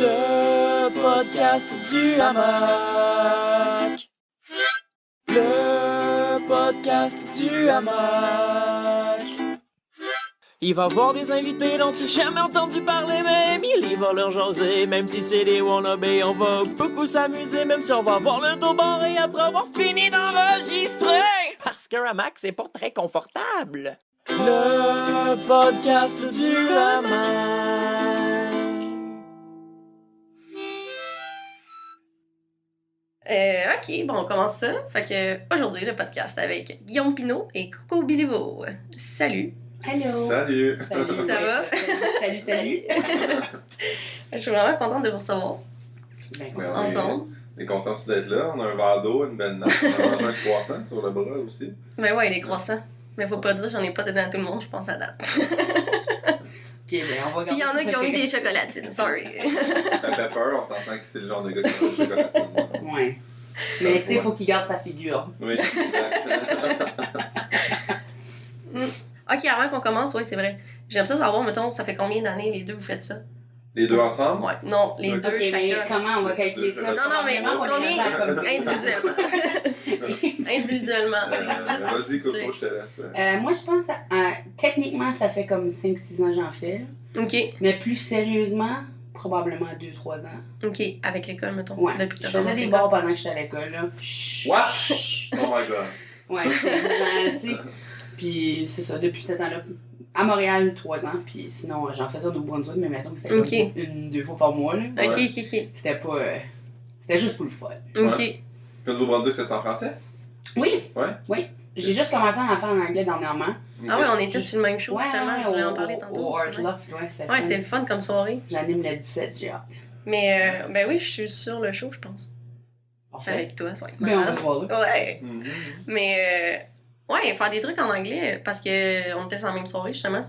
Le podcast du hamac. Le podcast du hamac. Il va voir des invités dont tu n'as jamais entendu parler, même il va leur jaser. Même si c'est des wannabes, on va beaucoup s'amuser. Même si on va voir le dos barré après avoir fini d'enregistrer. Parce qu'un hamac, c'est pas très confortable. Le podcast du hamac. OK, bon, on commence ça. Fait que aujourd'hui, le podcast avec Guillaume Pinault et Coco Biliveau. Salut! Allô! Salut! Salut! Ça va? Salut! Je suis vraiment contente de vous recevoir Ben, ensemble. On est content aussi d'être là. On a un verre d'eau, une belle nappe. On a mangé un croissant sur le bras aussi. Ben ouais, les croissants. Mais faut pas dire, j'en ai pas dedans tout le monde, je pense à date. Ok, ben on va Puis il y en a qui ont eu des chocolatines, sorry. Un pepper, on s'entend que c'est le genre de gars qui mange des chocolatines. Ouais. Mais tu sais, il faut qu'il garde sa figure. Oui, exact. OK, avant qu'on commence, oui, c'est vrai. J'aime ça savoir, mettons, ça fait combien d'années les deux vous faites ça? Les deux ensemble? Ouais, non, les Ok, deux Ok, mais chacun. comment on va calculer ça? Non, mais Probablement, on va combien? les faire comme- Individuellement. Individuellement, tu sais, juste pour Vas-y, situer. Coco, je te laisse. Moi, je pense, techniquement, ça fait comme 5-6 ans que j'en fais. Là. OK, Mais plus sérieusement, probablement 2-3 ans. OK, avec l'école, mettons. Ouais. Depuis que Je t'as faisais commencé des l'école. bars pendant que j'étais à l'école. Là. What? Oh my god. Ouais, j'étais tu sais. Puis c'est ça, depuis ce temps-là. À Montréal, 3 ans. Puis sinon, j'en faisais au Nouveau-Brunswick, mais mettons que c'était Ok. comme 1-2 fois par mois. Là. OK, Ouais. OK, C'était pas. C'était juste pour le fun. OK. Puis au Nouveau-Brunswick, c'est en français? Oui! Ouais? Oui. J'ai juste commencé à en faire en anglais dernièrement. Ah ouais, on était sur le même show, Ouais, justement, ouais, je voulais en au- parler tantôt. Au Art c'est vrai. Loft, ouais, c'est Ouais, fun. c'est le fun comme soirée. J'anime le 17, j'ai hâte. Mais, ben oui, je suis sur le show, je pense. Parfait. Avec toi, ça va être Ben, on va malade. se voir là. Ouais. Mhm. Mais, ouais, faire des trucs en anglais, parce que on était sur la même soirée, justement.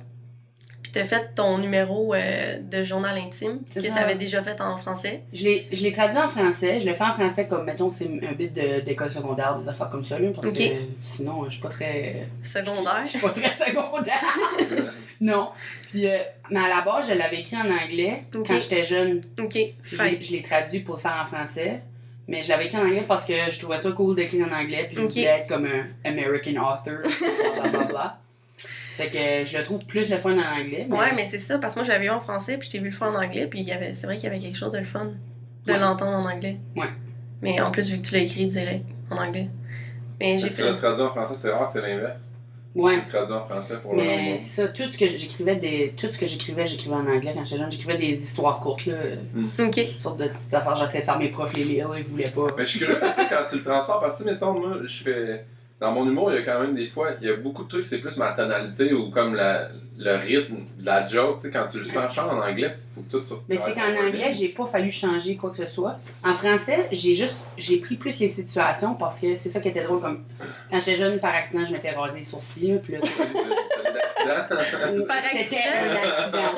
Puis t'as fait ton numéro de journal intime, C'est que ça. t'avais déjà fait en français. Je l'ai traduit en français. Je le fais en français comme, mettons, c'est un bit d'école secondaire, des affaires comme ça, là, parce Ok. que sinon, je suis pas très. Secondaire. Je suis pas très secondaire. Non. Puis, mais à la base, je l'avais écrit en anglais Ok. quand j'étais jeune. OK. Je l'ai traduit pour le faire en français. Mais je l'avais écrit en anglais parce que je trouvais ça cool d'écrire en anglais. Puis je Ok. voulais être comme un American author. Blablabla. Fait que je le trouve plus le fun en anglais. Mais... Ouais, mais c'est ça, parce que moi, je l'avais eu en français, puis je t'ai vu le faire en anglais, puis c'est vrai qu'il y avait quelque chose de le fun de Ouais. l'entendre en anglais. Ouais. Mais en plus, vu que tu l'as écrit direct en anglais. Mais j'ai Tu l'as fait. traduit en français, c'est rare que c'est l'inverse. Ouais. Tu l'as traduit en français pour le Mais moment. c'est ça, tout ce que j'écrivais en anglais quand j'étais jeune. J'écrivais des histoires courtes, là. OK. Toutes sortes de petites affaires. J'essayais de faire mes profs les lire, là, ils voulaient pas. Mais je suis curieux, tu sais, quand tu le transformes, parce que, mettons, moi, je fais. Dans mon humour, il y a quand même des fois, il y a beaucoup de trucs, c'est plus ma tonalité ou comme le rythme de la joke. Tu sais, quand tu le sens chanter en anglais, faut que tout ça. Mais c'est qu'en anglais, j'ai pas fallu changer quoi que ce soit. En français, j'ai pris plus les situations parce que c'est ça qui était drôle. Comme quand j'étais jeune, par accident, je m'étais rasé les sourcils, là, puis là, l'accident. Par c'était accident. un accident.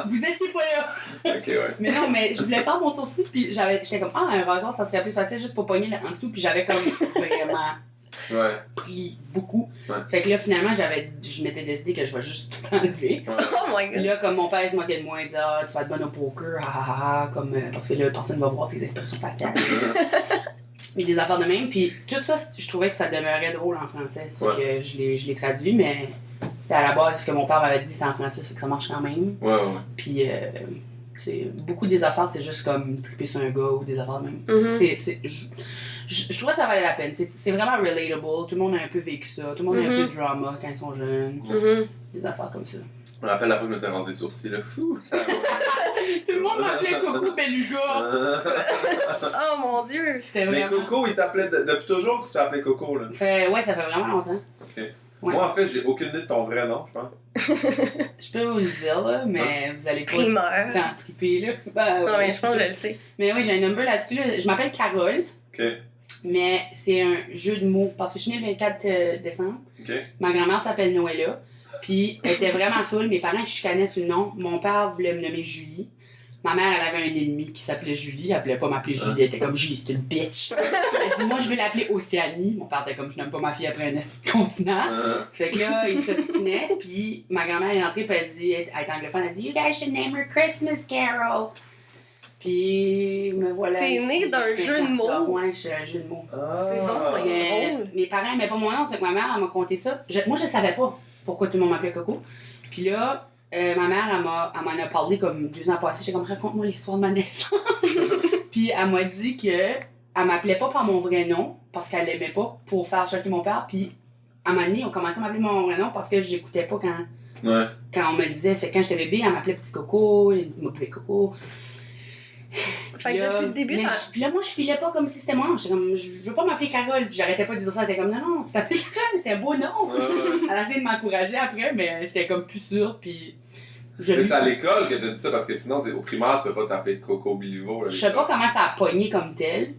Vous étiez pas là. Ok, ouais. Mais non, mais je voulais faire mon sourcil, puis j'étais comme, un rasoir, ça serait plus facile juste pour pogner en dessous, puis j'avais comme vraiment Ouais. pris beaucoup. Ouais. Fait que là, finalement, je m'étais décidé que je vais juste tout enlever. Oh my Puis god. là, comme mon père se moquait de moi, il disait, ah, tu vas être bonne au poker, ah, ah, ah, comme, parce que là, personne va voir tes expressions faciales. Mais des affaires de même. Puis tout ça, je trouvais que ça demeurait drôle en français. C'est Ouais. que je l'ai traduit, mais c'est à la base, ce que mon père m'avait dit, c'est en français, c'est que ça marche quand même. Ouais, ouais. Puis, beaucoup des affaires, c'est juste comme triper sur un gars ou des affaires de même. Mhm. Je trouvais que ça valait la peine. C'est vraiment relatable. Tout le monde a un peu vécu ça. Tout le monde a un peu de drama quand ils sont jeunes. Mhm. Des affaires comme ça. Je me rappelle la fois que je m'étais rasé les sourcils, là. Fou! Ça Tout le monde m'appelait Coco Beluga. Oh mon dieu. C'était Mais vraiment... Coco, il t'appelait depuis toujours que tu t'appelais Coco, là. Ouais, ça fait vraiment longtemps. Ok. Ouais. Moi, en fait, j'ai aucune idée de ton vrai nom, je pense. Je peux vous le dire, là, mais vous allez pas Primeur. tant triper, là. Ben, Non, mais ouais, je pense que je c'est le sais. ça. Mais oui, j'ai un number là-dessus. Là. Je m'appelle Carole, Ok. mais c'est un jeu de mots. Parce que je suis née le 24 décembre. Ok. Ma grand-mère s'appelle Noëlla. Puis elle était vraiment saoule. Mes parents chicanaient sur le nom. Mon père voulait me nommer Julie. Ma mère, elle avait un ennemi qui s'appelait Julie. Elle voulait pas m'appeler Julie. Elle était comme Julie, c'est une bitch. Elle dit, moi, je veux l'appeler Océanie. Mon père était comme, je n'aime pas ma fille après un esti de continent. Fait que là, il s'ostinait. Puis ma grand-mère est entrée. Puis elle dit, elle est anglophone. Elle dit, you guys should name her Christmas Carol. Puis me voilà. T'es ici, né d'un jeu de mots. Ouais, je suis un jeu de mots. C'est donc bien drôle. Mes parents n'aimaient pas mon nom, c'est que ma mère elle m'a conté ça. Moi, je savais pas pourquoi tout le monde m'appelait Coco. Puis là, ma mère, elle m'en a parlé comme 2 ans passés. J'étais comme, raconte-moi l'histoire de ma naissance. Puis elle m'a dit que elle m'appelait pas par mon vrai nom parce qu'elle l'aimait pas pour faire choquer mon père. Puis à un moment donné, on commençait à m'appeler mon vrai nom parce que j'écoutais pas quand on me le disait. Fait que quand j'étais bébé, elle m'appelait Petit Coco, elle m'appelait Coco. Fait que depuis le début, Puis là, moi, je filais pas comme si c'était moi. J'étais comme, je veux pas m'appeler Carole. Puis j'arrêtais pas de dire ça. Elle était comme, non, tu t'appelles Carole, c'est un beau nom. Elle a essayé de m'encourager après, mais j'étais comme plus sûre. Puis. Mais c'est à l'école que t'as dit ça parce que sinon, au primaire, tu peux pas t'appeler Coco Bilivo. Je sais pas comment ça a pogné comme tel.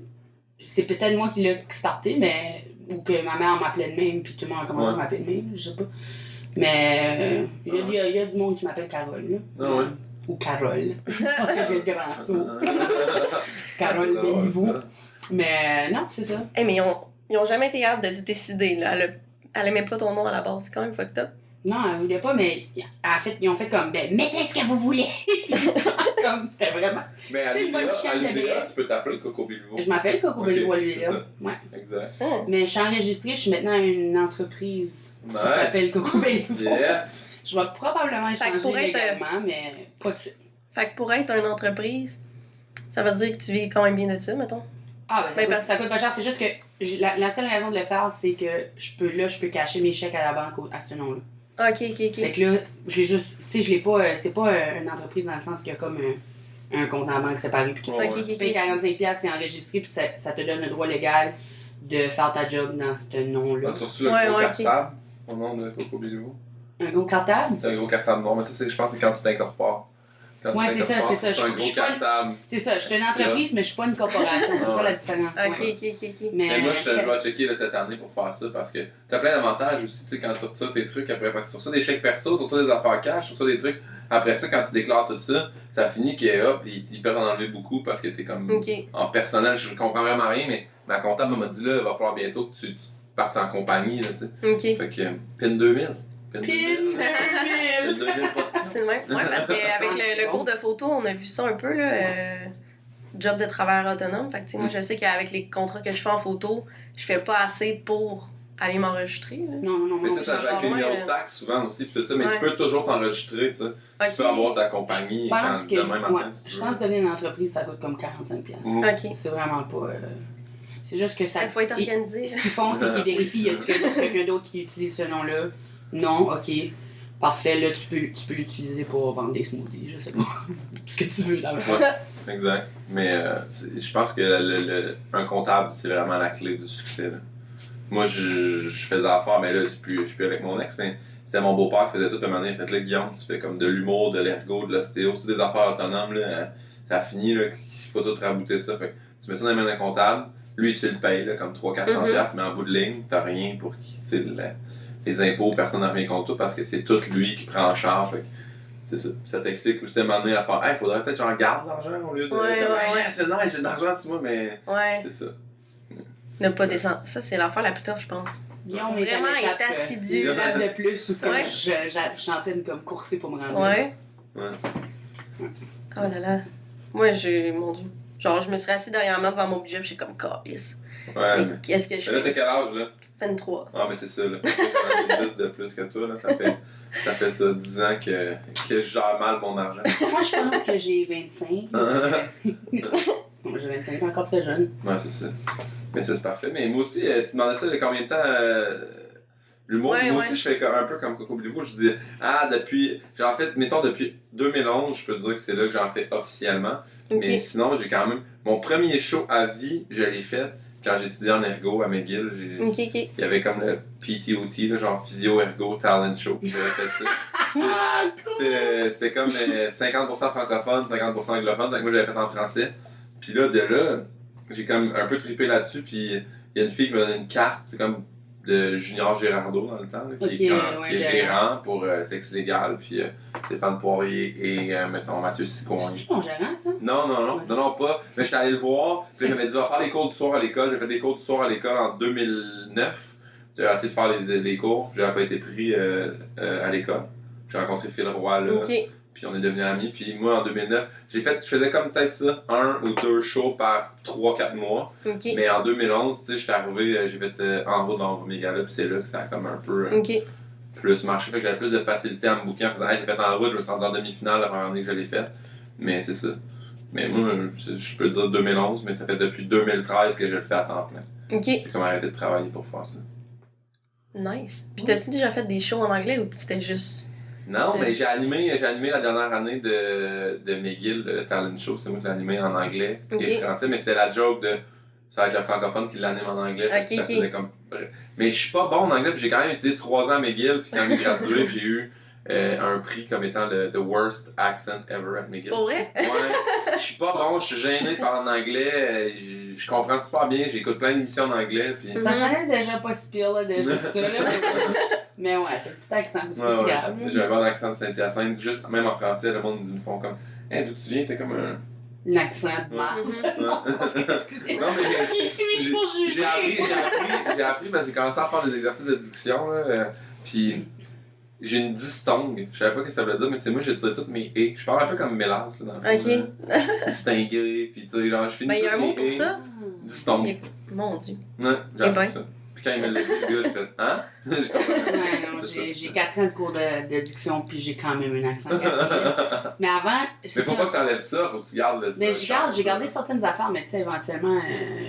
C'est peut-être moi qui l'ai starté, mais. Ou que ma mère m'appelait de même, puis tout le monde a commencé à m'appeler de même, je sais pas. Mais. Il y a du monde qui m'appelle Carole, là. Ah ouais. Ou Carole. Parce que j'ai le grand saut. Carole Béliveau. Mais non, c'est ça. Hey, mais ils ont jamais été capables de se décider, là. Elle aimait pas ton nom à la base, c'est quand même fucked up. Non, elle voulait pas, mais ils ont fait comme, ben, mettez ce que vous voulez! Comme, c'était vraiment. Mais à C'est une bonne chienne de l'UDA, bête. tu peux t'appeler Coco Bilivo. Je m'appelle Coco Béliveau à lui, c'est là. ça. Ouais. Exact. Mais je suis enregistrée, je suis maintenant à une entreprise qui Nice. s'appelle Coco Béliveau. Yes! Je vais probablement Fait que pour changer être, légalement, mais pas de suite. Fait que pour être une entreprise, ça veut dire que tu vis quand même bien de ça, mettons. Ah, ben, Ben, ça coûte pas cher. C'est juste que la seule raison de le faire, c'est que je peux cacher mes chèques à la banque à ce nom-là. Ok. C'est que là, je l'ai juste. Tu sais, je l'ai pas. C'est pas une entreprise dans le sens qu'il y a comme un compte en banque séparé. Puis tout. Ouais, Ok, ouais. ok, Tu payes 45$, c'est enregistré, puis ça te donne le droit légal de faire ta job dans ce nom-là. As-tu reçu le Ouais, gros ouais, cartable au nom de Coco Bilivo? Un gros cartable? C'est un gros cartable noir, mais ça, je pense que c'est quand tu t'incorpores. Quand tu Ouais, c'est ça, t'incorpores, c'est ça. C'est un Je gros suis pas- cartable. C'est ça, je suis une entreprise, mais je suis pas une corporation. C'est ça la différence. Ok, ouais. ok. Mais moi, je dois checker là, cette année pour faire ça parce que t'as plein d'avantages aussi, tu sais, quand tu retires tes trucs après. Parce que tu reçois des chèques perso, tu reçois des affaires cash, tu reçois des trucs. Après ça, quand tu déclares tout ça, ça finit que hop, ils peuvent en enlever beaucoup parce que t'es comme Ok. en personnel. Je comprends vraiment rien, mais ma comptable m'a dit là, il va falloir bientôt que tu partes en compagnie, là, tu sais. Ok. Fait que PIN 2000. Pin 2000 production. C'est le même. Ouais, parce qu'avec le cours de photo, on a vu ça un peu, là. Job de travailleur autonome. Fait que, tu sais, moi, je sais qu'avec les contrats que je fais en photo, je fais pas assez pour aller m'enregistrer, là. Non, Mais non, ça, ça avec les numéros de taxes souvent aussi, pis tout ça, mais tu Ouais. peux toujours t'enregistrer, tu sais. Ok. Tu peux avoir ta compagnie Je pense que, demain matin, ouais, si tu je veux. pense que devenir une entreprise, ça coûte comme 45$. Ok. C'est vraiment pas. C'est juste que ça. Il faut être organisé. Ce qu'ils font, c'est qu'ils vérifient y a quelqu'un d'autre qui utilise ce nom-là. Non, ok. Parfait, là, tu peux l'utiliser pour vendre des smoothies, je sais pas. Ce que tu veux dans le fond. Ouais, exact. Mais je pense que un comptable, c'est vraiment la clé du succès. Là. Moi, je faisais affaire, mais là, je suis plus avec mon ex, mais c'était mon beau-père qui faisait tout à un moment donné. Fait que là, Guillaume, tu fais comme de l'humour, de l'ergo, de l'ostéo, toutes des affaires autonomes, là. Ça finit, là, il faut tout rabouter ça. Fait que tu mets ça dans les mains d'un comptable, lui, tu le payes, là, comme 300-400$, mais en bout de ligne, t'as rien pour qui, tu sais, tes impôts, personne n'a rien contre toi parce que c'est tout lui qui prend en charge. Fait que, c'est ça. Ça t'explique aussi à un moment donné à faire, hey, faudrait peut-être que j'en garde l'argent au lieu de. Ouais, comme, ouais, hey, ouais. c'est nice, j'ai de l'argent sur moi, mais. Ouais. C'est ça. Ne pas descendre. Ça, c'est l'affaire la plus tough, je pense. Guillaume Vraiment, à il est l'étape, assidu, une là. étape de plus où ça, Ouais. je suis en train de comme courser pour me rendre là. Ouais. Ouais. Oh là là. Moi, mon Dieu. Genre, je me suis assise dernièrement devant mon budget, je suis comme, calice. Ouais, Mais mais. qu'est-ce que je Mais là, fais? t'as quel âge, là? 23. Ah, mais c'est ça, là. J'en ai 10 de plus que toi, là. Ça fait ça 10 ans que je gère mal mon argent. Moi, je pense que j'ai 25. Non, j'ai 25, encore très jeune. Ouais, c'est ça. Mais ça, c'est parfait. Mais moi aussi, tu demandais ça, il y a combien de temps l'humour? Ouais, Moi ouais. aussi, je fais un peu comme Coco Bilivo. Je dis, depuis, j'en fais, mettons, depuis 2011, je peux dire que c'est là que j'en fais officiellement. Ok. Mais sinon, j'ai quand même. Mon premier show à vie, je l'ai fait quand j'étudiais en ergo à McGill. Ok. Il y avait comme le PTOT, là, genre Physio Ergo Talent Show. J'avais fait ça. C'était comme 50% francophone, 50% anglophone. Donc moi, j'avais fait en français. Puis là, de là, j'ai comme un peu trippé là-dessus. Puis il y a une fille qui m'a donné une carte. C'est comme de Junior Girardeau dans le temps, là, qui est gérant pour Sexe Légal. Puis Stéphane Poirier et, mettons, Mathieu Sicoin. C'est-tu mon gérant, ça? Non, pas. Mais j'étais allé le voir. Puis il m'avait dit, va faire les cours du soir à l'école. J'ai fait des cours du soir à l'école en 2009. J'ai essayé de faire les cours. J'avais pas été pris à l'école. J'ai rencontré Phil Roy là. Ok. puis on est devenus amis. Puis moi, en 2009, je faisais comme peut-être ça, 1 ou 2 shows par 3-4 mois. Ok. Mais en 2011, tu sais, j'étais arrivé, j'ai fait En route dans mes galas, puis c'est là que ça a comme un peu Ok. plus marché. Fait que j'avais plus de facilité à me booker en faisant, hey, j'ai fait En route, je me suis rendu en demi-finale la première année que je l'ai fait. Mais c'est ça. Mais moi, je peux dire 2011, mais ça fait depuis 2013 que je le fais à temps plein. Ok. J'ai comme arrêté de travailler pour faire ça. Nice. Puis t'as-tu déjà fait des shows en anglais ou c'était juste. Non, mais j'ai animé la dernière année de McGill, le talent show. C'est moi qui l'ai animé en anglais et français, mais c'était la joke de. Ça va être le francophone qui l'anime en anglais. Ok, ça faisait comme. Mais je suis pas bon en anglais, puis j'ai quand même utilisé 3 ans à McGill, puis quand j'ai gradué, j'ai eu un prix comme étant le The Worst Accent Ever at McGill. Pour vrai? Ouais, je suis pas bon, je suis gêné de parler en anglais, je comprends super bien, j'écoute plein d'émissions en anglais, puis... Ça sonnait déjà pas si pire, là, déjà ça, là. Mais ouais, t'as un petit accent, c'est pas si grave. J'ai un bon accent de Saint-Hyacinthe, juste même en français, le monde nous font comme « Hey, d'où tu viens? » T'es comme un... L'accent de merde. Non, excusez. Non, mais Qui suis-je pour juger? J'ai appris parce que j'ai commencé à faire des exercices de diction, là, puis j'ai une diphtongue. Je savais pas ce que ça voulait dire, mais c'est moi, j'ai tiré toutes mes « et ». Je parle un peu comme Mélas, là, dans le fond. Ok. Distingué, puis tu sais, genre, je finis Ben, il y a un toutes mot mes pour et. ça. Diphtongue. Mon Dieu. Ouais, j'ai Eh appris ben. ça. Puis quand il me l'a dit, le gars, j'ai fait « Hein? » Je comprends. Ouais, non, j'ai 4 ans de cours de diction, puis j'ai quand même un accent. Mais avant, Mais faut pas que t'enlèves ça, faut que tu gardes le Mais j'ai gardé certaines affaires, mais tu sais, éventuellement,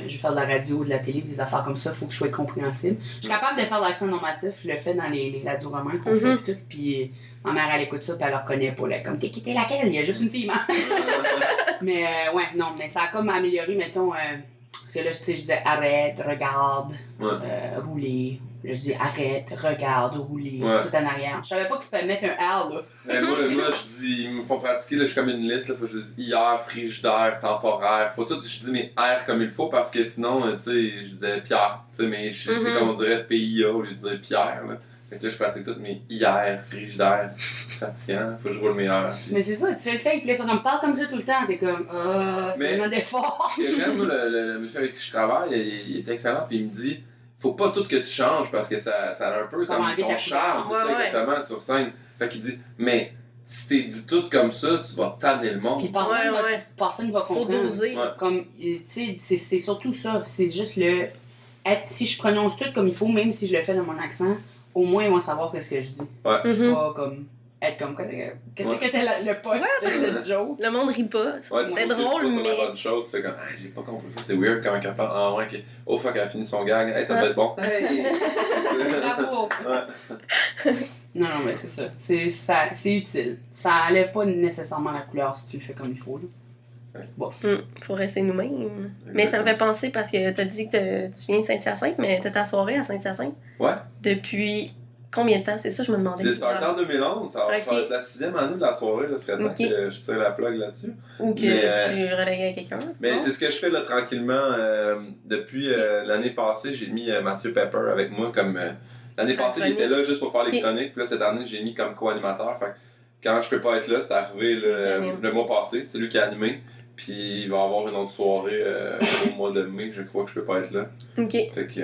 je vais faire de la radio, de la télé, des affaires comme ça, faut que je sois compréhensible. Je suis capable de faire de l'accent normatif, je le fais dans les radios romans qu'on fait, pis tout, puis ma mère, elle écoute ça, puis elle le reconnaît pas, là, comme t'es quitté laquelle, il y a juste une fille, man. Mais ouais, non, mais ça a comme amélioré, mettons, parce que là, tu sais, je disais arrête, regarde, rouler. Là, je dis arrête, regarde, rouler, c'est tout en arrière. Je savais pas qu'il fallait mettre un R, là. Mais moi, je dis, ils me font pratiquer, là, je suis comme une liste, là, faut que je dise hier, frigidaire, temporaire. Faut tout, je dis mes R comme il faut parce que sinon, tu sais, je disais Pierre, tu sais, mais c'est comme on dirait PIA au lieu de dire Pierre, là. Fait que là, je pratique toutes mes hier, frigidaire, fatigant, faut que je roule mes heures. Puis... Mais c'est ça, tu fais le fake, puis là, ça me parle comme ça tout le temps, t'es comme, c'est tellement d'effort. Ce que j'aime, moi, le monsieur avec qui je travaille, il est excellent, puis il me dit, faut pas tout que tu changes parce que ça a un peu Ça comme va enlever ton ta charme, c'est ça exactement, sur scène. Fait qu'il dit, mais si t'es dit tout comme ça, tu vas tanner le monde. Puis personne va comprendre. Faut doser. Ouais. Comme, tu sais, c'est surtout ça, c'est juste le... si je prononce tout comme il faut, même si je le fais dans mon accent, au moins ils vont savoir ce que je dis. Ouais. Pas comme... Être comme, qu'est-ce que était le point de joke? Le monde rit pas. Ouais, C'est tu drôle, sur la mais. bonne chose, tu fais comme, ah, j'ai pas compris ça, c'est weird comment elle parle. Ah, ouais, ok. Oh fuck, elle a fini son gag, hey, ça va être bon. Hey! Bravo! Ouais. Non, mais c'est ça. C'est utile. Ça enlève pas nécessairement la couleur si tu le fais comme il faut, là. Bof. Faut rester nous-mêmes. Mais ça me fait penser parce que t'as dit que tu viens de Saint-Hyacinthe, mais t'as ta soirée à Saint-Hyacinthe. Ouais. Depuis combien de temps? C'est ça que je me demandais. J'ai starté en 2011, ça va faire la 6e année de la soirée, là, ce serait temps que je tire la plug là-dessus. Ou que tu relégues à quelqu'un. Mais c'est ce que je fais là tranquillement. Depuis l'année passée, j'ai mis Mathieu Pepper avec moi comme. L'année passée, il était là juste pour faire les chroniques. Puis là, cette année, j'ai mis comme co-animateur. Fait que quand je peux pas être là, c'est arrivé le mois passé. C'est lui qui a animé. Puis il va y avoir une autre soirée au mois de mai. Je crois que je peux pas être là. Ok. Fait que.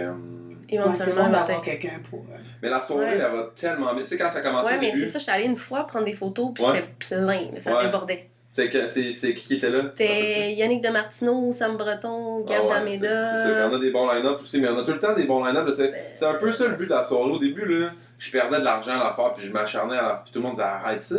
Éventuellement, c'est bon d'avoir quelqu'un pour. Mais la soirée, elle va tellement bien. Tu sais, quand ça a commencé au mais début. c'est ça, j'étais allée une fois prendre des photos, puis c'était plein, là, ça débordait. C'est qui était là? C'était Yannick Demartino, Sam Breton, Gab D'Almeida. C'est ça, on a des bons line-up aussi, mais on a tout le temps des bons line-up. C'est un peu ça le but de la soirée. Au début, là, je perdais de l'argent à la faire, puis je m'acharnais puis tout le monde disait arrête ça.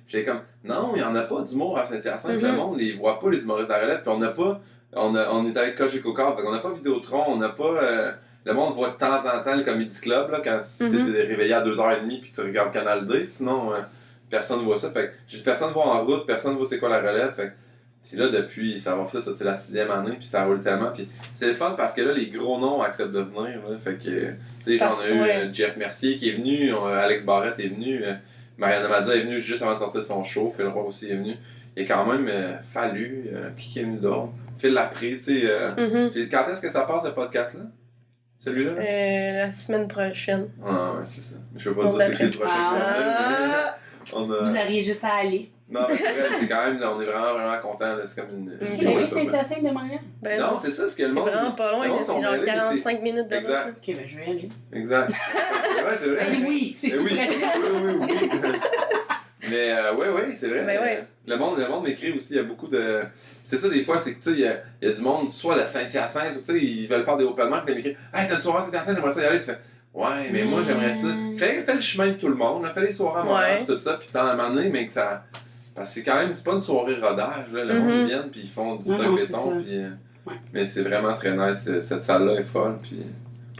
J'étais comme non, il n'y en a pas d'humour à Saint-Hyacinthe. Le monde ne voit pas les humoristes à relève, puis on n'a pas. On est avec Cogeco Card, on n'a pas Vidéotron, on n'a pas. Le monde voit de temps en temps le Comedy Club là, quand tu t'es réveillé à 2h30 puis tu regardes Canal D, sinon personne ne voit ça. Fait que personne ne voit en route, personne ne voit c'est quoi la relève. Fait que c'est là depuis, ça va faire ça, c'est la 6e année puis ça roule tellement. Puis c'est le fun parce que là les gros noms acceptent de venir. Là, fait que tu sais, j'en ai eu Jeff Mercier qui est venu, Alex Barrette est venu, Mariana Madza est venue juste avant de sortir son show, Phil Roy aussi est venu. Il y a quand même fallu qui est venu d'autre. Phil Laprise, tu sais. Puis quand est-ce que ça passe ce podcast-là? Celui-là? La semaine prochaine. Ah ouais, c'est ça. Je veux pas dire c'est qui le prochain. Vous auriez juste à aller. Non, mais c'est vrai, c'est quand même, on est vraiment contents. C'est comme une. Oui, Saint-Hyacinthe de Montréal. Non, c'est ça, ce qu'elle montre. C'est vraiment pas loin, c'est genre 45 minutes de route. Exact. Ok, ben je vais y aller. Exact. Ouais, c'est vrai. Oui, c'est oui. super. Oui. Mais ouais, c'est vrai. Ben ouais. Le monde m'écrit aussi, il y a beaucoup de... C'est ça, des fois, c'est que, tu sais, il y a du monde, soit de Saint-Hyacinthe, ou tu sais, ils veulent faire des open mic, puis ils m'écrivent « Hey, t'as une soirée à Saint-Hyacinthe, j'aimerais ça y aller. » Tu fais « Ouais, mais moi, j'aimerais ça. » Fais le chemin de tout le monde, là, fais les soirées à Montréal, tout ça, puis t'en amener, mais que ça... Parce que c'est quand même, c'est pas une soirée rodage, là. Le monde vient, puis ils font du stock béton, puis... Ouais. Mais c'est vraiment très nice. Cette salle-là est folle, puis...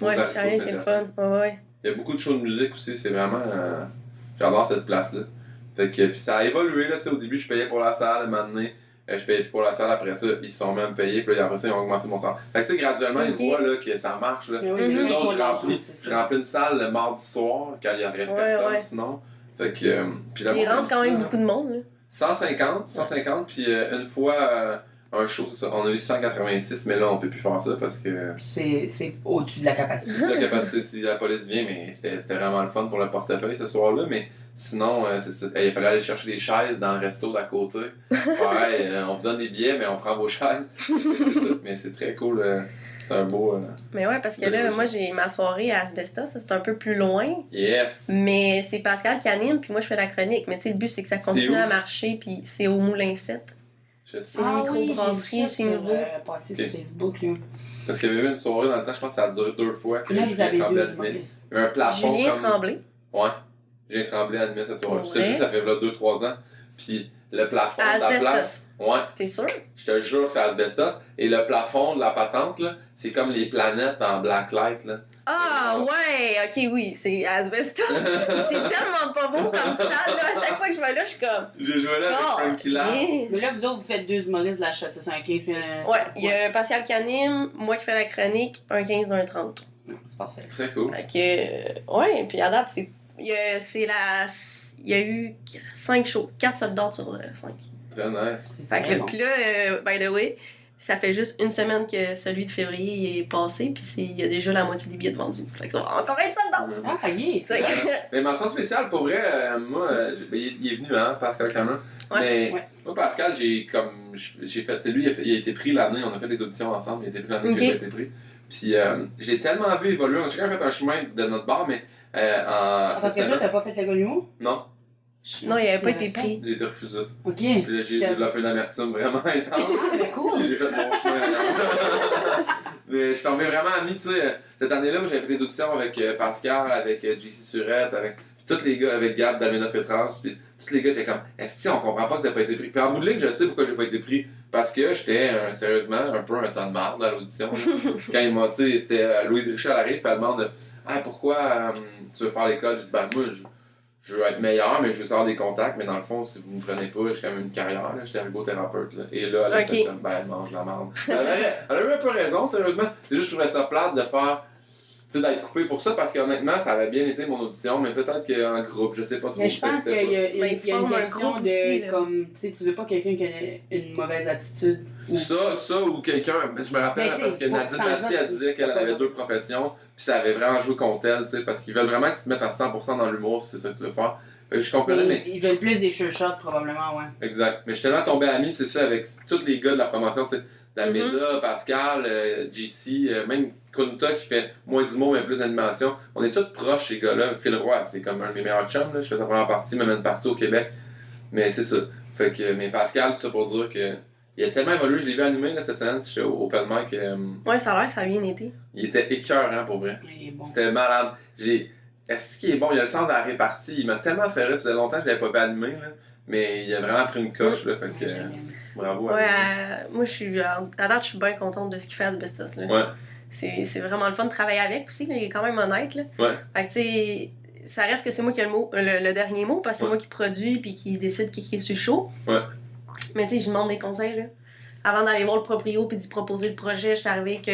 Ouais, Charlie, c'est le fun. Ouais. Il y a beaucoup de shows de musique aussi, c'est vraiment... J'adore cette place-là. Fait que, puis ça a évolué, là, tu sais, au début, je payais pour la salle, un moment donné, je payais plus pour la salle, après ça, ils se sont même payés, puis là, après ça, ils ont augmenté mon salaire. Fait que, tu sais, graduellement, ils voient, là, que ça marche, là. Oui, Les il autres, faut je l'argent, remplis, c'est ça. je remplis une salle le mardi soir, quand il y aurait personne, sinon. Fait que, puis là, Il rentre quand même beaucoup de monde, là. 150, puis une fois, un show, c'est ça, on a eu 186, mais là, on peut plus faire ça, parce que... C'est au-dessus de la capacité. C'est la capacité si la police vient, mais c'était vraiment le fun pour le portefeuille ce soir-là. Mais sinon, il fallait aller chercher des chaises dans le resto d'à côté. Pareil, on vous donne des billets, mais on prend vos chaises. C'est ça. Mais c'est très cool. C'est un beau. Mais ouais, parce que là, moi, j'ai ma soirée à Asbestos, ça, c'est un peu plus loin. Yes! Mais c'est Pascal qui anime, puis moi, je fais la chronique. Mais tu sais, le but, c'est que ça continue à marcher, puis c'est au Moulin 7. Je sais. C'est une microbrasserie, c'est nouveau. Passé sur Facebook, là. Parce qu'il y avait eu une soirée dans le temps, je pense que ça a duré 2 fois. Que Là, vous avez Tremblay deux animait. humoristes. Il y avait un plafond Julien comme... Tremblay. Ouais. Julien Tremblay animait cette soirée. Ouais. Celui, ça fait là 2-3 ans. Puis le plafond À de la Asbestos. place... Ouais. T'es sûr? Je te jure que c'est Asbestos. Et le plafond de la patente, là, c'est comme les planètes en blacklight, là. Ah ouais, ok, oui, c'est Asbestos. C'est tellement pas beau comme ça, là. À chaque fois que je vais là, je suis comme. J'ai joué là avec Frankie Ladd. Mais là, vous autres, vous faites deux humoristes de la shot, c'est ça, un 15 000. Ouais, il y a Pascal qui anime, moi qui fais la chronique, un 15, un 30. C'est parfait. Très cool. Fait que, ouais, puis à date, il y a eu 5 shows, 4 soldats sur 5. Très nice. Fait que, puis là, by the way, ça fait juste une semaine que celui de février est passé, puis il y a déjà la moitié des billets de vendus. Fait que ça va encore être soldats! Ah, yeah! C'est- Mais mention spéciale, pour vrai, moi, il est venu, hein, Pascal Cameron. Ouais. Mais Ouais. moi, Pascal, j'ai fait, c'est lui, il a été pris l'année, on a fait des auditions ensemble, il a été pris l'année que j'ai été pris. Puis j'ai tellement vu évoluer, on a chacun fait un chemin de notre bar, mais Parce que toi, t'as pas fait l'école d'humour? Non, Non, il avait pas été pris. j'ai été refusé. Ok. Puis là, j'ai développé une amertume vraiment intense. Ah, mais cool! J'ai fait mon chemin. Mais je suis tombé vraiment ami, tu sais. Cette année-là, moi, j'avais fait des auditions avec Pascal, avec JC Surette, avec tous les gars, avec Gab d'Amena Fétrance, puis tous les gars étaient comme, est-ce que on comprend pas que t'as pas été pris? Puis en bout de ligne, je sais pourquoi j'ai pas été pris. Parce que j'étais, sérieusement, un peu un ton de marde à l'audition. Quand il m'a, tu sais, c'était Louise Richard arrive, puis elle demande, ah, pourquoi tu veux faire l'école? J'ai dit, ben, moi, je veux être meilleur, mais je veux savoir des contacts, mais dans le fond, si vous me prenez pas, j'ai quand même une carrière, là, j'étais ergothérapeute, là. Et là, elle a fait comme, ben, mange la marde. Elle a eu un peu raison, sérieusement. C'est juste, je trouvais ça plate de faire, tu sais, d'être coupé pour ça, parce qu'honnêtement, ça avait bien été mon audition, mais peut-être qu'en groupe, je sais pas trop. Mais je pense qu'il y a Mais une question groupe de, aussi, là. comme, tu sais, tu veux pas quelqu'un qui a une mauvaise attitude. Ça ou quelqu'un, je me rappelle, Mais tu sais, parce que Nadine sans Massy, elle disait qu'elle avait 2 professions, puis ça avait vraiment joué contre elle, tu sais, parce qu'ils veulent vraiment que tu te mettes à 100% dans l'humour, si c'est ça que tu veux faire. Fait que je comprenais, mais... Ils veulent plus des sure shots, probablement, ouais. Exact. Mais je suis tellement tombé ami, c'est ça, avec tous les gars de la promotion, tu sais, D'Almeida, Pascal, JC, même Kunuta qui fait moins d'humour mais plus d'animation. On est tous proches, ces gars-là. Phil Roy, c'est comme un de mes meilleurs chums, là. Je fais sa première partie, il m'amène partout au Québec. Mais c'est ça. Fait que, mais Pascal, tout ça pour dire que il a tellement évolué, je l'ai vu animer là, cette semaine, j'étais au Open Mic. Ouais, ça a l'air que ça a bien été. Il était écœurant pour vrai. Il est bon. C'était malade. Est-ce qu'il est bon? Il a le sens de la répartie. Il m'a tellement fait rire, ça faisait longtemps que je l'avais pas vu animer, là. Mais il a vraiment pris une coche, là. Fait que, bravo. Ouais, moi, à date, je suis bien contente de ce qu'il fait à Asbestos, là. Ouais. C'est vraiment le fun de travailler avec aussi, là. Il est quand même honnête, là. Ouais. Fait que, tu sais, ça reste que c'est moi qui ai le dernier mot, parce que c'est moi qui produis puis qui décide qui est sur le show. Ouais. Mais tu sais, je demande des conseils, là. Avant d'aller voir le proprio puis d'y proposer le projet, je suis arrivée que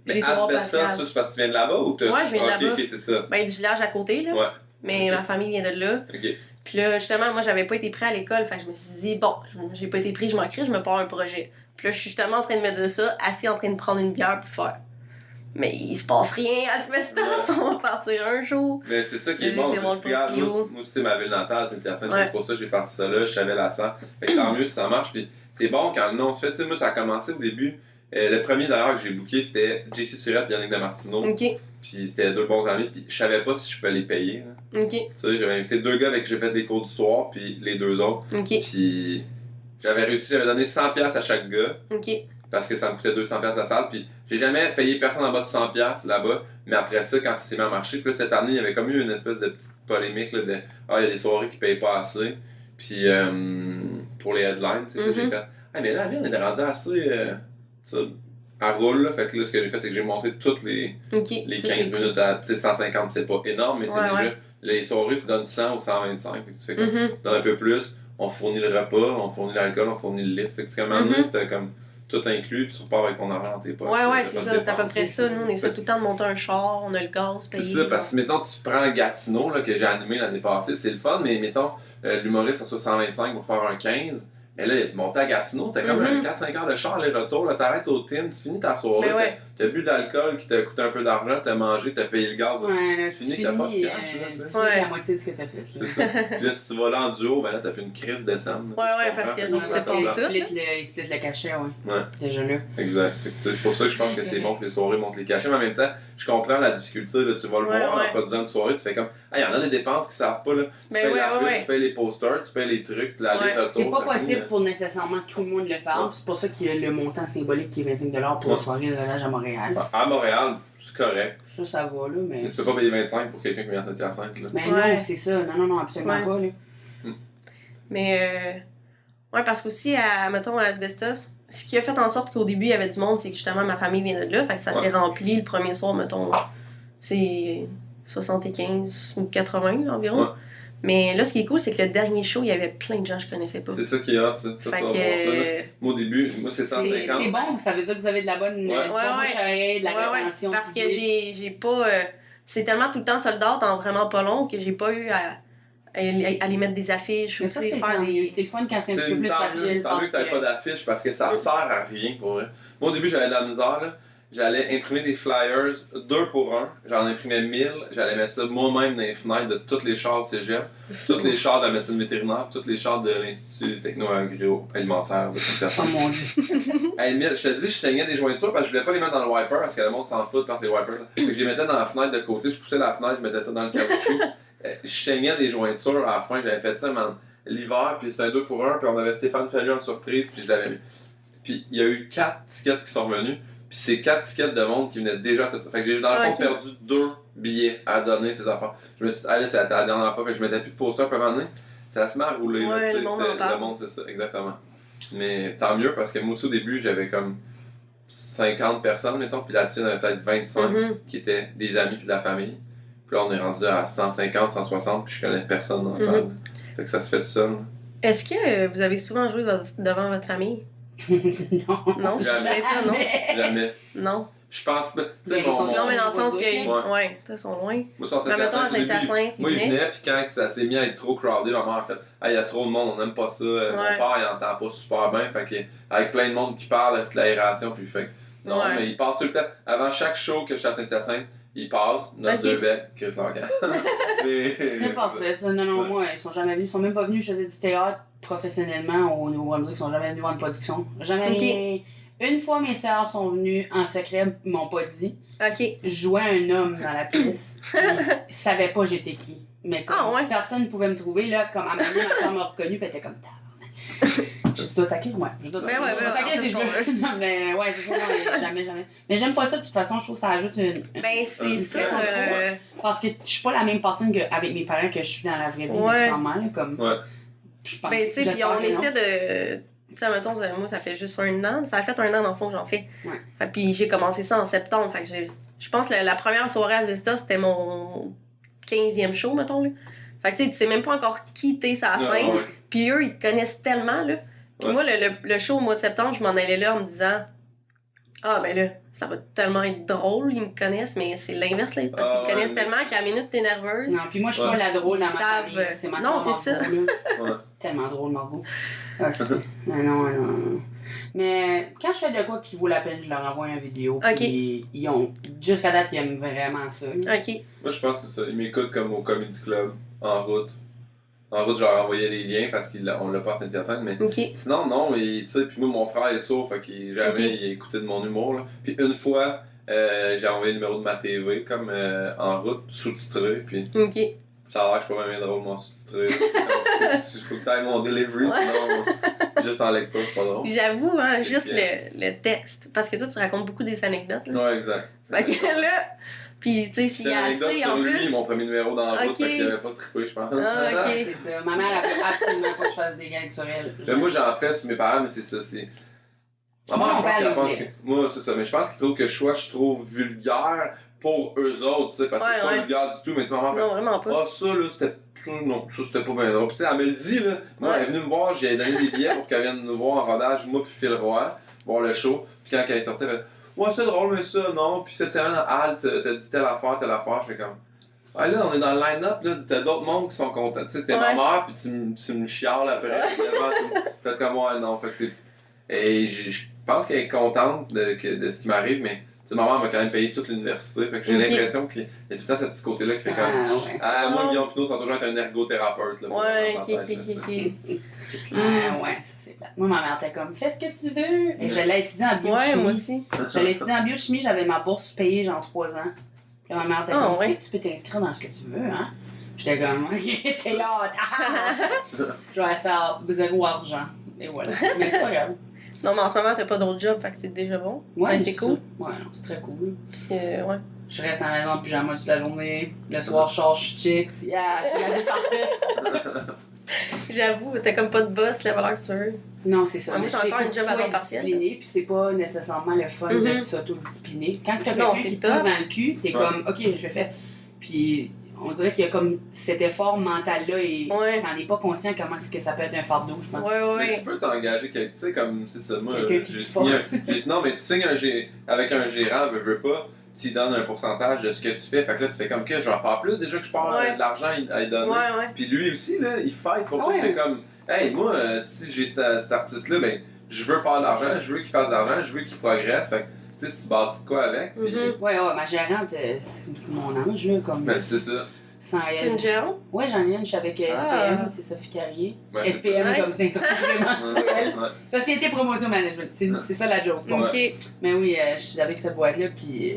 j'ai trois Asbestos, Pascal. c'est parce que tu viens de là-bas ou t'as... Ouais, je viens de là-bas. Ok, c'est ça. Ben, du village à côté, là. Ouais. Mais Ok. ma famille vient de là. Ok. Puis là, justement, moi, j'avais pas été pris à l'école. Fait que je me suis dit, bon, j'ai pas été pris, je m'en crie, je me pars un projet. Puis là, je suis justement en train de me dire ça, assis en train de prendre une bière pour faire. Mais il se passe rien à Asbestos, on va partir un jour. Mais c'est ça qui est J'ai bon. été voir le Regarde, proprio. moi aussi, c'est ma ville natale, c'est Saint-Hyacinthe, Ouais. c'est pour ça que j'ai parti ça là, je savais la sang. Fait que tant mieux si ça marche. Puis c'est bon quand le nom se fait. Tu sais, moi, ça a commencé au début. Le premier d'ailleurs que j'ai booké, c'était JC Surette et Yannick Damartino. Ok, Puis c'était 2 bons amis, puis je savais pas si je pouvais les payer. Là. ok, Tu sais, j'avais invité 2 gars avec qui j'ai fait des cours du soir, puis les 2 autres. ok, Puis j'avais donné 100$ à chaque gars, ok. parce que ça me coûtait 200$ la salle. Puis j'ai jamais payé personne en bas de 100$ là-bas, mais après ça, quand ça s'est mis à marcher, puis là, cette année, il y avait comme eu une espèce de petite polémique là, de il y a des soirées qui payent pas assez. Puis pour les headlines, tu sais, j'ai fait mais là, on est rendu assez. À roule, là. Fait que là, ce que j'ai fait, c'est que j'ai monté toutes les 15 minutes à 150, c'est pas énorme, mais c'est déjà. Les soirées, tu donnes 100 ou 125, fait que tu fais comme. Donne un peu plus, on fournit le repas, on fournit l'alcool, on fournit le lift. Fait que c'est comme un moment donné, t'as comme tout inclus, tu repars avec ton argent dans tes poches. Ouais, c'est ça, c'est à peu près ça. Nous, on essaie tout le temps de monter un char, on a le gaz, C'est payé. ça, parce que mettons, tu prends Gatineau, là, que j'ai animé l'année passée, c'est le fun, mais mettons, l'humoriste reçoit 125 pour faire un 15. Mais là, monter à Gatineau, t'as comme un 4-5 heures de char, les retours, là, t'arrêtes au team, tu finis ta soirée, t'as bu de l'alcool qui t'a coûté un peu d'argent, t'as mangé, t'as payé le gaz. Ouais, tu finis, t'as pas de cash, là, tu sais. la moitié de ce que t'as fait. C'est ça. Puis là, si tu vas là en duo, ben là, t'as plus une crise de scène. Ouais, parce que c'est pas tout. Il split le cachet, ouais. Déjà là. Exact. C'est pour ça que je pense que c'est bon que les soirées montent les cachets, mais en même temps, je comprends la difficulté, là, tu vas le voir en produisant une soirée, tu fais comme, il y en a des dépenses qui savent pas, là. Tu payes la pub, tu payes les posters, tu payes les trucs, l'aller-retour. C'est pas possible pour nécessairement tout le monde le faire. C'est pour ça qu'il y a le montant symbolique qui est 25$ pour une soirée de rodage à Montréal. À Montréal, c'est correct. Ça va, là, mais... Tu peux pas payer 25 pour quelqu'un qui vient à Saint-Hyacinthe, là. Mais non, c'est ça. Non, absolument pas, là. Mais, parce qu'aussi, mettons, à Asbestos, ce qui a fait en sorte qu'au début, il y avait du monde, c'est que justement, ma famille vient de là. Fait que ça s'est rempli le premier soir, mettons, c'est 75 ou 80 là, environ. Mais là, ce qui est cool, c'est que le dernier show, il y avait plein de gens que je connaissais pas. C'est ça qui est hot, ça. Ça, ça, Moi, au début, c'est 150. C'est bon, ça veut dire que vous avez de la bonne bouche à oreille, de la rétention. Parce que j'ai pas... c'est tellement tout le temps sold out en vraiment pas long que j'ai pas eu à aller mettre des affiches ou ça, c'est le fun quand c'est un petit peu plus facile. Tant mieux que t'avais pas d'affiches parce que ça sert à rien pour vrai. Moi, au début, j'avais de la misère, là. J'allais imprimer des flyers 2 pour 1, j'en imprimais 1000, j'allais mettre ça moi-même dans les fenêtres de tous les chars cégep, tous les chars de la médecine vétérinaire, tous les chars de l'Institut techno-agroalimentaire de Saint-Hyacinthe. Oh mon dieu! Hey, je te dis, je saignais des jointures parce que je voulais pas les mettre dans le wiper parce que le monde s'en fout parce que les wipers. Fait que je les mettais dans la fenêtre de côté, je poussais la fenêtre, je mettais ça dans le caoutchouc. Je saignais des jointures à la fin, j'avais fait ça l'hiver, puis c'était un 2 pour 1, puis on avait Stéphane Fallu en surprise, puis je l'avais mis. Puis il y a eu 4 tickets qui sont revenus. Puis c'est 4 tickets de monde qui venaient déjà à cette soirée. Fait que j'ai dans le fond perdu 2 billets à donner ces affaires. Je me suis dit, allez, c'était la dernière fois, fait que je mettais plus de poster, puis à un moment donné, ça se met à rouler. Ouais, là, le monde, c'est ça, exactement. Mais tant mieux, parce que moi aussi au début, j'avais comme 50 personnes, mettons, puis là-dessus, il y en avait peut-être 25 qui étaient des amis puis de la famille. Puis là, on est rendu à 150, 160, puis je connais personne dans la salle. Fait que ça se fait tout seul. Est-ce que vous avez souvent joué devant votre famille? Non. Jamais. Non. Je pense pas. Non, mais dans le sens que. Ouais, ils sont loin. Moi, sur mais mettons à Saint-Hyacinthe. Moi, il venait, puis quand ça s'est mis à être trop crowded, ma mère a fait il y a trop de monde, on n'aime pas ça. Mon père, il entend pas super bien. Fait que, avec plein de monde qui parle, c'est l'aération, puis fait non, mais il passe tout le temps. Avant chaque show que je suis à Saint-Hyacinthe, il passe, notre 2 becs, Chris Lancan. C'est parfait, ça. Non, moi, ils sont jamais venus. Ils sont même pas venus. Je faisais du théâtre professionnellement au Nouveau-Brunswick. Ils sont jamais venus voir une production. Jamais. Une fois, mes sœurs sont venues en secret, ils m'ont pas dit. Je jouais un homme dans la pièce. Ils savaient pas j'étais qui. Mais comme personne ne pouvait me trouver, là, comme à un moment donné, ma sœur m'a reconnue, puis elle était comme j'ai dit, tu dois sacrer? Ouais. Je dois sacrer si je veux. Non, mais ouais, c'est ça, non, jamais. Mais j'aime pas ça, de toute façon, je trouve que ça ajoute une. Ben, c'est ça. Parce que je suis pas la même personne qu'avec mes parents que je suis dans la vraie vie, nécessairement, là, comme. Je pense. Ben, tu sais, puis on essaie de. Tu sais, mettons, moi, ça fait juste 1 an. Ça a fait 1 an, dans le fond, que j'en fais. Fait, puis j'ai commencé ça en septembre. Fait que je pense que la première soirée à Asbestos, c'était mon 15e show, mettons, là. Fait que tu sais même pas encore qui t'es sa scène. Puis eux, ils te connaissent tellement, là. Puis moi, le show au mois de septembre, je m'en allais là en me disant ben là, ça va tellement être drôle, ils me connaissent, mais c'est l'inverse, là. Parce qu'ils me connaissent tellement qu'à la minute, t'es nerveuse. Non, puis moi, je suis pas la drôle dans ma famille. C'est ma non, c'est ça. Tellement drôle, Margot. Non. Mais quand je fais de quoi qui vaut la peine, je leur envoie une vidéo. Puis ils ont, jusqu'à date, ils aiment vraiment ça. Là. Moi, je pense que c'est ça. Ils m'écoutent comme au Comedy Club, en route, en route, je leur envoyais les liens parce qu'on l'a pas à Saint-Hyacinthe, mais Ok. sinon, non, tu sais, puis moi, mon frère est sourd, fait qu'il jamais il écoutait de mon humour, là. Puis une fois, j'ai envoyé le numéro de ma TV, comme en route, sous-titré, puis Ok. ça a l'air que je suis pas bien drôle, mon sous-titré. Faut que t'ailles mon delivery, sinon, juste en lecture, c'est pas drôle. J'avoue, hein, juste puis, le texte. Parce que toi, tu racontes beaucoup des anecdotes, là. Ouais, exact. Fait que là, pis tu sais, s'il y C'était a une anecdote assez sur en lui, plus. mon premier numéro dans la route, Ok. fait qu'il avait pas trippé, je pense. Ah, ok. C'est ça. Ma mère, elle veut absolument pas que je fasse des gags sur elle. Mais moi, j'en fais sur mes parents, mais c'est ça, c'est... Maman, Mon je pense père qu'elle le pense fait. que... Moi, c'est ça, mais je pense qu'ils trouvent que je suis trop vulgaire pour eux autres, tu sais, parce que je suis pas vulgaire du tout, mais tu sais, maman fait, Non, vraiment pas. ah, ça, là, c'était... Non, ça, c'était pas bien drôle. Puis, tu sais, elle me le dit, là. Moi, Ouais. elle est venue me voir, j'ai donné des billets pour qu'elle vienne nous voir en rodage, moi puis Phil Roy, voir le show. Puis quand elle est sortie, elle fait, ouais, c'est drôle, mais ça, non. Puis cette semaine, à Halt, t'as dit telle affaire. Je fais comme, ah, là, on est dans le line-up, là, t'as d'autres mondes qui sont contents. Tu sais, t'es ma Ouais. mère, puis tu me chiales après. Faites comme moi, non. Fait que c'est. Et je pense qu'elle est contente de ce qui m'arrive, mais. Tu sais, ma mère m'a quand même payé toute l'université, fait que j'ai Ok. l'impression qu'il y a tout le temps ce petit côté-là qui fait comme. Ah, ouais. Ah, moi, Oh. Guillaume Pinot, ça va toujours être un ergothérapeute. Là, Ouais, dans ok, sa ok, tête, là, ok, tu sais. ok. Ah, ouais, ça c'est plate. Moi, ma mère était comme, fais ce que tu veux. Et j'allais étudier en Ouais, biochimie. moi aussi. J'allais étudier en biochimie, j'avais ma bourse payée genre 3 ans. Puis là, ma mère était Ah, comme, ouais. tu sais que tu peux t'inscrire dans ce que tu veux, hein. J'étais comme, théâtre! Je vais faire 0 argent. Et voilà. Mais c'est pas grave. Non, mais en ce moment, t'as pas d'autre job, fait que c'est déjà bon. Ouais, Mais c'est cool. ça. Ouais, non, c'est très cool. Puis, ouais. Je reste à la maison en pyjama toute la journée. Le soir, je sors, je suis chicks. Yeah, c'est la vie parfaite. J'avoue, t'as comme pas de boss, la valeur que tu veux. Non, c'est ça. Ah, moi, Mais j'ai c'est encore faut une que tu job à sois temps partiel. discipliné, puis c'est pas nécessairement le fun de Mhm. s'autodiscipliner. Quand t'as Non, quelqu'un c'est qui te pousse tough. dans le cul, t'es Ouais. comme, ok, je le fais. Puis on dirait qu'il y a comme cet effort mental-là et Ouais. t'en es pas conscient comment est-ce que ça peut être un fardeau, je pense. Ouais, ouais, Mais ouais. tu peux t'engager, tu sais, comme c'est ça. Moi, Quelqu'un qui j'ai te signé. force. Non, mais tu signes avec un gérant, veux pas, tu lui donnes un pourcentage de ce que tu fais. Fait que là, tu fais comme, ok, je vais en faire plus déjà que je pars Ouais. de l'argent à lui donner. Ouais, ouais. Puis lui aussi, là, il fight pour Ah toi. ouais. Il fait comme, hey, moi, si j'ai cet artiste-là, ben, je veux faire de l'argent, je veux qu'il fasse de l'argent, je veux qu'il progresse. Fait que, tu sais, si tu bâtis de quoi avec, puis. Mhm. Ouais, ma gérante, c'est mon âge, là, comme. Ben, c'est ça. Sans T'es elle. une gérante? Ouais, j'en ai une, je suis avec Ah. SPM, c'est Sophie Carrier. Ouais, c'est SPM, Nice. comme c'est vraiment ça. mensuel. Ouais. Société Promotion Management, c'est ça la joke. Ouais. Ok. Mais oui, je suis avec cette boîte-là, puis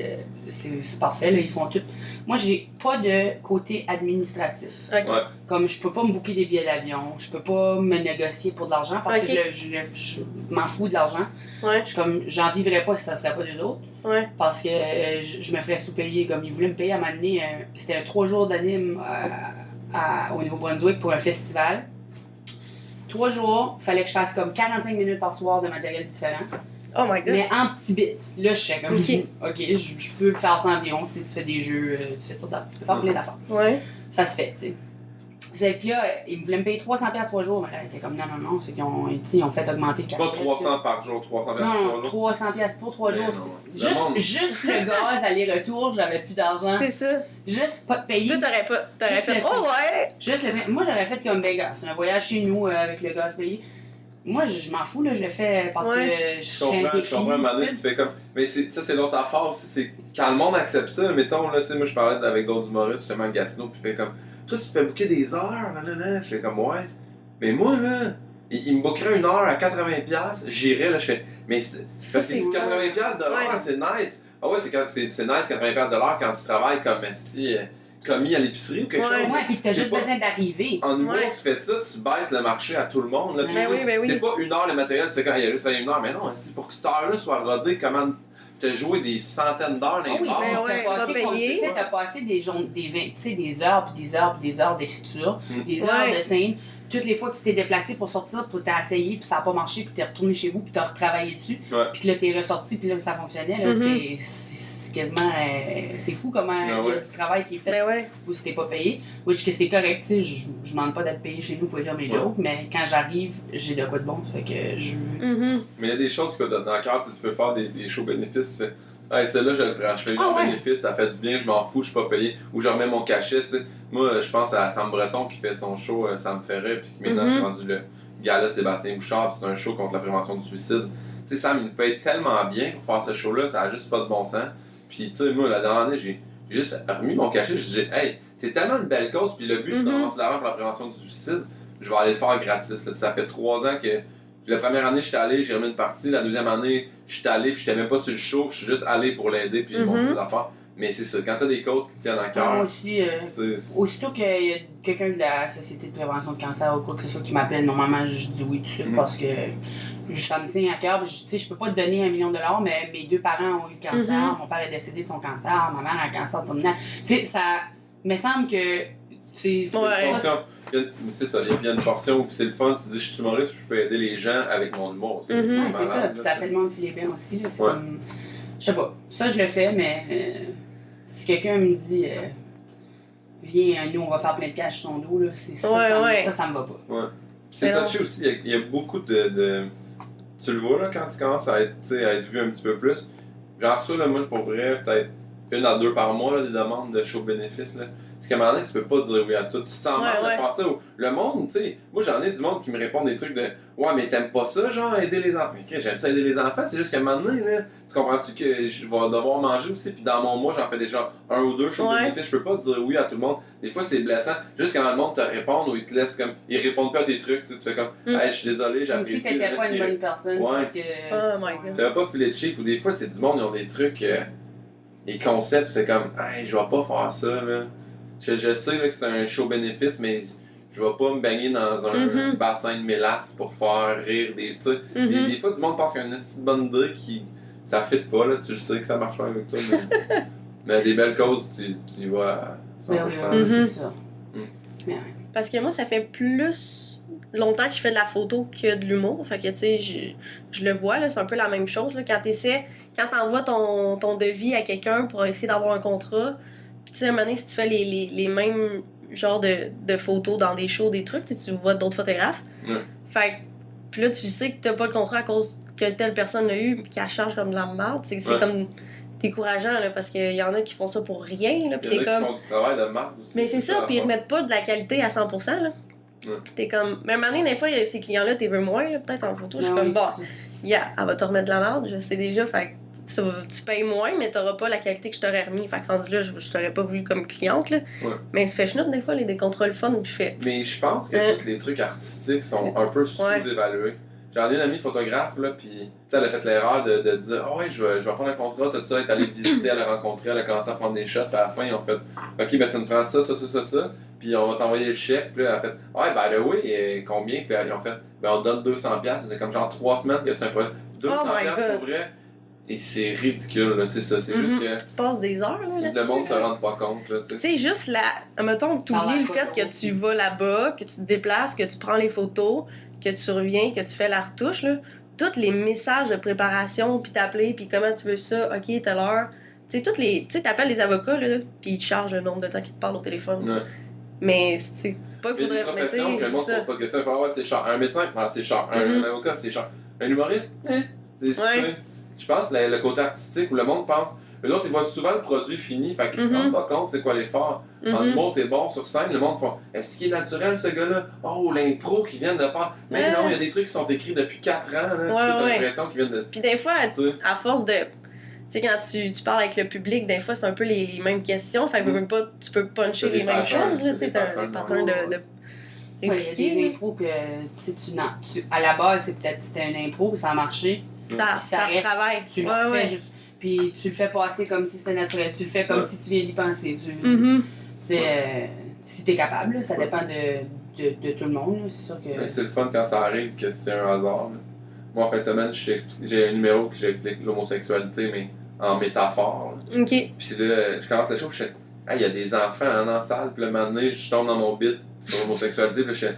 c'est parfait, là, ils font tout. Moi, j'ai pas de côté administratif. Ok. Ouais. Comme je peux pas me booker des billets d'avion, je peux pas me négocier pour de l'argent parce Ok. que je m'en fous de l'argent. Ouais. Je suis comme, j'en vivrais pas si ça serait pas des autres. Ouais. Parce que je me ferais sous-payer. Comme ils voulaient me payer à un moment donné, c'était un 3 jours d'anime au Nouveau-Brunswick pour un festival. 3 jours, fallait que je fasse comme 45 minutes par soir de matériel différent. Oh my god. Mais en petits bits. Là, je fais comme, Ok. ok, je peux faire ça environ. Tu sais, tu fais des jeux, tu fais tout, tu peux faire plein d'affaires. Ouais. Ça se fait, tu sais. Fait que là, ils voulaient me payer 300$ 3 jours, mais là, ils étaient comme non, c'est qu'ils ont, tu sais, ils ont fait augmenter le cachet. Pas 300 par jour, 300 par Non, jour. 300$ pour 3 Mais jours. non, tu c'est sais. le monde. Juste le gaz aller-retour, j'avais plus d'argent. C'est ça. Juste pas de payer. Toi, t'aurais Juste fait. le Oh ouais! Juste le train. Moi, j'aurais fait comme ben gars, c'est un voyage chez nous avec le gaz payé. Moi, je m'en fous, là, je le fais parce Ouais. que je Je fais un comprends, défi. je comprends, un moment donné, tu fais comme. Mais ça, c'est l'autre affaire aussi, c'est quand le monde accepte ça, mettons, là, tu sais, moi, je parlais avec d'autres humoristes, justement, à Gatineau, puis il fait comme, toi, tu te fais booker des heures, nanana. Je fais comme, ouais. Mais moi, là, il me bookerait une heure à 80$, j'irais, là, je fais, mais Ça, c'est c'est 80$ de l'heure, Ouais. c'est nice. Ah ouais, c'est nice 80$ de l'heure quand tu travailles comme, si, commis à l'épicerie ou quelque Ouais. chose. Ouais, puis t'as C'est juste pas- besoin d'arriver. En humour, Ouais. tu fais ça, tu baisses le marché à tout le monde. Là, Ben puis oui, ben oui. C'est pas une heure le matériel, tu sais, quand il y a juste une heure. Mais non, si pour que cette heure-là soit rodée, comment te jouer des centaines d'heures dans Ah les oui, bars? ben ouais, t'as pas passé, payé. tu sais, t'as passé des heures, puis des heures, puis des heures d'écriture, Mm. des heures Ouais. de scène. Toutes les fois que tu t'es déplacé pour sortir, puis t'as essayé, puis ça n'a pas marché, puis t'es retourné chez vous, puis t'as retravaillé dessus, Ouais. puis que là t'es ressorti, puis là ça fonctionnait. Là, Mhm. c'est quasiment. C'est fou comment il y a ouais. du travail qui est fait Ben ouais. ou si t'es pas payé. Which que c'est correct, tu sais, je demande pas d'être payé chez nous pour écrire mes Ouais. jokes, mais quand j'arrive, j'ai de quoi de bon. Ça fait que je. Mhm. Mais il y a des choses qui peuvent te donner dans le cœur, tu sais, tu peux faire des shows bénéfices, tu fais, hey, celle-là, je le prends, je fais une Ah heure ouais. bénéfice, ça fait du bien, je m'en fous, je suis pas payé, ou je remets mon cachet, tu sais. Moi, je pense à Sam Breton qui fait son show, ça me ferait, puis que maintenant Mhm. c'est rendu le gala Sébastien Bouchard, puis c'est un show contre la prévention du suicide. Tu sais, Sam, il me paye tellement bien pour faire ce show-là, ça a juste pas de bon sens. Puis, tu sais, moi, la dernière année, J'ai juste remis mon cachet, j'ai dit, hey, c'est tellement une belle cause, puis le but c'est de ramasser de l'argent pour la prévention du suicide, je vais aller le faire gratis. Là. Ça fait 3 ans que la première année, j'étais allé, j'ai remis une partie. La deuxième année, j'étais allé, puis j'étais même pas sur le show, je suis juste allé pour l'aider, puis montrer des affaires. Mais c'est ça, quand t'as des causes qui tiennent à cœur. Moi aussi, aussitôt qu'il y a quelqu'un de la Société de prévention de cancer ou quoi que ce soit qui m'appelle, normalement, je dis oui tout de suite parce que ça me tient à cœur. Je peux pas te donner $1 million, mais mes 2 parents ont eu le cancer. Mon père est décédé de son cancer, ma mère a un cancer terminal. Ça me semble que c'est. C'est ça, il y a une portion où c'est le fun, tu dis je suis humoriste, je peux aider les gens avec mon humour. C'est ça, puis ça fait le monde filer bien aussi. C'est comme. Je sais pas, ça je le fais, mais si quelqu'un me dit viens, nous on va faire plein de cash sur ton dos, là, ça me va pas. Ouais. C'est touché aussi, il y a beaucoup de. Tu le vois là quand tu commences à être vu un petit peu plus. Genre ça, là, moi pour vrai, peut-être 1 à 2 par mois là, des demandes de show bénéfice. Là. Parce qu'à un moment donné, tu peux pas dire oui à tout. Tu te sens mal de faire ça. Le monde, tu sais, moi j'en ai du monde qui me répond des trucs de ouais, mais t'aimes pas ça, genre aider les enfants. Okay, j'aime ça aider les enfants, c'est juste qu'à un moment donné, là, tu comprends-tu que je vais devoir manger aussi, puis dans mon mois, j'en fais déjà 1 ou 2 shows bénéfices. Je peux pas dire oui à tout le monde. Des fois, c'est blessant. Juste quand le monde te répond ou ils te laissent comme. Ils répondent pas à tes trucs, tu fais comme hey, je suis désolé, j'apprécie. Comme si t'étais pas une bonne personne. Parce que. T'avais pas filé de cheap, ou des fois, c'est du monde, ils ont des trucs. Les concepts, c'est comme hey, je vais pas faire ça, là. Je sais là, que c'est un show bénéfice, mais je vais pas me baigner dans un bassin de mélasse pour faire rire des. Tu sais, des fois, du monde pense qu'il y a une bonne idée qui. Ça fit pas, là, tu le sais que ça marche pas avec toi, mais des belles causes, tu y vas à 100%. C'est ça. Parce que moi, ça fait plus longtemps que je fais de la photo que de l'humour. Fait que, tu sais, je le vois, là, c'est un peu la même chose. Là, quand t'envoies ton devis à quelqu'un pour essayer d'avoir un contrat, tu sais, à un moment donné, si tu fais les mêmes genres de photos dans des shows, des trucs, tu vois d'autres photographes. Fait que, puis là, tu sais que t'as pas le contrat à cause que telle personne l'a eu pis qu'elle charge comme de la merde. C'est comme décourageant, là, parce qu'il y en a qui font ça pour rien, là, pis t'es comme... qui font du travail de merde aussi. Mais c'est ça, pis ils remettent pas de la qualité à 100%, là. T'es comme... Mais à un moment donné, des fois, ces clients-là, t'es veux moins, là, peut-être en photo, je suis comme, elle va te remettre de la merde, je sais déjà, fait tu payes moins, mais t'auras pas la qualité que je t'aurais remis. Fait que rendu là, je t'aurais pas voulu comme cliente, là. Mais ça fait chenoute, des fois, des contrôles fun où je fais... Mais je pense que tous les trucs artistiques sont un peu sous-évalués. J'en ai une amie photographe, là, pis elle a fait l'erreur de dire « Ah ouais, je vais prendre un contrat, tout ça, elle est allée visiter, elle a rencontré, elle a commencé à prendre des shots, puis à la fin, ils ont fait « Ok, ben ça nous prend ça, puis on va t'envoyer le chèque. » Puis là, elle a fait « Ouais, ben là, oui, et combien? » Puis ils ont fait « Ben on donne 200$, c'est comme genre 3 semaines que c'est un projet. 200$ pour vrai. » Et c'est ridicule, là, c'est ça, c'est juste que... Tu passes des heures, là, là-dessus. Le monde se rend pas compte, là, tu sais, juste mettons que tu oublies le fait que tu vas là-bas, que tu te déplaces, que tu prends les photos, que tu reviens, que tu fais la retouche, là. Tous les messages de préparation, puis t'appeler, puis comment tu veux ça, ok, telle heure. Tu sais, t'appelles les avocats, là, puis ils te chargent le nombre de temps qu'ils te parlent au téléphone. Mais, c'est pas qu'il faudrait... Mais tu sais, que le monde se pose pas de questions, ouais, c'est cher. Un médecin, c'est cher. Un avocat, c'est cher. Un humoriste, je pense le côté artistique où le monde pense. Eux autres, ils voient souvent le produit fini, fait qu'ils se rendent pas compte c'est quoi l'effort. En humour, t'es bon sur scène, le monde fait est-ce qu'il est naturel ce gars-là? Oh, l'impro qu'ils viennent de faire. Mais non, il y a des trucs qui sont écrits depuis 4 ans, là. T'as l'impression qu'ils viennent de. Puis des fois, à force de. Tu sais, quand tu parles avec le public, des fois, c'est un peu les mêmes questions, fait que tu peux puncher les mêmes choses, là. Tu sais, t'as des patterns de répliquer. Il y a des impros que à la base, c'était une impro, ça a marché. Ça reste, travaille. Tu le fais juste. Puis tu le fais passer comme si c'était naturel. Tu le fais comme si tu viens d'y penser. Si t'es capable, là, ça dépend de tout le monde. C'est sûr que. Mais c'est le fun quand ça arrive que c'est un hasard. Là. Moi, en fin de semaine, j'ai un numéro que j'explique l'homosexualité, mais en métaphore. Là. OK. Puis là, je commence le show, je fais il y a des enfants dans la salle. Puis le moment donné, je tombe dans mon bit sur l'homosexualité. Puis là, je fais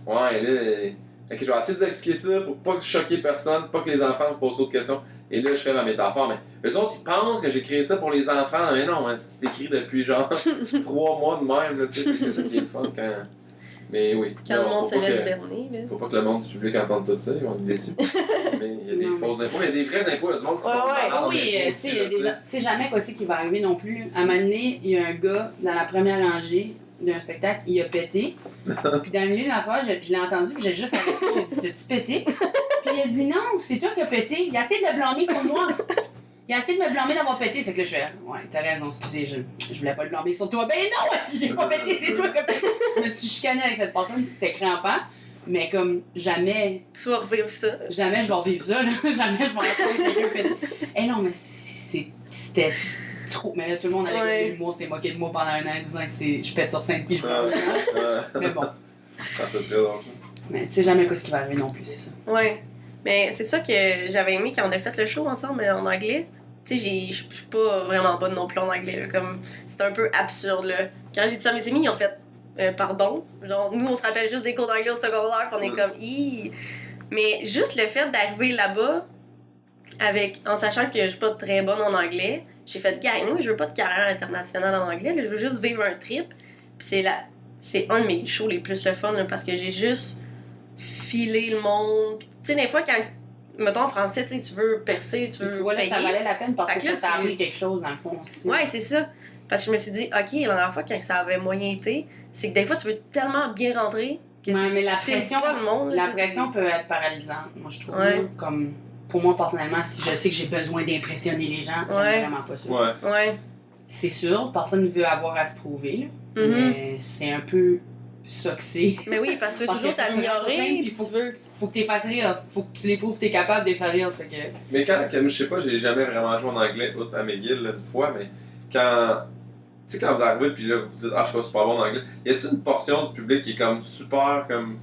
ouais, là. Ok, je vais essayer de vous expliquer ça pour pas choquer personne, pas que les enfants me posent d'autres questions. Et là, je fais ma métaphore, mais eux autres, ils pensent que j'ai créé ça pour les enfants. Mais non, c'est écrit depuis genre 3 mois de même, là, tu sais, c'est ça qui est le fun quand... Mais oui. Quand le monde se laisse berner, là. Faut pas que le monde du public entende tout ça, ils vont être déçus. Mais il y a des fausses infos, il y a des vraies infos, il y a du monde qui sont oui, tu sais jamais quoi c'est qui va arriver non plus. À un moment donné, il y a un gars dans la première rangée d'un spectacle, il a pété. Puis dans le milieu de la fois, je l'ai entendu, puis j'ai juste arrêté, j'ai dit, t'as-tu pété? Puis il a dit non, c'est toi qui as pété. Il a essayé de le blâmer sur moi. Il a essayé de me blâmer d'avoir pété, c'est que là, je fais, ouais, t'as raison, excusez, je voulais pas le blâmer sur toi. Ben non, si j'ai pas pété, c'est toi qui as pété. Je me suis chicanée avec cette personne, c'était crampant, mais comme jamais, Tu vas revivre ça. jamais je vais revivre ça, là. Jamais je vais entendre quelqu'un péter. Eh non, mais c'était trop. Mais là, tout le monde allait Ouais. avec l'humour, s'est moqué de moi pendant un an en disant que je pète sur 5 pieds, je me Mais bon, Ça fait très drôle. mais tu sais jamais quoi ce qui va arriver non plus, c'est ça. Ouais. Mais c'est ça que j'avais aimé quand on a fait le show ensemble en anglais. Tu sais, je suis pas vraiment bonne non plus en anglais. Là, comme, c'était un peu absurde. Là. Quand j'ai dit ça à mes amis, ils ont fait pardon. Genre, nous, on se rappelle juste des cours d'anglais au secondaire, puis on est comme hi. Mais juste le fait d'arriver là-bas, en sachant que je suis pas très bonne en anglais, j'ai fait, gars, moi, je veux pas de carrière internationale en anglais. Là, je veux juste vivre un trip. Puis c'est un de mes shows les plus le fun là, parce que j'ai juste filé le monde. Puis, tu sais, des fois, quand, mettons en français, tu sais, tu veux percer, tu veux Tu vois, là, payer. ça valait la peine parce Fait que que ça là, t'a tu- appris quelque chose dans le fond aussi. Ouais, c'est ça. Parce que je me suis dit, OK, la dernière fois, quand ça avait moyen été, c'est que des fois, tu veux tellement bien rentrer que Ouais, mais la tu filmes pression- pas le monde. là, La tu sais, pression peut être paralysante, moi je trouve. Ouais. là, comme pour moi personnellement, si je sais que j'ai besoin d'impressionner les gens, j'aime Ouais. vraiment pas ça. Ouais. Ouais. C'est sûr, personne ne veut avoir à se prouver, là, Mhm. mais c'est un peu ça que c'est. Mais oui, parce que tu veux Parce toujours que faut que tu restes t'améliorer, simple, puis puis tu veux. Faut que tu les fasses rire, faut que tu les prouves que tu es capable de les faire rire. Ça fait que... Mais je sais pas, j'ai jamais vraiment joué en anglais, outre à McGill là, une fois, mais quand. Tu sais, quand vous arrivez, puis là, vous dites, ah, je suis pas super bon en anglais, y a-t-il une portion du public qui est comme super, comme.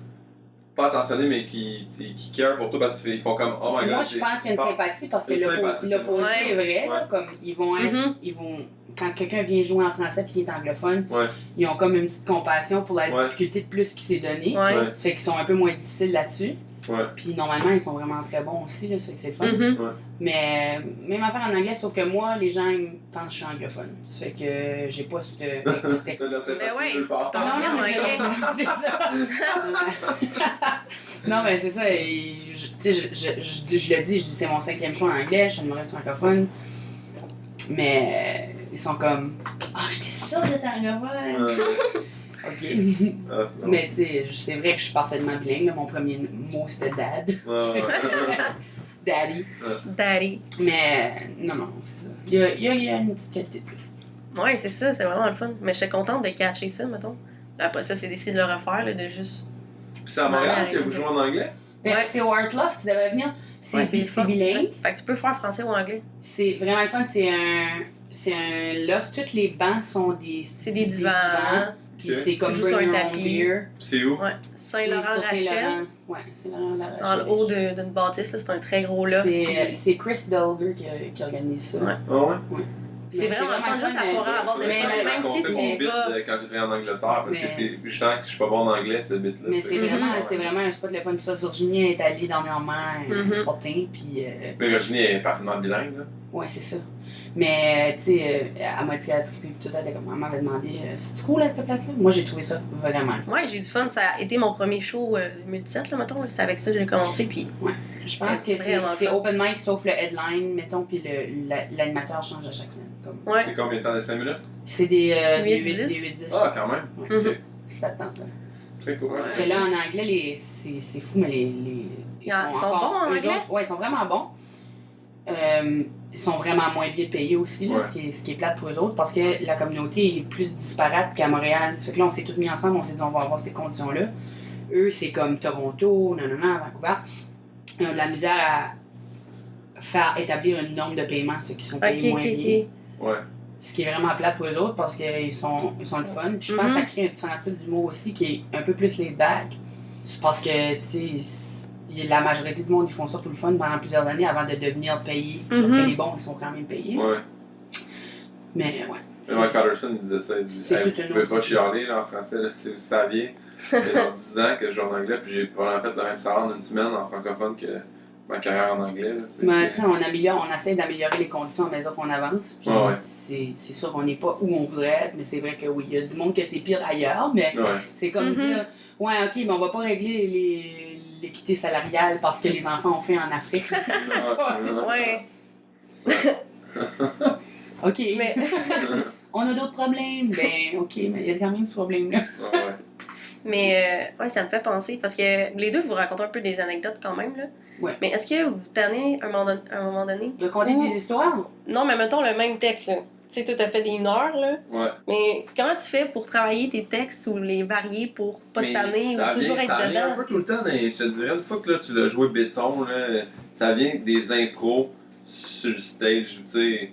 Pas attentionné, mais qui care pour toi parce qu'ils font comme, oh my god. Moi, je pense qu'il y a une pas- sympathie parce que Une l'opposé sympathie, l'opposé ouais. est vrai. Là, Ouais. comme ils vont être, Mhm. ils vont, quand quelqu'un vient jouer en français puis il est anglophone, Ouais. ils ont comme une petite compassion pour la Ouais. difficulté de plus qui s'est donnée. Ouais. Ouais. Ça fait qu'ils sont un peu moins difficiles là-dessus. Ouais. Puis normalement, ils sont vraiment très bons aussi, là, ça fait que c'est le fun. Mhm. Mais même affaire en anglais, sauf que moi, les gens ils pensent que je suis anglophone. Ça fait que j'ai pas cette Mais ouais, c'est tu parles non, bien non, mais anglais. c'est ça. Non, mais c'est ça. Et tu sais, je le dis, c'est mon 5e show en anglais, je suis une humoriste francophone. Mais ils sont comme, ah, j'étais sûre d'être anglophone. Ok. Mais tu sais, c'est vrai que je suis parfaitement bilingue. Là. Mon premier mot c'était dad. Daddy. Daddy. Mais non, c'est ça. Il y a une petite qualité de plus. Ouais, c'est ça, c'est vraiment le fun. Mais je suis contente de catcher ça, mettons. Après ça, c'est d'essayer de le refaire, là, de juste. Puis c'est à Montréal que vous jouez en anglais? Mais Ouais. c'est au Art Loft, tu devais venir. C'est Ouais, le fun, bilingue. Fait que tu peux faire français ou anglais. C'est vraiment le fun. C'est un loft. Toutes les bancs sont des. C'est des divans. Puis Ok. c'est comme Tu joues sur bring un your own tapis. beer. C'est où? Ouais. C'est Saint-Laurent-Rachel. sur Saint-Laurent. Ouais, Saint-Laurent-la-Rachel. Dans le haut d'une bâtisse, là, c'est un très gros loft. C'est Chris Dolger qui organise ça. Ouais. Ah ouais? C'est vraiment le fun, juste la soirée à la base. mais Même si tu mon y bit vas. quand j'ai travaillé en Angleterre, parce Mais- que c'est justement que je suis pas bon en anglais, ce bit-là. Mais c'est Mhm. vraiment un spot le fun. Puis ça, Virginie est allée dernièrement Mhm. Fortin, puis Mais Virginie est parfaitement bilingue, là. ouais, c'est ça. Mais tu sais, elle m'a dit qu'elle a trippé, puis tout, elle m'avait demandé c'est cool là, cette place-là? Moi, j'ai trouvé ça vraiment le fun. Ouais, j'ai eu du fun. Ça a été mon premier show 2017, là, mettons. C'était avec ça que j'ai commencé, puis. Je pense que vraiment c'est fun. open mic sauf le headline, mettons, puis l'animateur change à chaque semaine. Comme. Ouais. C'est combien de temps de 5 minutes? C'est des 8-10. 8-10. Ah, quand même. Ouais. Ok. Ça te tente, là. Très cool. Ouais. Parce que là, en anglais, c'est fou, mais Ils sont bons en eux anglais? autres, ouais, ils sont vraiment bons. Ils sont vraiment moins bien payés aussi, là, Ouais. ce qui est plate pour eux autres, parce que la communauté est plus disparate qu'à Montréal. Fait que là, on s'est tous mis ensemble, on s'est dit, on va avoir ces conditions-là. Eux, c'est comme Toronto, Vancouver. Ils ont de la misère à faire établir une norme de paiement, ceux qui sont payés moins bien. Ouais. Ce qui est vraiment plate pour eux autres parce qu'ils sont le fun. Puis je pense que ça crée un différent type d'humour aussi qui est un peu plus laid back. C'est parce que, tu sais, la majorité du monde, ils font ça pour le fun pendant plusieurs années avant de devenir payés. Parce que les bons, ils sont quand même payés. Ouais. Mais ouais. Mais Mike Patterson, il disait ça. Il dit C'est hey, toute vous une pouvez autre pas chialer là, en français, là, si vous saviez. Il y a genre 10 ans que je joue en anglais, puis j'ai probablement fait le même salaire en une semaine en francophone que ma carrière en anglais. Là, tu sais, Mais tu sais, on essaie d'améliorer les conditions à mesure qu'on avance. Puis Ouais. c'est sûr qu'on n'est pas où on voudrait être, mais c'est vrai que oui, il y a du monde que c'est pire ailleurs, mais Ouais. c'est comme Mhm. dire, ouais, ok, mais on va pas régler l'équité salariale parce que les enfants ont fait en Afrique. Ouais. Ok, Mais. on a d'autres problèmes. Ben, ok, mais il y a quand même ce problème-là. Ouais. Mais ouais, ça me fait penser, parce que les deux, vous racontez un peu des anecdotes quand même, là. Ouais. Mais est-ce que vous tannez à un moment donné? De compter des histoires? Non, mais mettons le même texte, là. Tu sais, toi, t'as fait des 1 heure, là. Ouais. Mais comment tu fais pour travailler tes textes ou les varier pour pas te Mais tanner ou toujours être ça vient un dedans? peu tout le temps, mais je te dirais, une fois que là, tu l'as joué béton, là, ça vient des impros sur le stage, tu sais.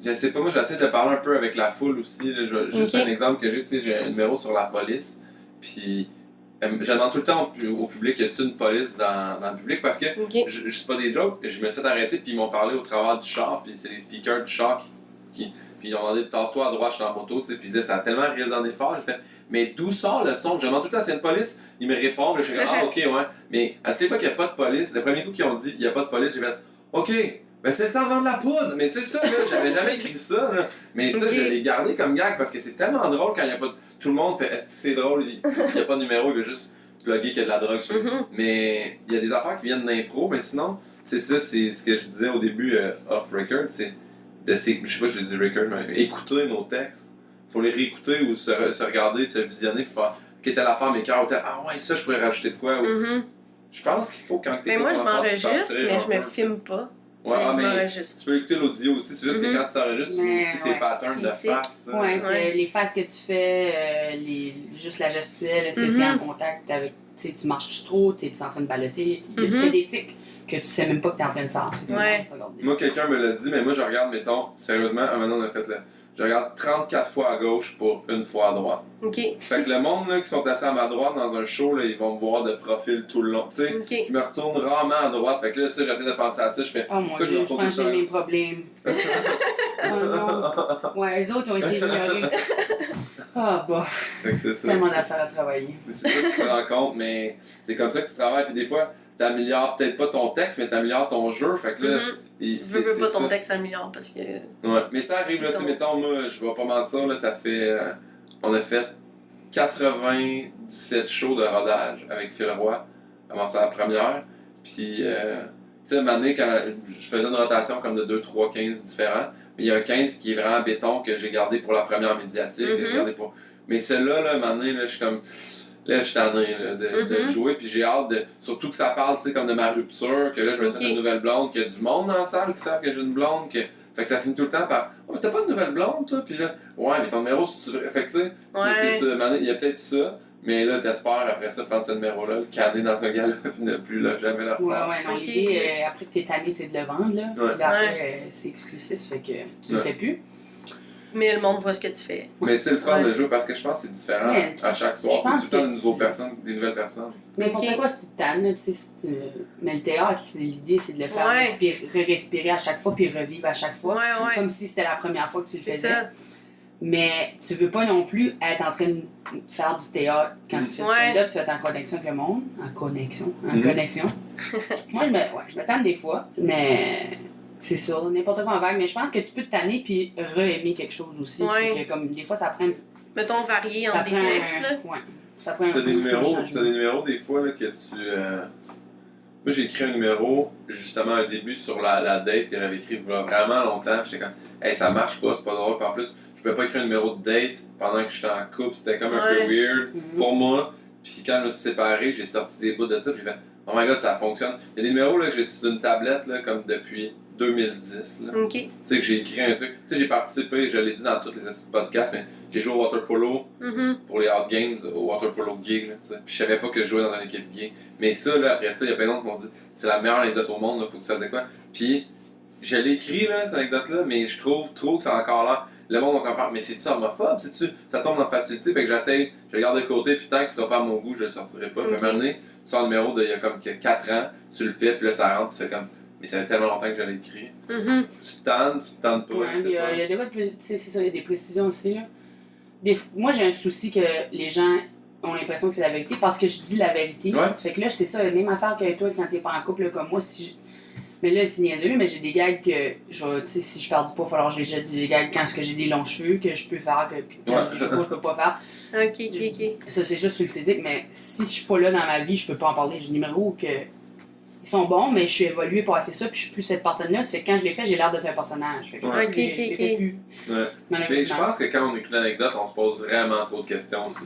Je sais pas, moi j'essaie de parler un peu avec la foule aussi. Là. Juste Ok. un exemple que j'ai, tu sais, j'ai un numéro sur la police, puis je demande tout le temps au public, y a-t-il une police dans le public? Parce que, Ok. c'est pas des jokes, je me suis fait arrêter, puis ils m'ont parlé au travers du char, puis c'est les speakers du char puis ils ont demandé tasse-toi à droite, je suis dans la moto, tu sais, puis là, ça a tellement résonné fort, j'ai fait, mais d'où sort le son? Je demande tout le temps s'il y a une police, ils me répondent, je fais, ah, ok, ouais, mais à toute époque, il n'y a pas de police. Le premier coup qu'ils ont dit, il n'y a pas de police, j'ai fait, ok, ben c'est le temps de vendre la poudre, mais tu sais, ça, là, j'avais jamais écrit ça, là, mais ça, Ok. je l'ai gardé comme gag parce que c'est tellement drôle quand il n'y a pas de. Tout le monde fait, est-ce que c'est drôle, il n'y a pas de numéro, il veut juste plugger qu'il y a de la drogue sur lui. Mhm. Mais il y a des affaires qui viennent d'impro, mais sinon, c'est ça, c'est ce que je disais au début off-record, c'est je sais pas si je dis record, mais écouter nos textes. Faut les réécouter ou se regarder, se visionner, puis faire quelle était l'affaire, mes cœurs, ah ouais, ça je pourrais rajouter de quoi. Ou... Mhm. Je pense qu'il faut quand Mais t'écoutes moi, je ton affaire, tu m'enregistre, fasses rire mais un je me peu. filme pas. Ouais, mais ah, je mais m'enregistre. tu peux écouter l'audio aussi, c'est juste que Mhm. quand tu t'enregistres, tu Mais, aussi tes ouais. patterns de Critique. face. tu sais. Ouais, Ouais. les faces que tu fais, juste la gestuelle, est-ce que tu es en contact avec. Tu sais, tu marches trop, tu es en train de balloter. Il y a Mhm. des tics que tu sais même pas que tu es en train de faire. C'est Ouais. ça, regarder. Moi, quelqu'un me l'a dit, mais moi je regarde, mettons, sérieusement, maintenant on a fait là. Je regarde 34 fois à gauche pour une fois à droite. Ok. Fait que le monde là, qui sont assis à ma droite dans un show, là, ils vont me voir de profil tout le long. Tu sais, Ok. je me retourne rarement à droite. Fait que là, ça, j'essaie de penser à ça. Je fais. Oh mon Pourquoi je dieu, me je retourne pense que tout j'ai le les mêmes problèmes. Oh non. Ouais, les autres ont été ignorés. Ah, bah, Fait que c'est ça. tellement d'affaires à travailler. C'est ça que tu te rends compte, mais c'est comme ça que tu travailles. Puis des fois, t'améliores peut-être pas ton texte, mais t'améliores ton jeu. Fait que là, Mhm. Je veux c'est pas ton ça. texte s'améliore parce que. Ouais, mais ça arrive, C'est là, tu sais, ton- mettons, moi, je vais pas mentir, là, ça fait. On a fait 97 shows de rodage avec Phil Roy avant sa première. Puis, tu sais, un moment donné, quand je faisais une rotation comme de 2, 3, 15 différents, mais il y a un 15 qui est vraiment béton que j'ai gardé pour la première médiatique. Que j'ai gardé pour... Mais celle-là, là, un moment donné, là, je suis comme. Là, je suis tanné là, de le jouer, puis j'ai hâte de. Surtout que ça parle, tu sais, comme de ma rupture, que là, je me suis fait une nouvelle blonde, qu'il y a du monde dans la salle qui savent que j'ai une blonde, que. Fait que ça finit tout le temps par. Oh, mais t'as pas de nouvelle blonde, toi? Puis là, ouais, mais ton numéro, si tu veux. Fait que, tu sais, c'est ça. Maintenant, il y a peut-être ça, mais là, t'espères après ça prendre ce numéro-là, le canner dans un gala, puis ne plus là, jamais le refaire. Ouais, non, Ok, l'idée, ok. après que t'es tanné, c'est de le vendre, là. Ouais. Puis là, après, c'est exclusif, fait que tu le Ouais. fais plus. Mais le monde voit ce que tu fais. Mais c'est le fun Ouais. de jouer parce que je pense que c'est différent Mais à chaque soir. je C'est pense tout le temps que des nouvelles personnes. Mais pour Ok. quoi tu te tannes, là, tu sais, mais le théâtre, l'idée, c'est de le faire Ouais. respirer à chaque fois, puis revivre à chaque fois. Ouais, ouais. Comme si c'était la première fois que tu le C'est faisais. ça. Mais tu veux pas non plus être en train de faire du théâtre quand tu fais du Ouais. stand-up, tu vas être en connexion avec le monde. En connexion. Mhm. Moi, je me tanne des fois, mais c'est sûr, n'importe quoi en vague. Mais je pense que tu peux te tanner puis re-aimer quelque chose aussi. Ouais. Fait que, comme, des fois, ça prend, Mettons varier ça entre des prend textes, là. ouais, ça prend un T'as des boost, un numéros, changement. t'as des numéros des fois là, que tu. Moi j'ai écrit un numéro justement un début sur la date que j'avais écrit vraiment longtemps. J'étais comme hey ça marche pas, c'est pas drôle. Puis en plus, je pouvais pas écrire un numéro de date pendant que j'étais en couple, c'était comme un peu weird Mhm. pour moi. Puis quand je me suis séparé, j'ai sorti des bouts de ça, puis j'ai fait oh my god, ça fonctionne. Il y a des numéros là, que j'ai sur une tablette là, comme depuis 2010. Là. Ok. Tu sais, que j'ai écrit un truc. Tu sais, j'ai participé, je l'ai dit dans tous les podcasts, mais j'ai joué au water polo Mhm. pour les Hot Games, au water polo gay, là, tu sais. Puis je savais pas que je jouais dans une équipe gay. Mais ça, là, après ça, il y a plein d'autres qui m'ont dit c'est la meilleure anecdote au monde, là, faut que tu fasses de quoi. Puis je l'ai écrit, là, cette anecdote-là, mais je trouve trop que c'est encore là. Le monde va encore faire mais c'est-tu homophobe? C'est-tu... Ça tombe en facilité, fait que j'essaie, je le garde de côté, puis tant que ce sera pas à mon goût, je le sortirai pas. Puis à un moment donné, tu sors le numéro d'il y a comme 4 ans, tu le fais, puis là ça rentre, puis c'est comme. Mais ça fait tellement longtemps que je l'ai écrit. Mhm. Tu te tentes pas. Ouais, je sais il y pas. a des fois, tu sais, c'est ça, il y a des précisions aussi, là. Moi, j'ai un souci que les gens ont l'impression que c'est la vérité parce que je dis la vérité. Ouais. Ça fait que là, c'est ça, même affaire que toi quand t'es pas en couple là, comme moi. Mais là, c'est niaiseux, mais j'ai des gags que, tu sais, si je perds du poids, il va falloir que je les jette des gags quand j'ai des longs cheveux, que je peux faire, que quand Ouais. j'ai des cheveux, je peux pas faire. Ok, ok. Ça, c'est juste sur le physique, mais si je suis pas là dans ma vie, je peux pas en parler. J'ai des numéros que ils sont bons, mais je suis évoluée pour assez ça, puis je suis plus cette personne-là. C'est que quand je l'ai fait, j'ai l'air d'être un personnage. Fait que je Ouais. je les fais plus. Ouais. Mais je pense que quand on écrit l'anecdote, on se pose vraiment trop de questions aussi.